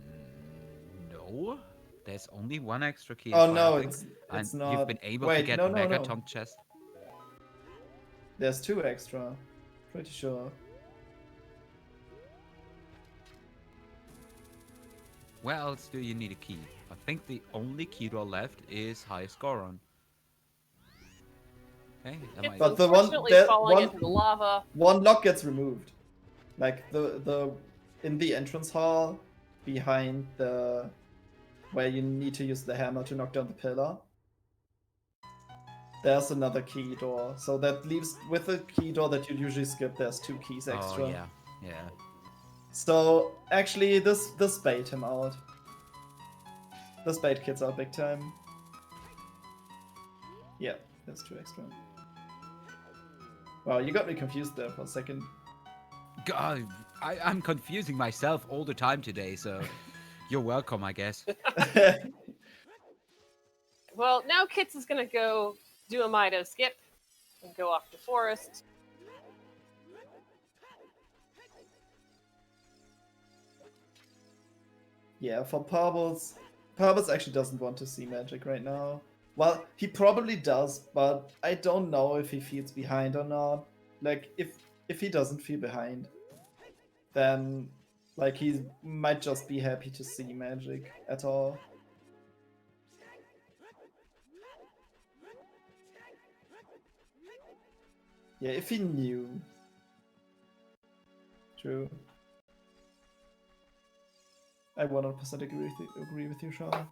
No, there's only one extra key. Oh in no, Fire Thing, it's and not. you've been able Wait, to get no, no, no. Megaton chest. There's two extra. Pretty sure. Where else do you need a key? I think the only key door left is highest Goron. Okay, am It's I... But the one- unfortunately that falling one- into the lava. One lock gets removed, like the in the entrance hall behind the where you need to use the hammer to knock down the pillar. There's another key door, so that leaves with the key door that you usually skip. There's two keys extra. Oh yeah, yeah. So actually, this bait him out. This bait kids out big time. Yeah, that's two extra. Wow, you got me confused there for a second. God, I'm confusing myself all the time today, so you're welcome, I guess. Well, now Kits is gonna go do a Mido skip and go off to forest. Yeah, for Purbles actually doesn't want to see magic right now. Well, he probably does, but I don't know if he feels behind or not. Like, if he doesn't feel behind, then like he might just be happy to see magic at all. Yeah, if he knew. True. I 100% agree with you, Sean.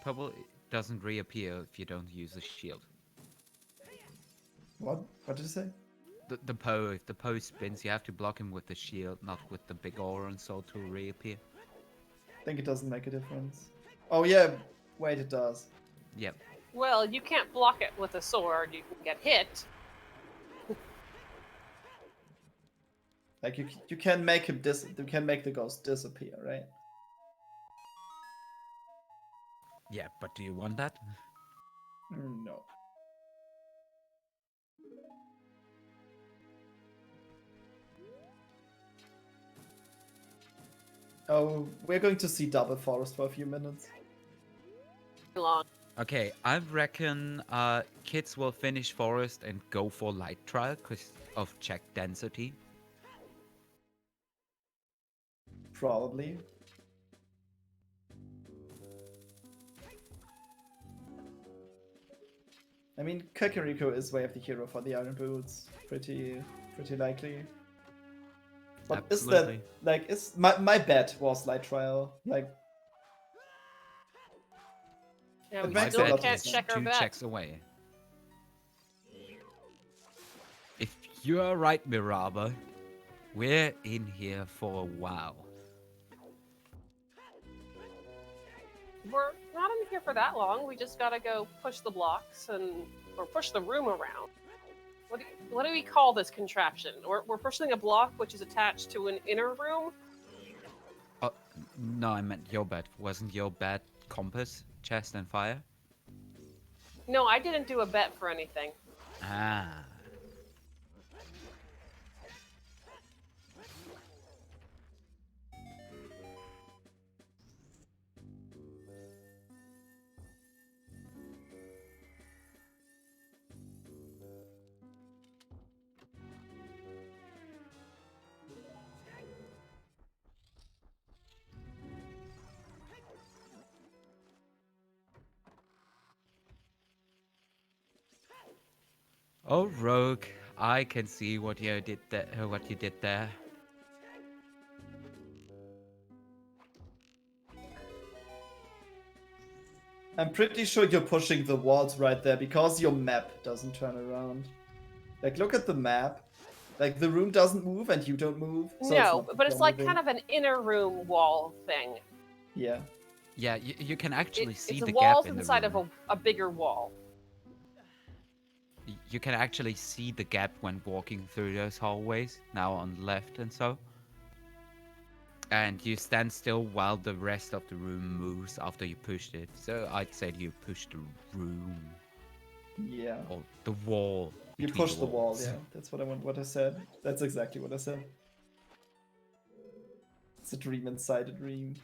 Purple doesn't reappear if you don't use a shield. What? What did you say? The Poe, if the Poe spins, you have to block him with the shield, not with the big aura and soul to reappear. I think it doesn't make a difference. Oh yeah, wait, it does. Yep. Well, you can't block it with a sword. You can get hit. Like you can make him you can make the ghost disappear, right? Yeah, but do you want that? No. Oh, we're going to see double forest for a few minutes. Long. Okay, I reckon kids will finish forest and go for light trial because of check density. Probably. I mean, Kakariko is Way of the Hero for the Iron Boots. Pretty likely. But Absolutely. is that, like, is my bet was light trial. Like, Yeah, It we makes still a lot of can't sense. check our Two bet. checks away. If you're right, Miraba, we're in here for a while. We're not in here for that long. We just gotta go push the blocks or push the room around. What do we call this contraption? We're pushing a block which is attached to an inner room. Oh, no, I meant your bet. Wasn't your bet compass, chest, and fire? No, I didn't do a bet for anything. Ah. Oh, Rogue, I can see what you did there. I'm pretty sure you're pushing the walls right there because your map doesn't turn around. Like, look at the map. Like, the room doesn't move and you don't move. So No, it's not but it's like moving. kind of an inner room wall thing. Yeah. Yeah, you can actually see It's a the walls gap in the inside room. of a bigger wall. You can actually see the gap when walking through those hallways, now on the left and so. And you stand still while the rest of the room moves after you pushed it. So I'd say you pushed the room. Yeah. Or the wall. You between push the wall, walls. yeah. That's what I said. That's exactly what I said. It's a dream inside a dream.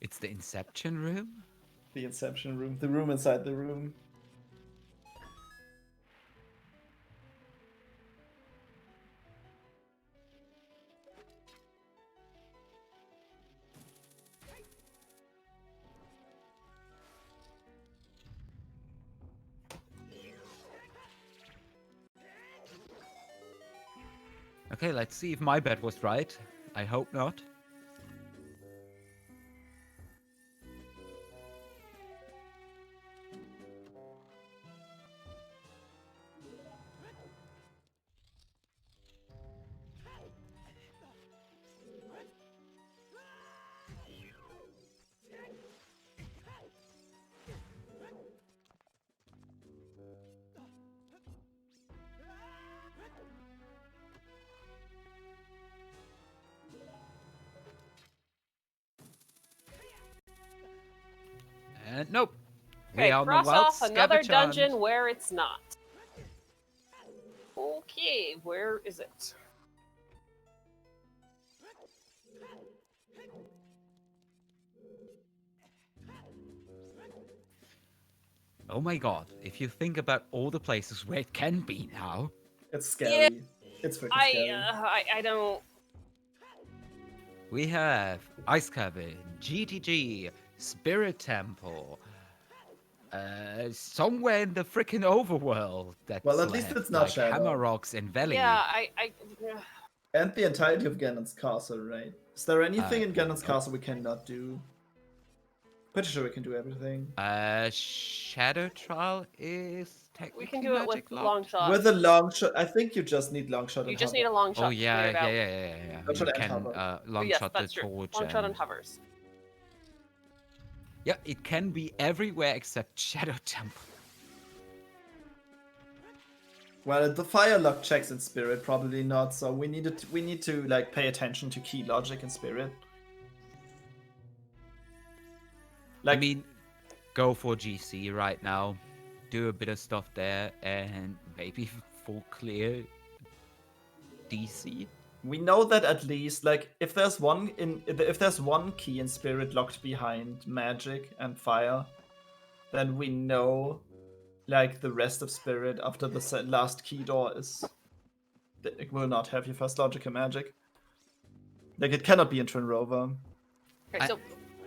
It's the Inception room? The Inception room. The room inside the room. Okay, let's see if my bet was right. I hope not. And nope. We Okay, are on the cross wild off another scavenger dungeon hunt. where it's not. Okay, where is it? Oh my god, if you think about all the places where it can be now. It's scary. It's freaking scary. I don't. We have Ice Cabin, GTG, Spirit Temple, somewhere in the freaking overworld that's Well, at least left, it's not like Shadow. Hammer Rocks and Valley. Yeah, And the entirety of Ganon's castle, right? Is there anything in Ganon's nope. castle we cannot do? Pretty sure we can do everything. Shadow Trial is technically we can do it with magic locked. long shot. With a long shot, I think you just need long shot. You and just hover. need a long shot Oh to yeah, clear it out. yeah. Long You shot and can hover. long Yes, shot the that's true. torch. Long shot and hovers. Yeah, it can be everywhere except Shadow Temple. Well, the fire lock checks in Spirit probably not. So we need to like pay attention to key logic in Spirit. I mean, go for GC right now, do a bit of stuff there, and maybe full clear DC. We know that at least, like, if there's one key in Spirit locked behind magic and fire, then we know, like, the rest of Spirit after the last key door it will not have your first logic and magic. Like, it cannot be in Twin Rover. Okay, so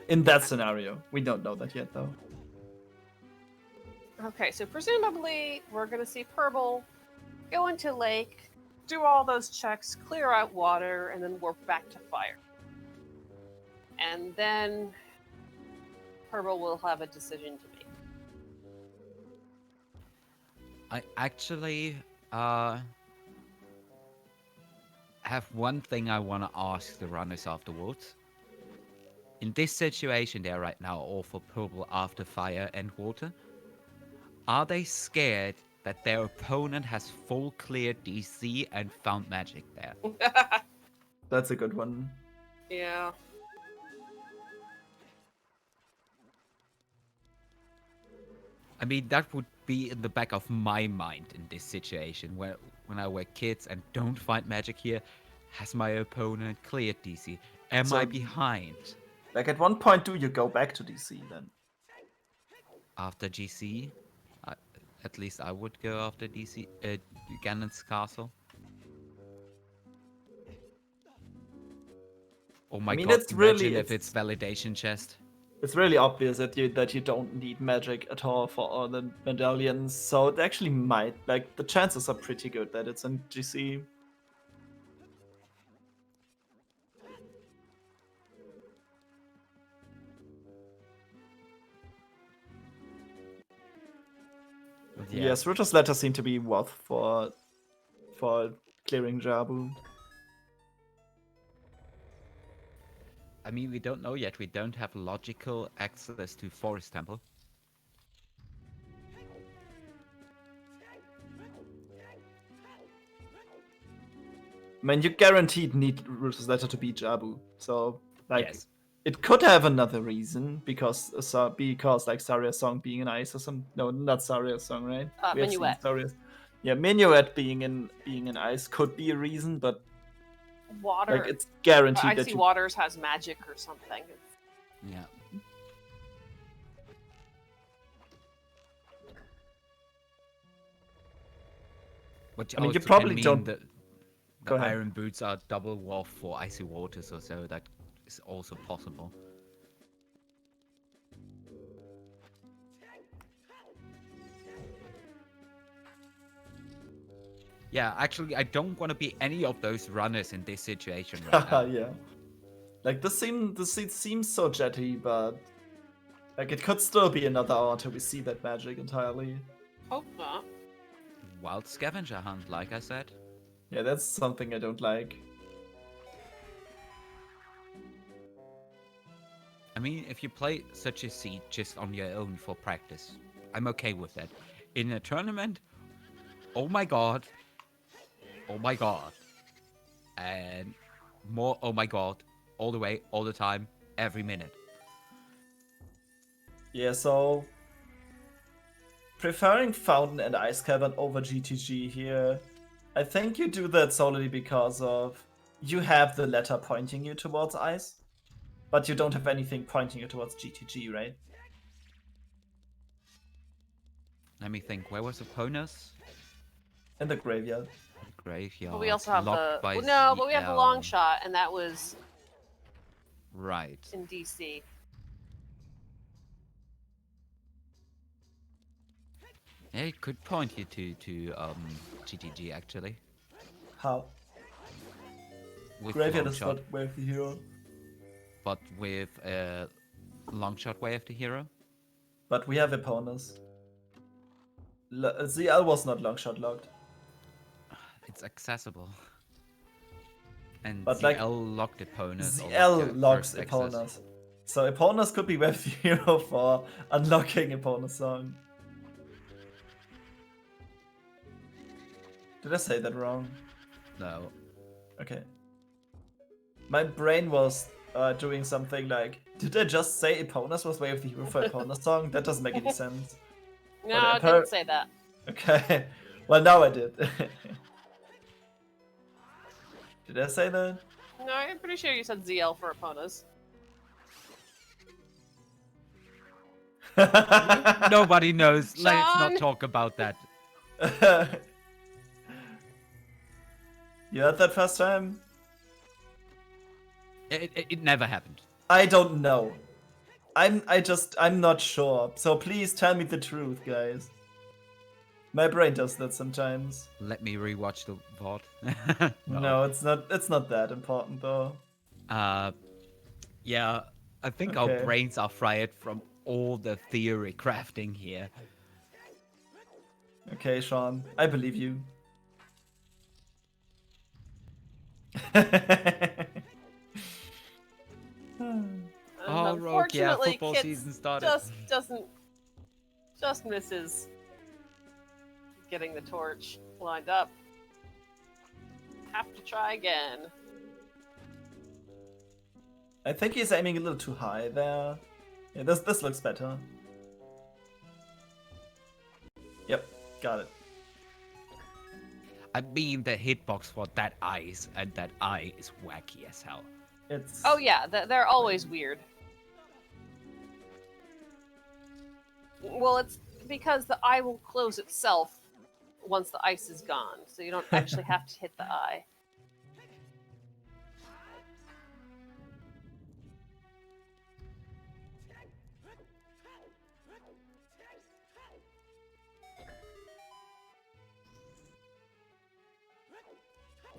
In that scenario, we don't know that yet, though. okay, so presumably we're gonna see Purble go into lake, do all those checks, clear out water, and then warp back to fire. And then Purble will have a decision to make. I actually have one thing I want to ask the runners afterwards. In this situation they're right now, all for Purple after fire and water, are they scared that their opponent has full clear DC and found magic there? That's a good one. Yeah. I mean, that would be in the back of my mind in this situation, where when I were kids and don't find magic here, has my opponent cleared DC? Am So- I behind? Like, at one point, do you go back to DC then? After GC, at least I would go after DC, Ganon's castle. Oh my mean, god, it's imagine really- if it's validation chest. It's really obvious that you don't need magic at all for all the medallions, so it actually might, like, the chances are pretty good that it's in GC. Yes, Ritter's letter seem to be worth for clearing Jabu. I mean, we don't know yet. We don't have logical access to Forest Temple. I mean, you guaranteed need Ritter's letter to beat Jabu. So, like, Yes. it could have another reason because like Saria's song being an ice or some. No, not Saria's song, right? We have seen Minuet. Saria's. Yeah, Minuet being an ice could be a reason, but Water. like it's guaranteed that Icy you. Waters has magic or something. Yeah. Which I mean, you also probably can mean don't- that Go the ahead. iron boots are double warp for icy waters or so. That is also possible. Yeah, actually, I don't want to be any of those runners in this situation right now. Yeah. Like this seems so jetty, but like it could still be another hour until we see that magic entirely. Hope not. Wild scavenger hunt, like I said. Yeah, that's something I don't like. I mean, if you play such a seed just on your own for practice, I'm okay with that. In a tournament, oh my god, and more oh my god, all the way, all the time, every minute. Yeah, so preferring Fountain and Ice Cavern over GTG here, I think you do that solely because of you have the letter pointing you towards Ice, but you don't have anything pointing you towards GTG, right? Let me think, where was Opponus? In the graveyard. Graveyard. But we also have locked by but we have the long ZL. shot, and that was Right. in DC. Yeah, it could point you to GTG actually. How? With Graveyard long is shot, not Wave the Hero. but with long shot way of the hero. But we have Eponus. ZL was not Longshot locked. It's accessible. And But, ZL like, locked opponents. ZL locks Eponus. So Eponus could be Wave the Hero for unlocking Eponus song. Did I say that wrong? No. Okay. My brain was doing something like, did I just say Eponus was Wave the Hero for Eponus song? That doesn't make any sense. No, But I didn't say that. Okay. Well, now I did. Did I say that? No, I'm pretty sure you said ZL for Eponas. Nobody knows. Let's Sean! not talk about that. You heard that first time? It never happened. I don't know. I'm not sure. So please tell me the truth, guys. My brain does that sometimes. Let me rewatch the VOD. No, it's not that important though. Yeah, I think Okay. our brains are fried from all the theory crafting here. Okay, Sean, I believe you. Oh, Rogue, yeah, Unfortunately, football Kits season started. just misses getting the torch lined up. Have to try again. I think he's aiming a little too high there. Yeah, this looks better. Yep, got it. I mean, the hitbox for that ice and that eye is wacky as hell. It's Oh yeah, they're always weird. Well, it's because the eye will close itself once the ice is gone, so you don't actually have to hit the eye.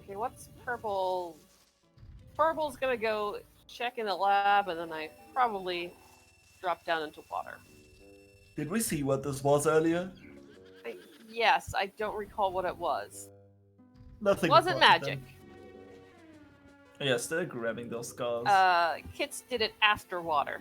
Okay, what's Purble? Purble's gonna go check in the lab, and then I probably drop down into water. Did we see what this was earlier? I Yes, I don't recall what it was. Nothing Wasn't important magic. then. Yeah, still grabbing those skulls. Kits did it after water.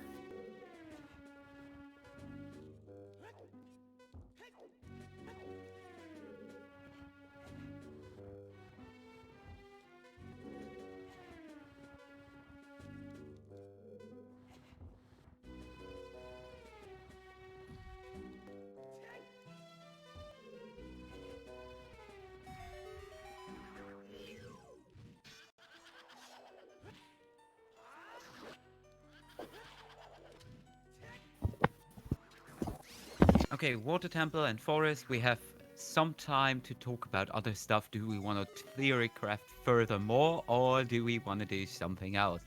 Okay, Water Temple and Forest, we have some time to talk about other stuff. Do we want to theory craft furthermore, or do we want to do something else?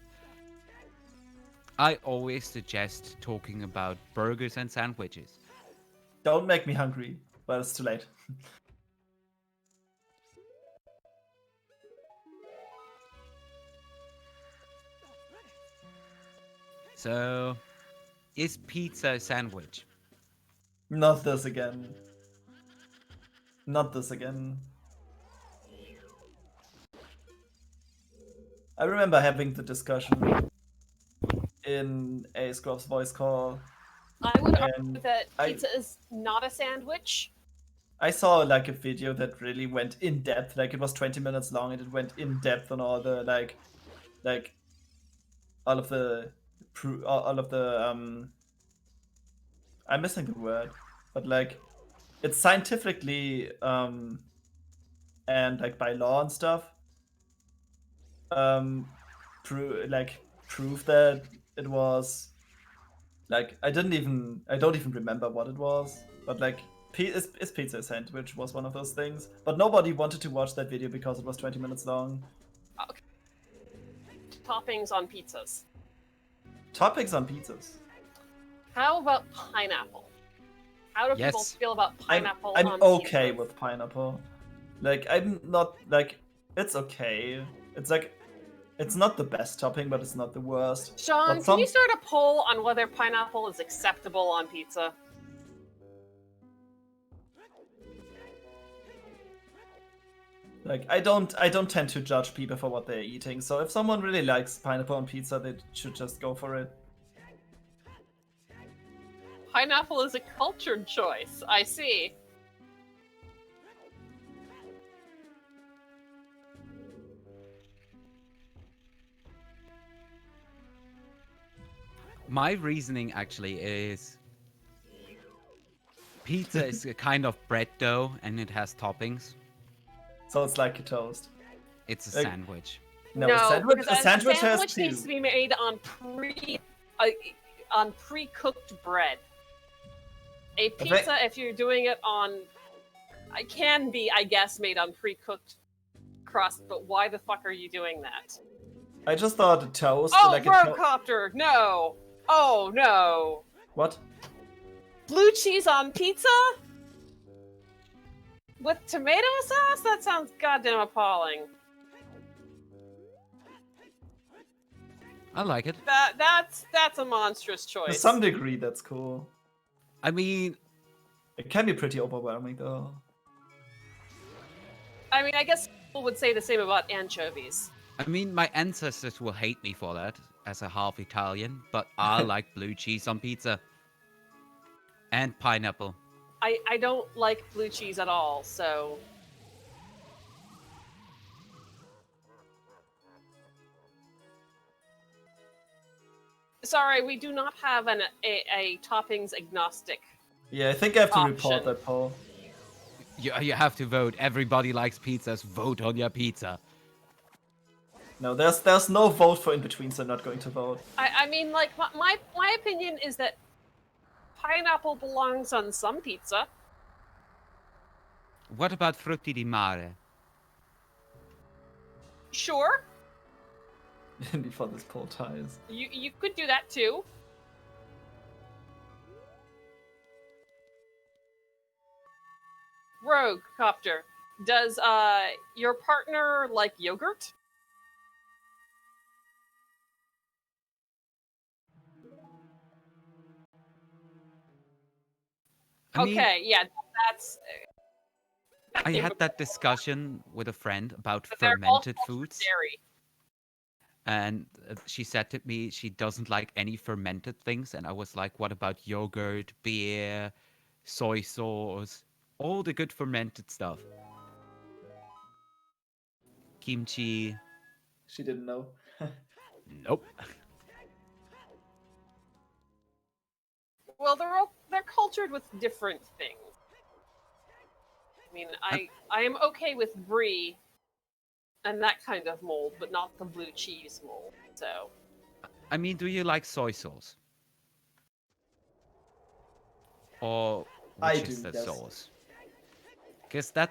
I always suggest talking about burgers and sandwiches. Don't make me hungry, but it's too late. So, is pizza a sandwich? Not this again. Not this again. I remember having the discussion in a Scrub's voice call. I would argue And that I- pizza is not a sandwich. I saw like a video that really went in depth. Like it was 20 minutes long, and it went in depth on all the like all of the I'm missing the word, but like it's scientifically and like by law and stuff prove that it was like I don't even remember what it was, but like is pizza a sandwich was one of those things, but nobody wanted to watch that video because it was 20 minutes long. Okay. Toppings on pizzas. Toppings on pizzas. How about pineapple? How do people Yes. feel about pineapple I'm on okay pizzas? with pineapple. Like I'm not like it's okay. It's like it's not the best topping, but it's not the worst. Sean, But can you start a poll on whether pineapple is acceptable on pizza? Like I don't tend to judge people for what they're eating. So if someone really likes pineapple on pizza, they should just go for it. Pineapple is a cultured choice. I see. My reasoning actually is pizza is a kind of bread dough and it has toppings. So it's like a toast. It's a Like- sandwich. No, a sandwich, because a sandwich has needs two. to be made on pre-cooked bread. A pizza, if you're doing it on, it can be, I guess, made on pre-cooked crust. But why the fuck are you doing that? I just thought a toast. Oh, like Rocopter, no! Oh no! What? Blue cheese on pizza? With tomato sauce? That sounds goddamn appalling. I like it. That's a monstrous To choice. some degree, that's cool. I mean, It can be pretty overwhelming, though. I mean, I guess people would say the same about anchovies. my ancestors will hate me for that as a half Italian, but I like blue cheese on pizza. And pineapple. I don't like blue cheese at all, so sorry, we do not have a toppings agnostic. Yeah, I think I have to report Option. that poll. You have to vote. Everybody likes pizzas. Vote on your pizza. No, there's no vote for in between, so I'm not going to vote. I mean, like my opinion is that pineapple belongs on some pizza. What about frutti di mare? Sure, Before this poll ties. you could do that too. Rogue Copter, does your partner like yogurt? I mean, Okay, yeah, that's I had that discussion with a friend about But they're all fermented cultured foods, dairy. and she said to me she doesn't like any fermented things, and I was like, "What about yogurt, beer, soy sauce, all the good fermented stuff, kimchi?" She didn't know. Nope. Well, they're cultured with different things. I mean, I am okay with brie and that kind of mold, but not the blue cheese mold. So I mean, do you like soy sauce? Or I which is do, the yes. sauce? Because that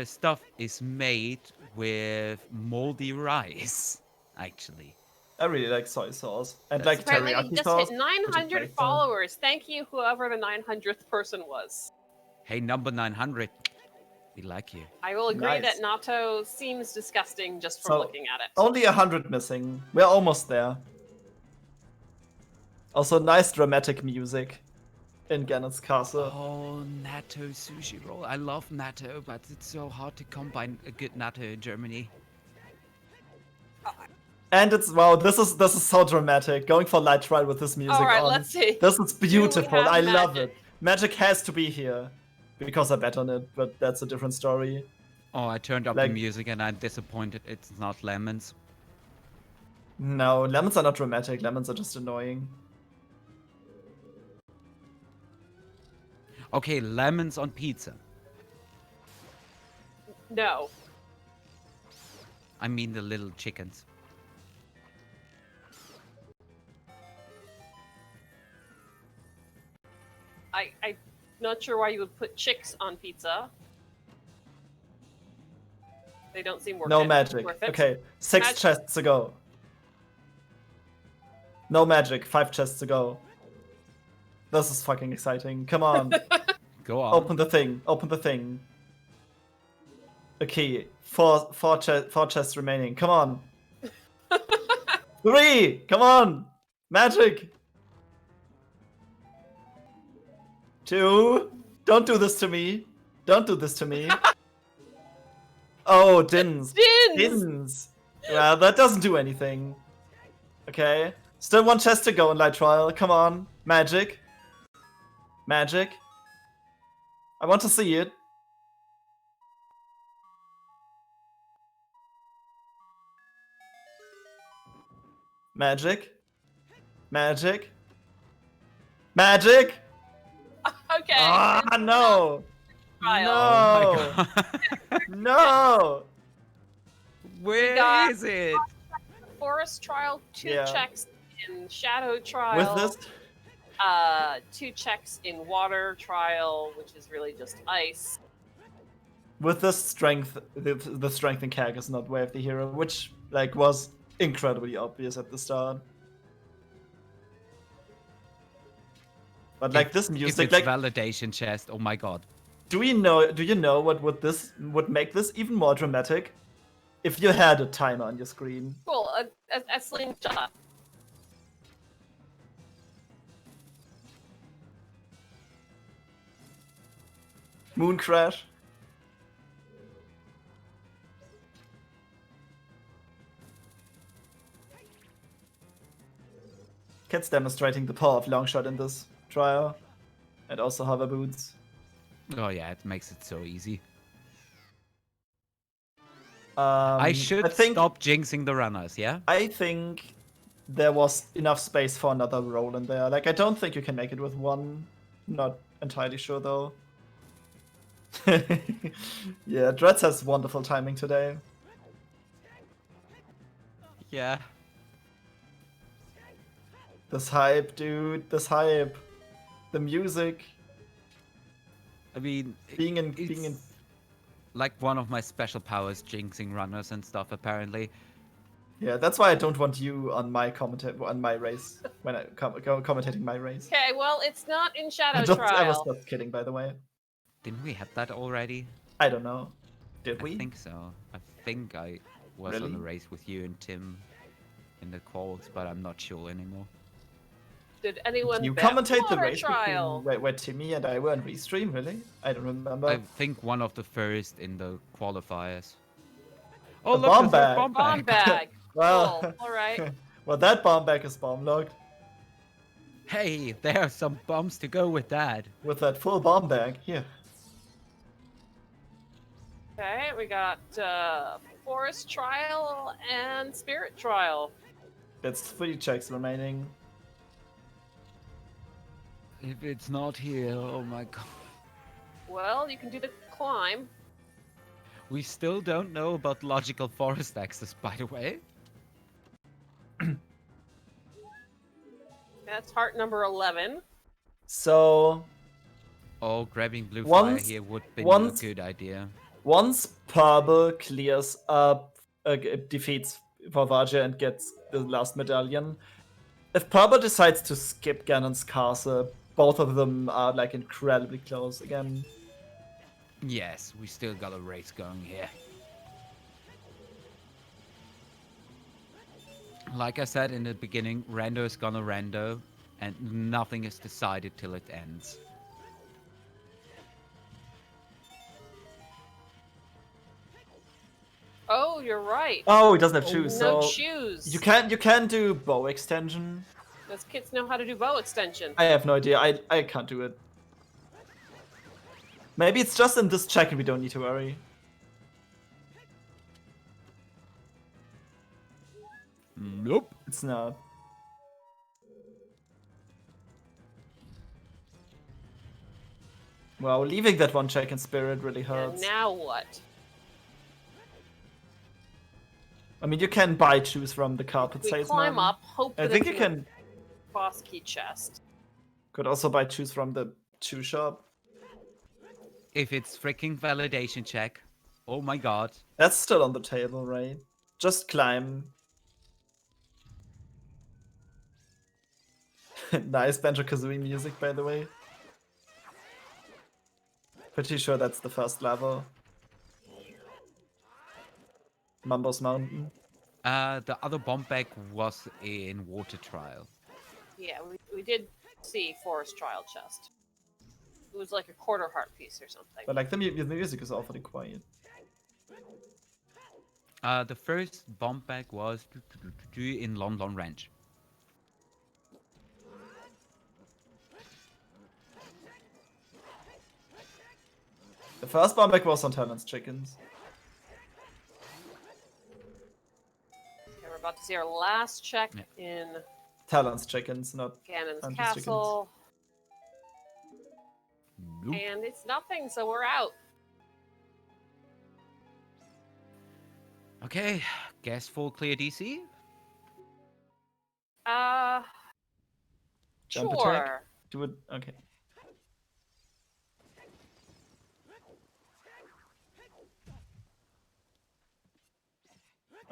stuff is made with moldy rice, actually. I really like soy sauce and That's like apparently we teriyaki just sauce. hit which is 900 great, though. followers. Thank you, whoever the 900th person was. Hey, number 900, we like you. I will agree Nice. that natto seems disgusting just from So, looking at it. Only 100 missing. We're almost there. Also, nice dramatic music in Gannett's castle. Oh, natto sushi roll. I love natto, but it's so hard to combine a good natto in Germany. And it's wow, this is so dramatic. Going for light trial with this music All right, on. let's see. This is beautiful. have I love magic? it. Magic has to be here because I bet on it, but that's a different story. Oh, I turned up Like- the music and I'm disappointed it's not lemons. No, lemons are not dramatic. Lemons are just annoying. Okay, lemons on pizza. No. I mean the little chickens. I'm not sure why you would put chicks on pizza. They don't seem worth No it. magic. Worth it. Okay, 6 Magic. chests to go. No magic. 5 chests to go. This is fucking exciting. Come on. Go on. Open the thing. Open the thing. Okay, four chests remaining. Come on. 3! Come on! Magic! 2! Don't do this to me. Don't do this to me. Oh, dins. Dins! Dins. Well, that doesn't do anything. Okay. Still 1 chest to go in light trial. Come on. Magic. Magic. I want to see it. Magic. Magic. Magic. Okay. Ah, no. Trial. No. Oh my god. No. Where got- is it? Forest trial, 2 Yeah. checks in shadow trial. With this, 2 checks in water trial, which is really just ice. with this strength, the strength in Kag is not Way of the Hero, which like was incredibly obvious at the start. But like this If music, it's like, validation chest, oh my god. do you know what would make this even more dramatic? If you had a timer on your screen. Cool, a slingshot. Moon crash. Cat's demonstrating the power of longshot in this trial, and also hover boots. Oh yeah, it makes it so easy. I I should think, stop jinxing the runners, yeah? I think there was enough space for another roll in there. Like, I don't think you can make it with 1. Not entirely sure though. Yeah, Dreads has wonderful timing today. Yeah. This hype, dude. This hype. The music. I mean, Being in it's like one of my special powers, jinxing runners and stuff, apparently. Yeah, that's why I don't want you on my race when I commentating my race. Okay, well, it's not in shadow I was trial. just kidding, by the way. Didn't we have that already? I don't know. Did I we? think so. I think I was on Really? a race with you and Tim in the calls, but I'm not sure anymore. Did anyone You bet commentate the water race trial? between where Timmy and I were on Restream, really? I don't remember. I think one of the first in the qualifiers. Oh, A look, bomb the third bag. bomb Bomb bag. bag. Well, Cool. All right. well, that bomb bag is bomb locked. Hey, there are some bombs to go with that. With that full bomb bag, here. Okay, we got forest trial and spirit trial. That's 3 checks remaining. If it's not here, oh my god. Well, you can do the climb. We still don't know about logical forest access, by the way. That's heart number 11. So, Oh, grabbing blue fire Once- here would be a once- good idea. once Purble clears up, defeats Varvaja and gets the last medallion, if Purble decides to skip Ganon's castle, both of them are like incredibly close again. Yes, we still got a race going here. Like I said in the beginning, rando is gonna rando, and nothing is decided till it ends. Oh, you're right. Oh, he doesn't have shoes, No so shoes. you can do bow extension. Those kids know how to do bow extension. I have no idea. I can't do it. Maybe it's just in this check and we don't need to worry. Nope. It's not. Wow, leaving that one check in spirit really And hurts. now what? I mean, you can buy shoes from the carpet We salesman. climb up, hope I that think it's you in the can. boss key chest. Could also buy shoes from the shoe shop. If it's freaking validation check, oh my god. That's still on the table, right? Just climb. Nice Banjo-Kazooie music, by the way. Pretty sure that's the first level. Mambo's Mountain. The other bomb bag was in water trial. Yeah, we did see forest trial chest. It was like a quarter heart piece or something. But like the music is awfully quiet. The first bomb bag was in Lon Lon Ranch. The first bomb bag was on Talon's Chickens. Okay, we're about to see our last check in Talon's Chickens, not Ganon's Hunter's castle. Nope. And it's nothing, so we're out. Okay, guess full clear DC? Jump Sure. attack? Do it. Okay.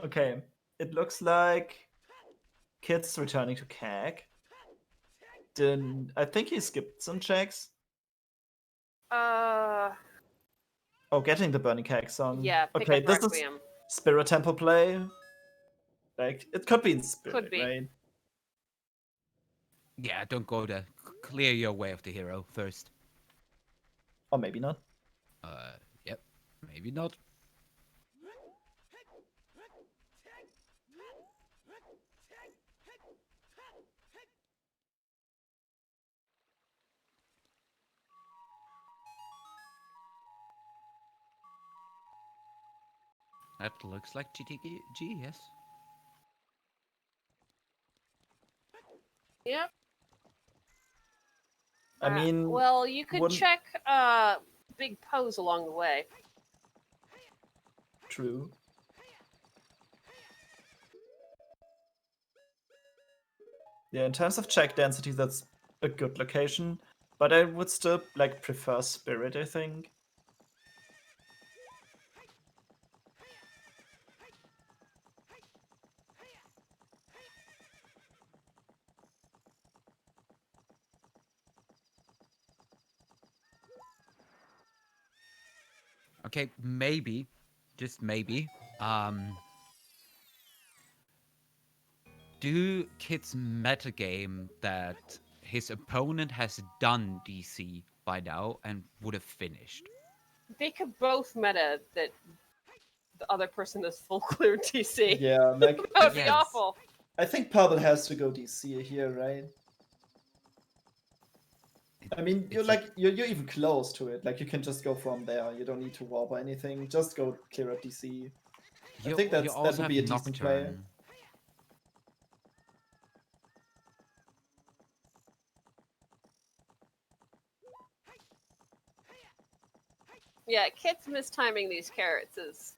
Okay. It looks like Kid's returning to CAG. Then I think he skipped some checks. Oh, getting the Burning CAG song. Yeah, pick Okay, up this is Requiem. Spirit Temple play. Like, it could be in Spirit, Could be. right? Yeah, don't go there. Clear your way of the hero first. Or maybe not. Yep. Maybe not. That looks like GTG, yes. Yep. I mean, well, you could wouldn't- check big pose along the way. True. Yeah, in terms of check density, that's a good location. But I would still like prefer Spirit, I think. Okay, maybe, just maybe, Do kids metagame that his opponent has done DC by now and would have finished? They could both meta that the other person is full clear DC. Yeah, like That would be Yes. awful. I think Purble has to go DC here, right? I mean, you're It's like you're even close to it. Like you can just go from there. You don't need to warp or anything. Just go clear up DC. I think that also would be a have decent play. Nocturne. Yeah, Kit's mistiming these carrots is.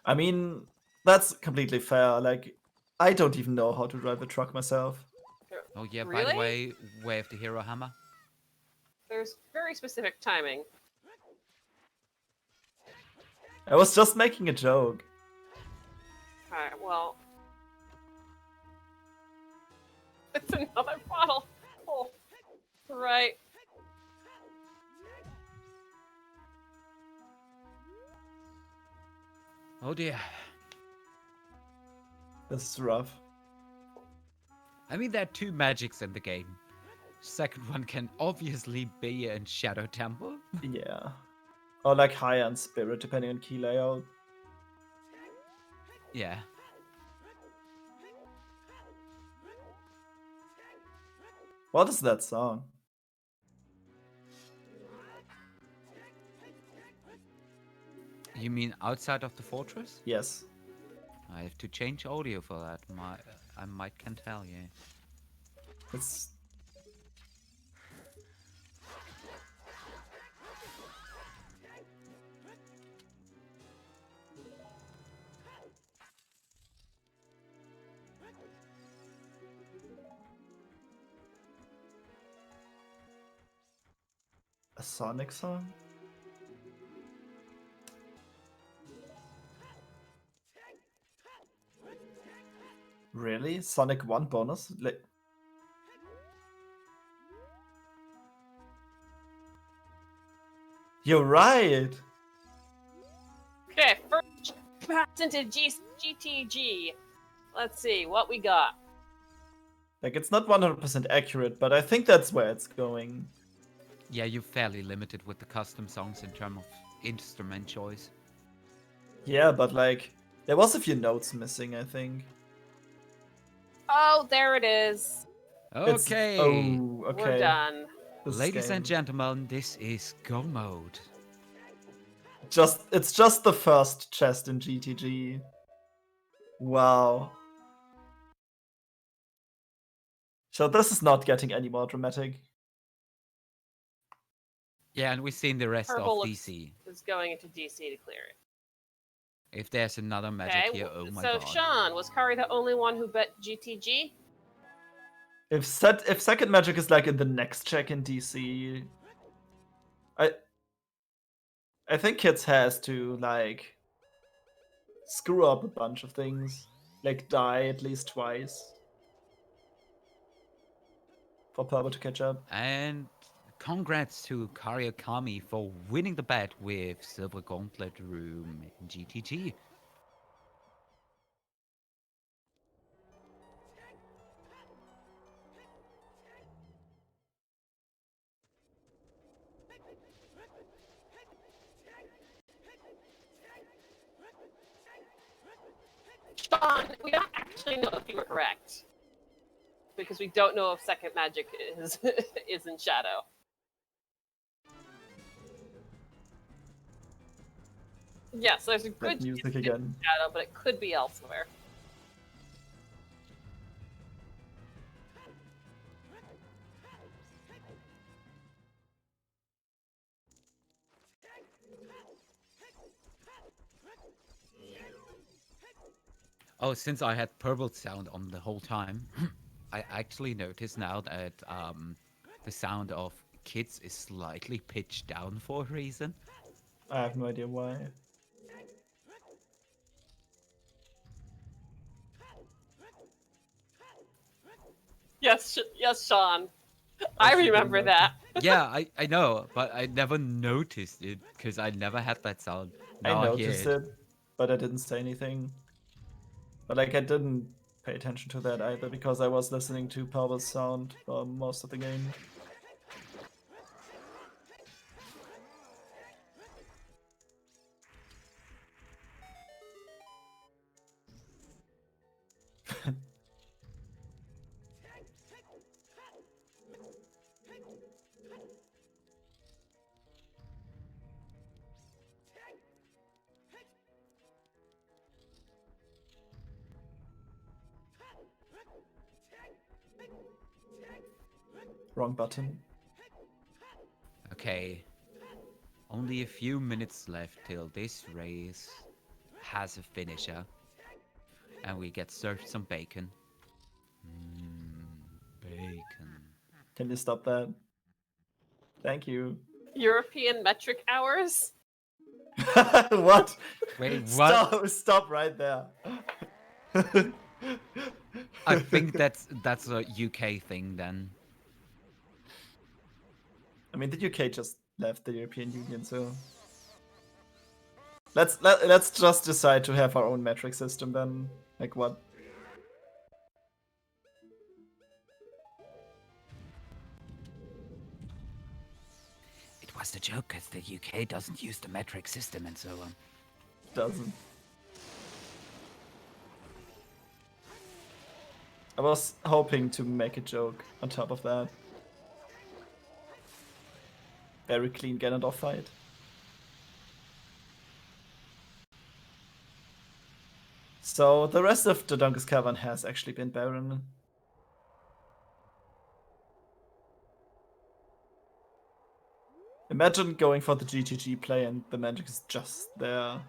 I mean, that's completely fair. Like, I don't even know how to drive a truck myself. Oh yeah, by Really? the way, wave the hero hammer. There's very specific timing. I was just making a joke. Alright, well. It's another bottle. Oh, right. Oh dear. This is rough. I mean, there are two magics in the game. Second one can obviously be in Shadow Temple. Yeah. Or like high end spirit, depending on key layout. Yeah. What is that song? You mean outside of the fortress? Yes. I have to change audio for that. I might can tell you. It's a Sonic song? Really? Sonic 1 bonus? Like, you're right! Okay, first pass into GTG. Let's see what we got. Like, it's not 100% accurate, but I think that's where it's going. Yeah, you're fairly limited with the custom songs in terms of instrument choice. Yeah, but like, there was a few notes missing, I think. Oh, there it is. It's- Okay. Oh, okay. We're done. This Ladies and game. gentlemen, this is Go Mode. It's just the first chest in GTG. Wow. So this is not getting any more dramatic. Yeah, and we've seen the rest Purble of looks- DC. Is going into DC to clear it. If there's another magic Okay, here, oh my so god. Sean, was Kari the only one who bet GTG? If second magic is like in the next check in DC, I think Kids has to like screw up a bunch of things, like die at least twice for Purble to catch up. And congrats to Karyakami for winning the bet with Silver Gauntlet Room in GTG. Sean, we don't actually know if you were correct. Because we don't know if second magic is is in shadow. Yes, there's a That good music chance it's again. in shadow, but it could be elsewhere. Oh, since I had Purble sound on the whole time, I actually noticed now that the sound of kids is slightly pitched down for a reason. I have no idea why. Yes, yes, Sean. I Actually, remember didn't know. that. Yeah, I know, but I never noticed it because I never had that sound. Now I I hear noticed it, but I didn't say anything. But like I didn't pay attention to that either because I was listening to Purble's sound for most of the game. Wrong button. Okay. Only a few minutes left till this race has a finisher. And we get served some bacon. Bacon. Can you stop that? Thank you. European metric hours? What? Wait, what? Stop right there. I think that's a UK thing then. I mean, the UK just left the European Union, so let's just decide to have our own metric system then. Like what? It was the joke because the UK doesn't use the metric system and so on. Doesn't. I was hoping to make a joke on top of that. Very clean Ganondorf fight. So the rest of the Donkey's Cavern has actually been barren. Imagine going for the GGG play and the magic is just there.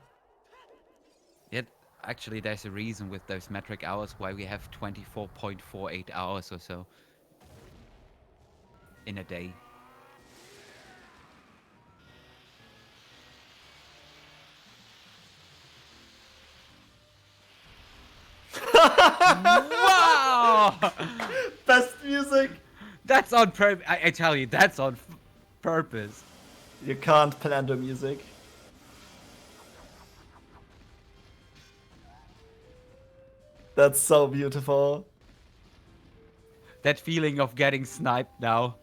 Yet, actually, there's a reason with those metric hours why we have 24.48 hours or so in a day. Wow! Best music! That's on purpose. I tell you, that's on purpose. You can't plan the music. That's so beautiful. That feeling of getting sniped now.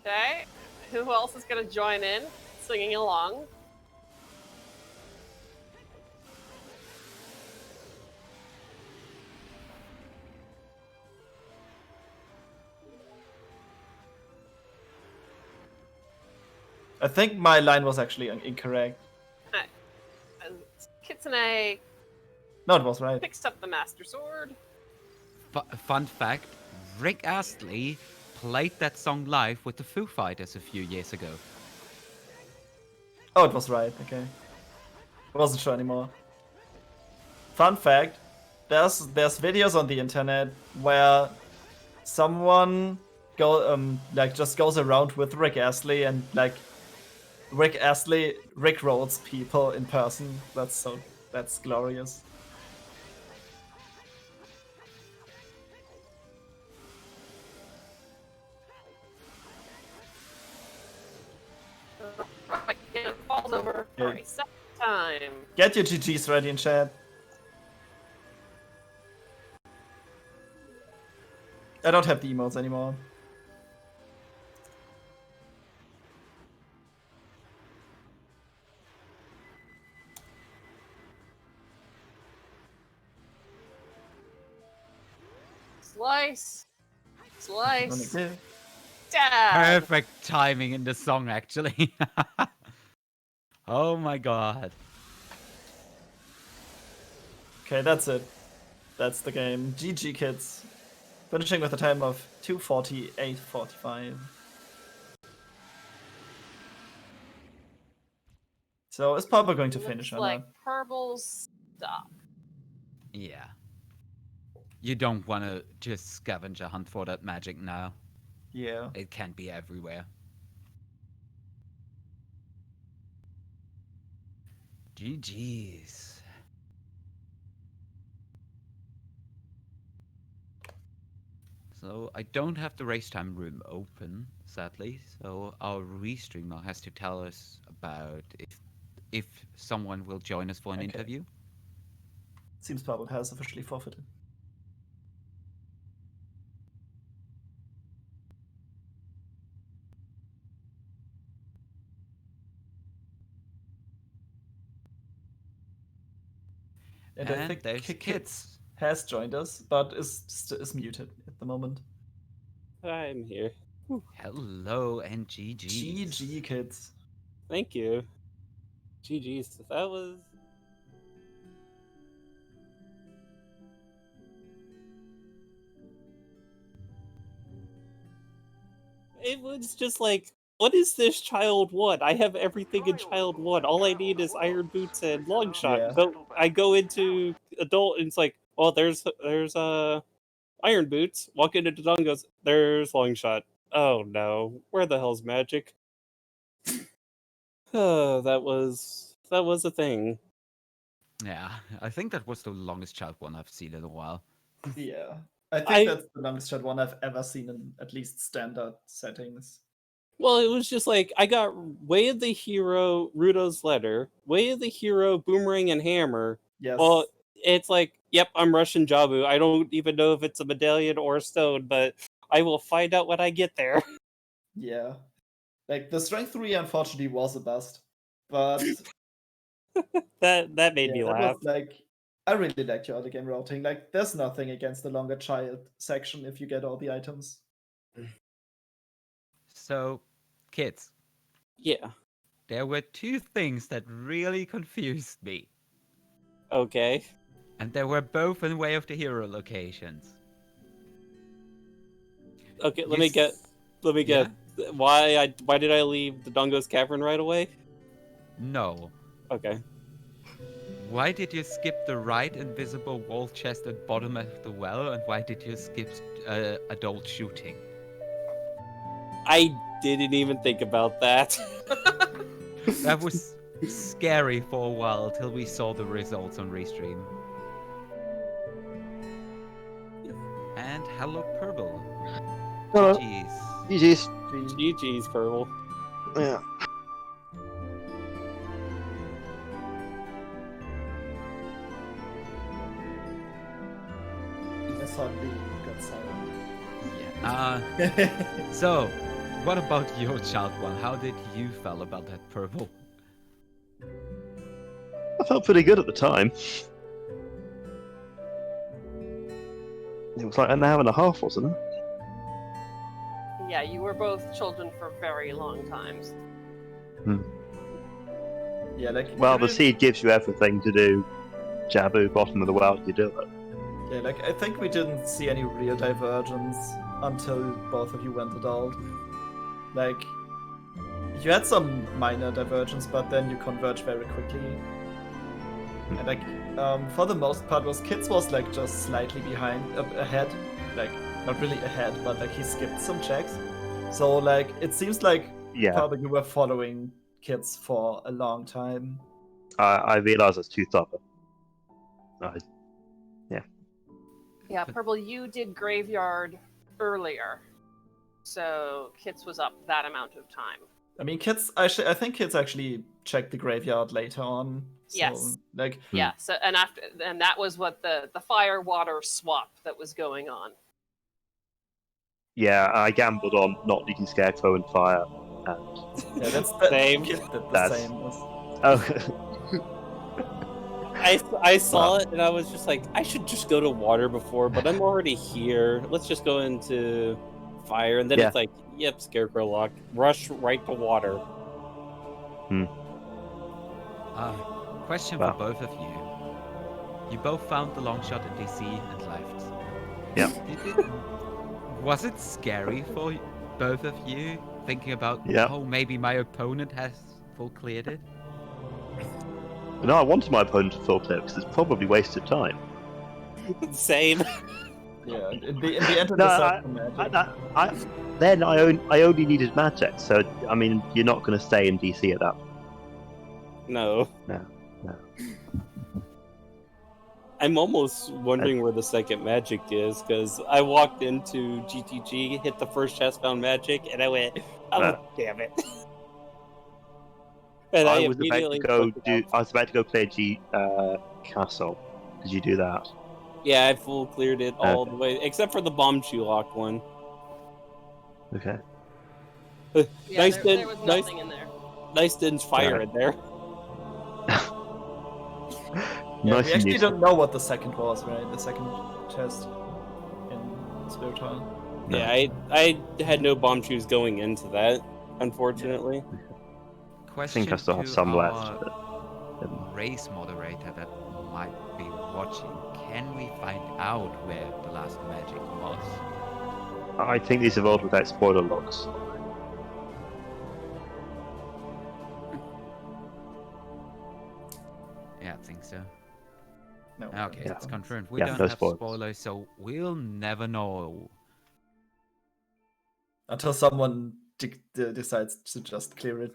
Okay. Who else is gonna join in, singing along? I think my line was actually incorrect. Kitsune No, it was right. picks up the Master Sword. Fun fact, Rick Astley played that song live with the Foo Fighters a few years ago. Oh, it was right. Okay. I wasn't sure anymore. Fun fact, there's videos on the internet where someone just goes around with Rick Astley and like Rick Astley rickrolls people in person. That's glorious. It falls over for a second time. Get your GGs ready in chat. I don't have the emotes anymore. Slice. Slice. Only give. Dab. Perfect timing in the song, actually. Oh my god. Okay, that's it. That's the game. GG kids. Finishing with a time of 2:48:45. So is Papa going to finish Looks or like not? Purble's stop. Yeah. You don't want to just scavenger hunt for that magic now. Yeah. It can be everywhere. GG's. So I don't have the race time room open, sadly. So our restreamer has to tell us about if someone will join us for an Okay. interview. Seems Purble has officially forfeited. And I And think there's Kids Kids. has joined us, but is muted at the moment. I'm here. Hello and GG's. GG Kids. Thank you. GG's. That was. It was just like, what is this child one? I have everything in child one. All I need is iron boots and long shot. Yeah. So I go into adult and it's like, well, there's iron boots. Walk into Dodon goes, there's long shot. Oh no, where the hell's magic? Oh, that was a thing. Yeah, I think that was the longest child one I've seen in a while. Yeah. I think I- that's the longest shot one I've ever seen in at least standard settings. Well, it was just like I got Way of the Hero, Rudo's Letter, Way of the Hero, Boomerang and Hammer. Yes. Well, it's like, yep, I'm Russian Jabu. I don't even know if it's a medallion or a stone, but I will find out when I get there. Yeah. Like the strength 3 unfortunately was a bust. But That made me that laugh. was like I really liked your early game routing. Like there's nothing against the longer child section if you get all the items. So, Kids, Yeah. there were two things that really confused me. Okay. And they were both in Way of the Hero locations. Okay. Let You me get. s- Why did I leave the Dongo's Cavern right away? No. Okay. Why did you skip the right invisible wall chest at bottom of the well, and why did you skip adult shooting? I didn't even think about that. That was scary for a while till we saw the results on Restream. And hello, Purble. Hello. GG's. GG's. GG's, Purble. Yeah. I suddenly got silent. Yeah. So, what about your child one? How did you feel about that, Purple? I felt pretty good at the time. It was like an hour and a half, wasn't it? Yeah, you were both children for very long times. Yeah, like Well, the really- seed gives you everything to do. Jabu, bottom of the world, you do it. Yeah, like I think we didn't see any real divergence until both of you went adult. Like you had some minor divergence, but then you converge very quickly. And like for the most part, Kids was like just slightly ahead, like not really ahead, but like he skipped some checks. So like it seems like Yeah, probably you were following Kids for a long time. I realised it's too stubborn. Yeah, Purple, you did Graveyard earlier. So Kits was up that amount of time. I mean, I think Kids actually checked the graveyard later on. So, Yes. Like Yeah, so and that was what the fire water swap that was going on. Yeah, I gambled on not needing Scarecrow and Fire. And... yeah, Same. Kid did the That's- same. Oh, I saw it and I was just like, I should just go to water before, but I'm already here. Let's just go into fire. And then Yeah. it's like, yep, Scarecrow lock. Rush right to water. Question Wow. for both of you. You both found the long shot at DC and left. Yeah. Was it scary for both of you? Thinking about, Yeah. oh, maybe my opponent has full cleared it? no, I wanted my opponent to full clear because it's probably wasted time. Same. Yeah, in the end of No, the I- set magic. Then I only needed magic, so I mean, you're not going to stay in DC at that. No. I'm almost wondering where the second magic is, because I walked into GTG, hit the first chest, found magic, and I went, oh, damn it. And I was about to immediately go looked it up. I was about to go play Castle. Did you do that? Yeah, I full cleared it all Okay. the way, except for the bomb shoe lock one. Okay. Yeah, Nice there was nothing in there. Nice didn't fire in there. Yeah, Nice we and actually useful. don't know what the second was, right? The second chest in Spirit Hall. No. Yeah, I had no bomb shoes going into that, unfortunately. I Question think I still have to some left. our But, race moderator that might be watching. Can we find out where the last magic was? I think these evolved without spoiler logs. Yeah, I think so. No. Okay, Yeah. it's confirmed. We Yeah, don't no have spoilers. spoilers, so we'll never know. Until someone decides to just clear it.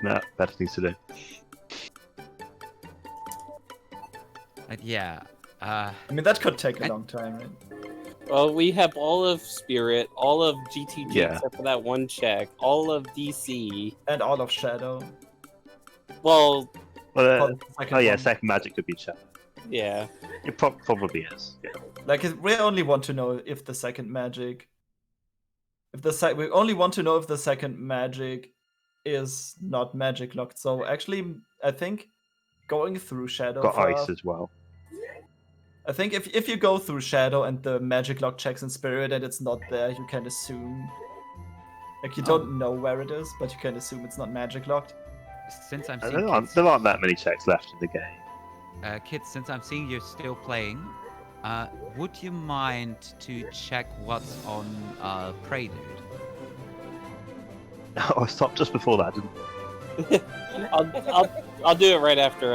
No, better things to do. But yeah, I mean, that could take a And- long time, right? Well, we have all of Spirit, all of GTG Yeah. except for that one check, all of DC. And all of Shadow. Well, Well, For the second oh yeah, one. second magic could be chat. yeah. It probably is. Yeah. Like, we only want to know if the second magic. We only want to know if the second magic is not magic locked. So actually, I think going through Shadow. Got ice first- as well. I think if you go through Shadow and the magic lock checks in Spirit and it's not there, you can assume. Like, you don't know where it is, but you can assume it's not magic locked. since I'm There seeing aren't, kids, there aren't that many checks left in the game. kids, since I'm seeing you're still playing, would you mind to check what's on Prelude? Oh, I stopped just before that, didn't I'll do it right after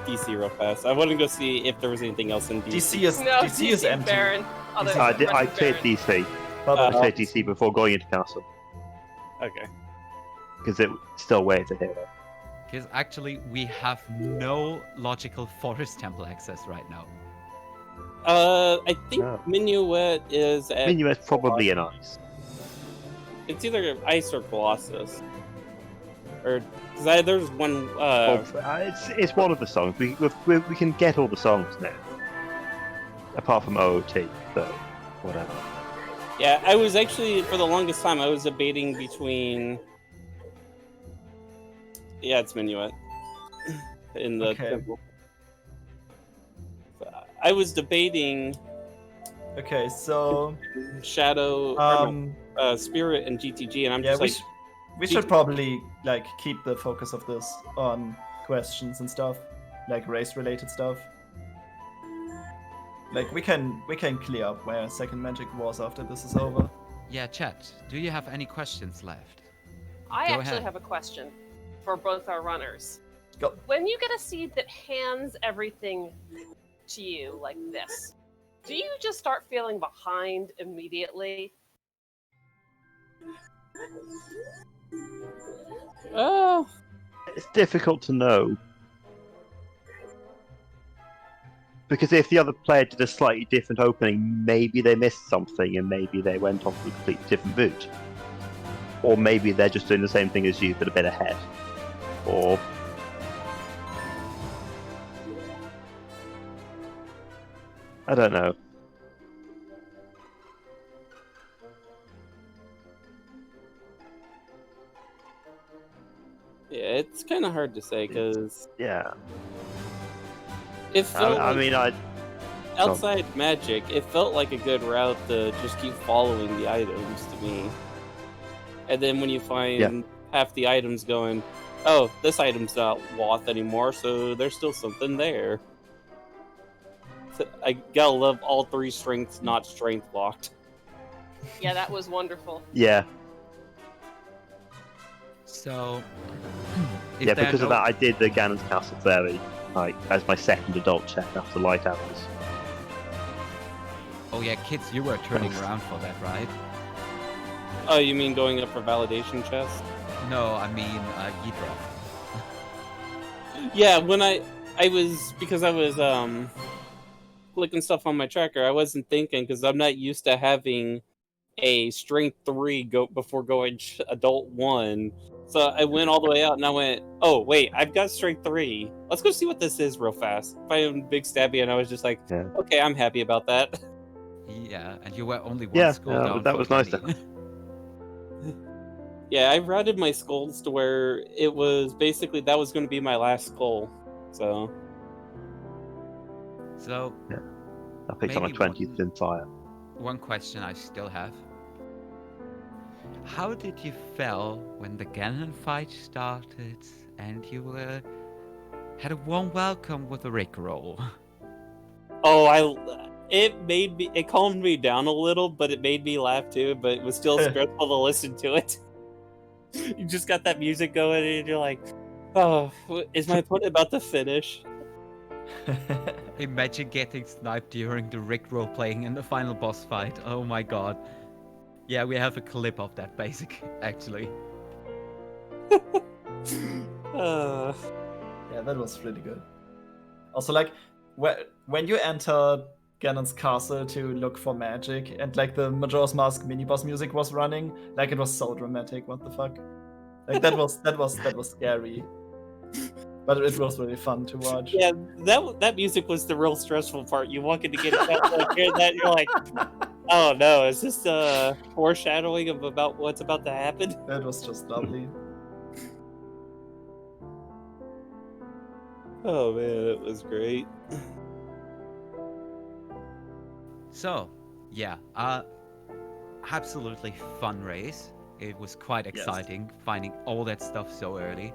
DC real fast. I want to go see if there was anything else in DC. DC is empty. Baron. Other DC I? than I Baron. cleared DC. But I cleared DC before going into Castle. Okay. Because it still waited to hero. Because actually, we have no logical forest temple access right now. I think No. Minuet is at. Minuet's probably an ice. It's either Ice or Colossus. Or because there's one. It's one of the songs. We can get all the songs now. Apart from OOT, but whatever. Yeah, I was actually for the longest time I was debating between. Yeah, it's Minuet in the Okay. temple. I was debating okay, so Shadow, Spirit, and GTG, and I'm yeah, just like, we should probably like keep the focus of this on questions and stuff, like race-related stuff. Like we can clear up where second magic was after this is over. Yeah, chat. Do you have any questions left? I Go actually ahead. have a question for both our runners. Go. When you get a seed that hands everything to you like this, do you just start feeling behind immediately? oh, It's difficult to know. Because if the other player did a slightly different opening, maybe they missed something and maybe they went off with a completely different boot. Or maybe they're just doing the same thing as you but a bit ahead. Or I don't know. yeah, it's kind of hard to say because Yeah. it felt I like, mean, outside magic, it felt like a good route to just keep following the items to me. And then when you find half the items going, oh, this item's not Wath anymore, so there's still something there. So I gotta love all three strengths, not strength locked. Yeah, that was wonderful. yeah. So, if Yeah, there are because of no- that, I did the Ganon's Castle Fairy like as my second adult check after Light Hours. Oh yeah, kids, you were turning around for that, right? Oh, you mean going up for validation chest? No, I mean Yidra. Yeah, when I was, because I was clicking stuff on my tracker, I wasn't thinking, because I'm not used to having a strength 3 go before going adult 1. So I went all the way out and I went, oh wait, I've got strength 3. Let's go see what this is real fast. If I am Big Stabby, and I was just like, Yeah. okay, I'm happy about that. Yeah, and you were only one Yeah, skull yeah, down that for was nice Kenny. Yeah, I routed my skulls to where it was basically that was going to be my last skull. So So, I picked up my Maybe 20th in fire. one question I still have. How did you feel when the Ganon fight started and you had a warm welcome with a Rickroll? it calmed me down a little, but it made me laugh too. But it was still stressful to listen to it. You just got that music going, and you're like, "Oh, is my opponent about to finish?" Imagine getting sniped during the Rickroll playing in the final boss fight. Oh my god. Yeah, we have a clip of that actually. Yeah, that was really good. Also, like, when you enter Ganon's castle to look for magic, and like the Majora's Mask mini boss music was running, like it was so dramatic. What the fuck? Like that was scary, but it was really fun to watch. Yeah, that music was the real stressful part. You walk into get like, hear that, you're like, "Oh no, is this foreshadowing of about what's about to happen?" That was just lovely. Oh man, it was great. So, yeah, absolutely fun race. It was quite exciting finding all that stuff so early.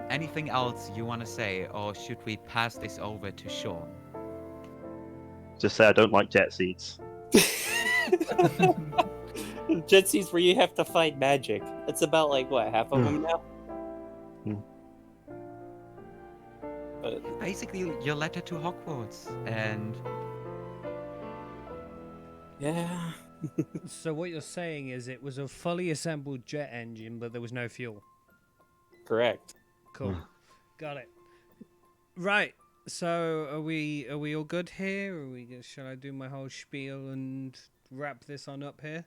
Anything else you want to say, or should we pass this over to Sean? Just say I don't like jet seeds. Jet seeds where you have to find magic. It's about like what, half of them now? But Basically, your letter to Hogwarts, and yeah. So what you're saying is it was a fully assembled jet engine, but there was no fuel. Correct. Cool. Got it. Right. So are we all good here? Shall I do my whole spiel and wrap this on up here?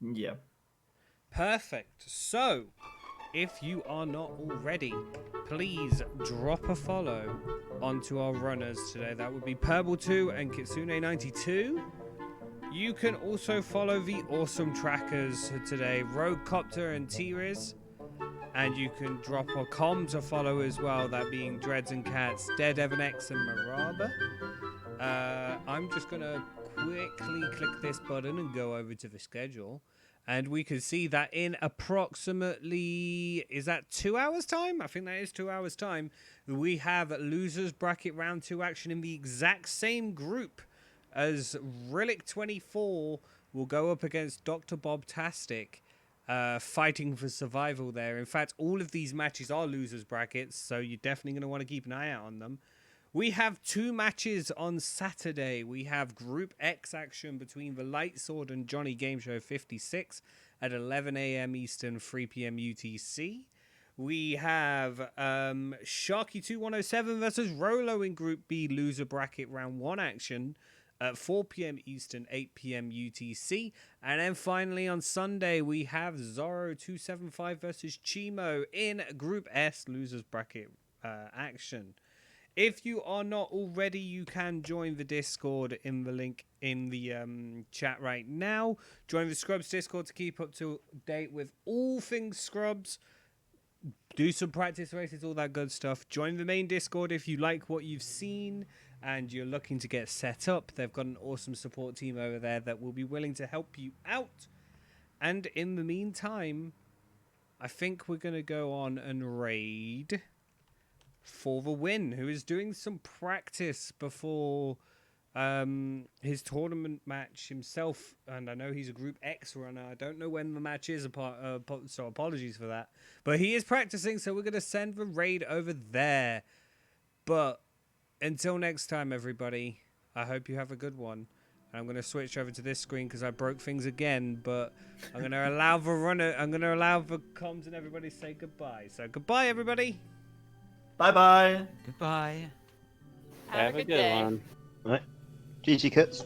Yeah. Perfect. So, if you are not already, please drop a follow onto our runners today. That would be Purble2 and Kitsune92. You can also follow the awesome trackers today, Rogue Copter and T-Riz. And you can drop a com to follow as well, that being Dreads and Cats, Dead Evan X and Maraba. I'm just going to quickly click this button and go over to the schedule. And we can see that in approximately, is that 2 hours time? I think that is 2 hours time. We have losers bracket round 2 action in the exact same group as Relic 24 will go up against Dr. Bob-tastic. Fighting for survival there. In fact, all of these matches are losers brackets, so you're definitely going to want to keep an eye out on them. We have 2 matches on Saturday. We have Group X action between the Light Sword and Johnny Game Show 56 at 11 a.m. Eastern, 3 p.m. UTC. We have Sharky2107 versus Rolo in Group B loser bracket round 1 action at 4 p.m. Eastern, 8 p.m. UTC. And then finally on Sunday, we have Zorro275 versus Chimo in Group S losers bracket action. If you are not already, you can join the Discord in the link in the chat right now. Join the Scrubs Discord to keep up to date with all things Scrubs. Do some practice races, all that good stuff. Join the main Discord if you like what you've seen and you're looking to get set up. They've got an awesome support team over there that will be willing to help you out. And in the meantime, I think we're going to go on and raid For the Win, who is doing some practice before his tournament match himself. And I know he's a Group X runner. I don't know when the match is, so apologies for that. But he is practicing, so we're going to send the raid over there. But until next time, everybody, I hope you have a good one. And I'm going to switch over to this screen because I broke things again. But I'm going to allow the runner. I'm going to allow the comms and everybody to say goodbye. So goodbye, everybody. Bye-bye. Goodbye. Have a good day. one. Right. GG Kits.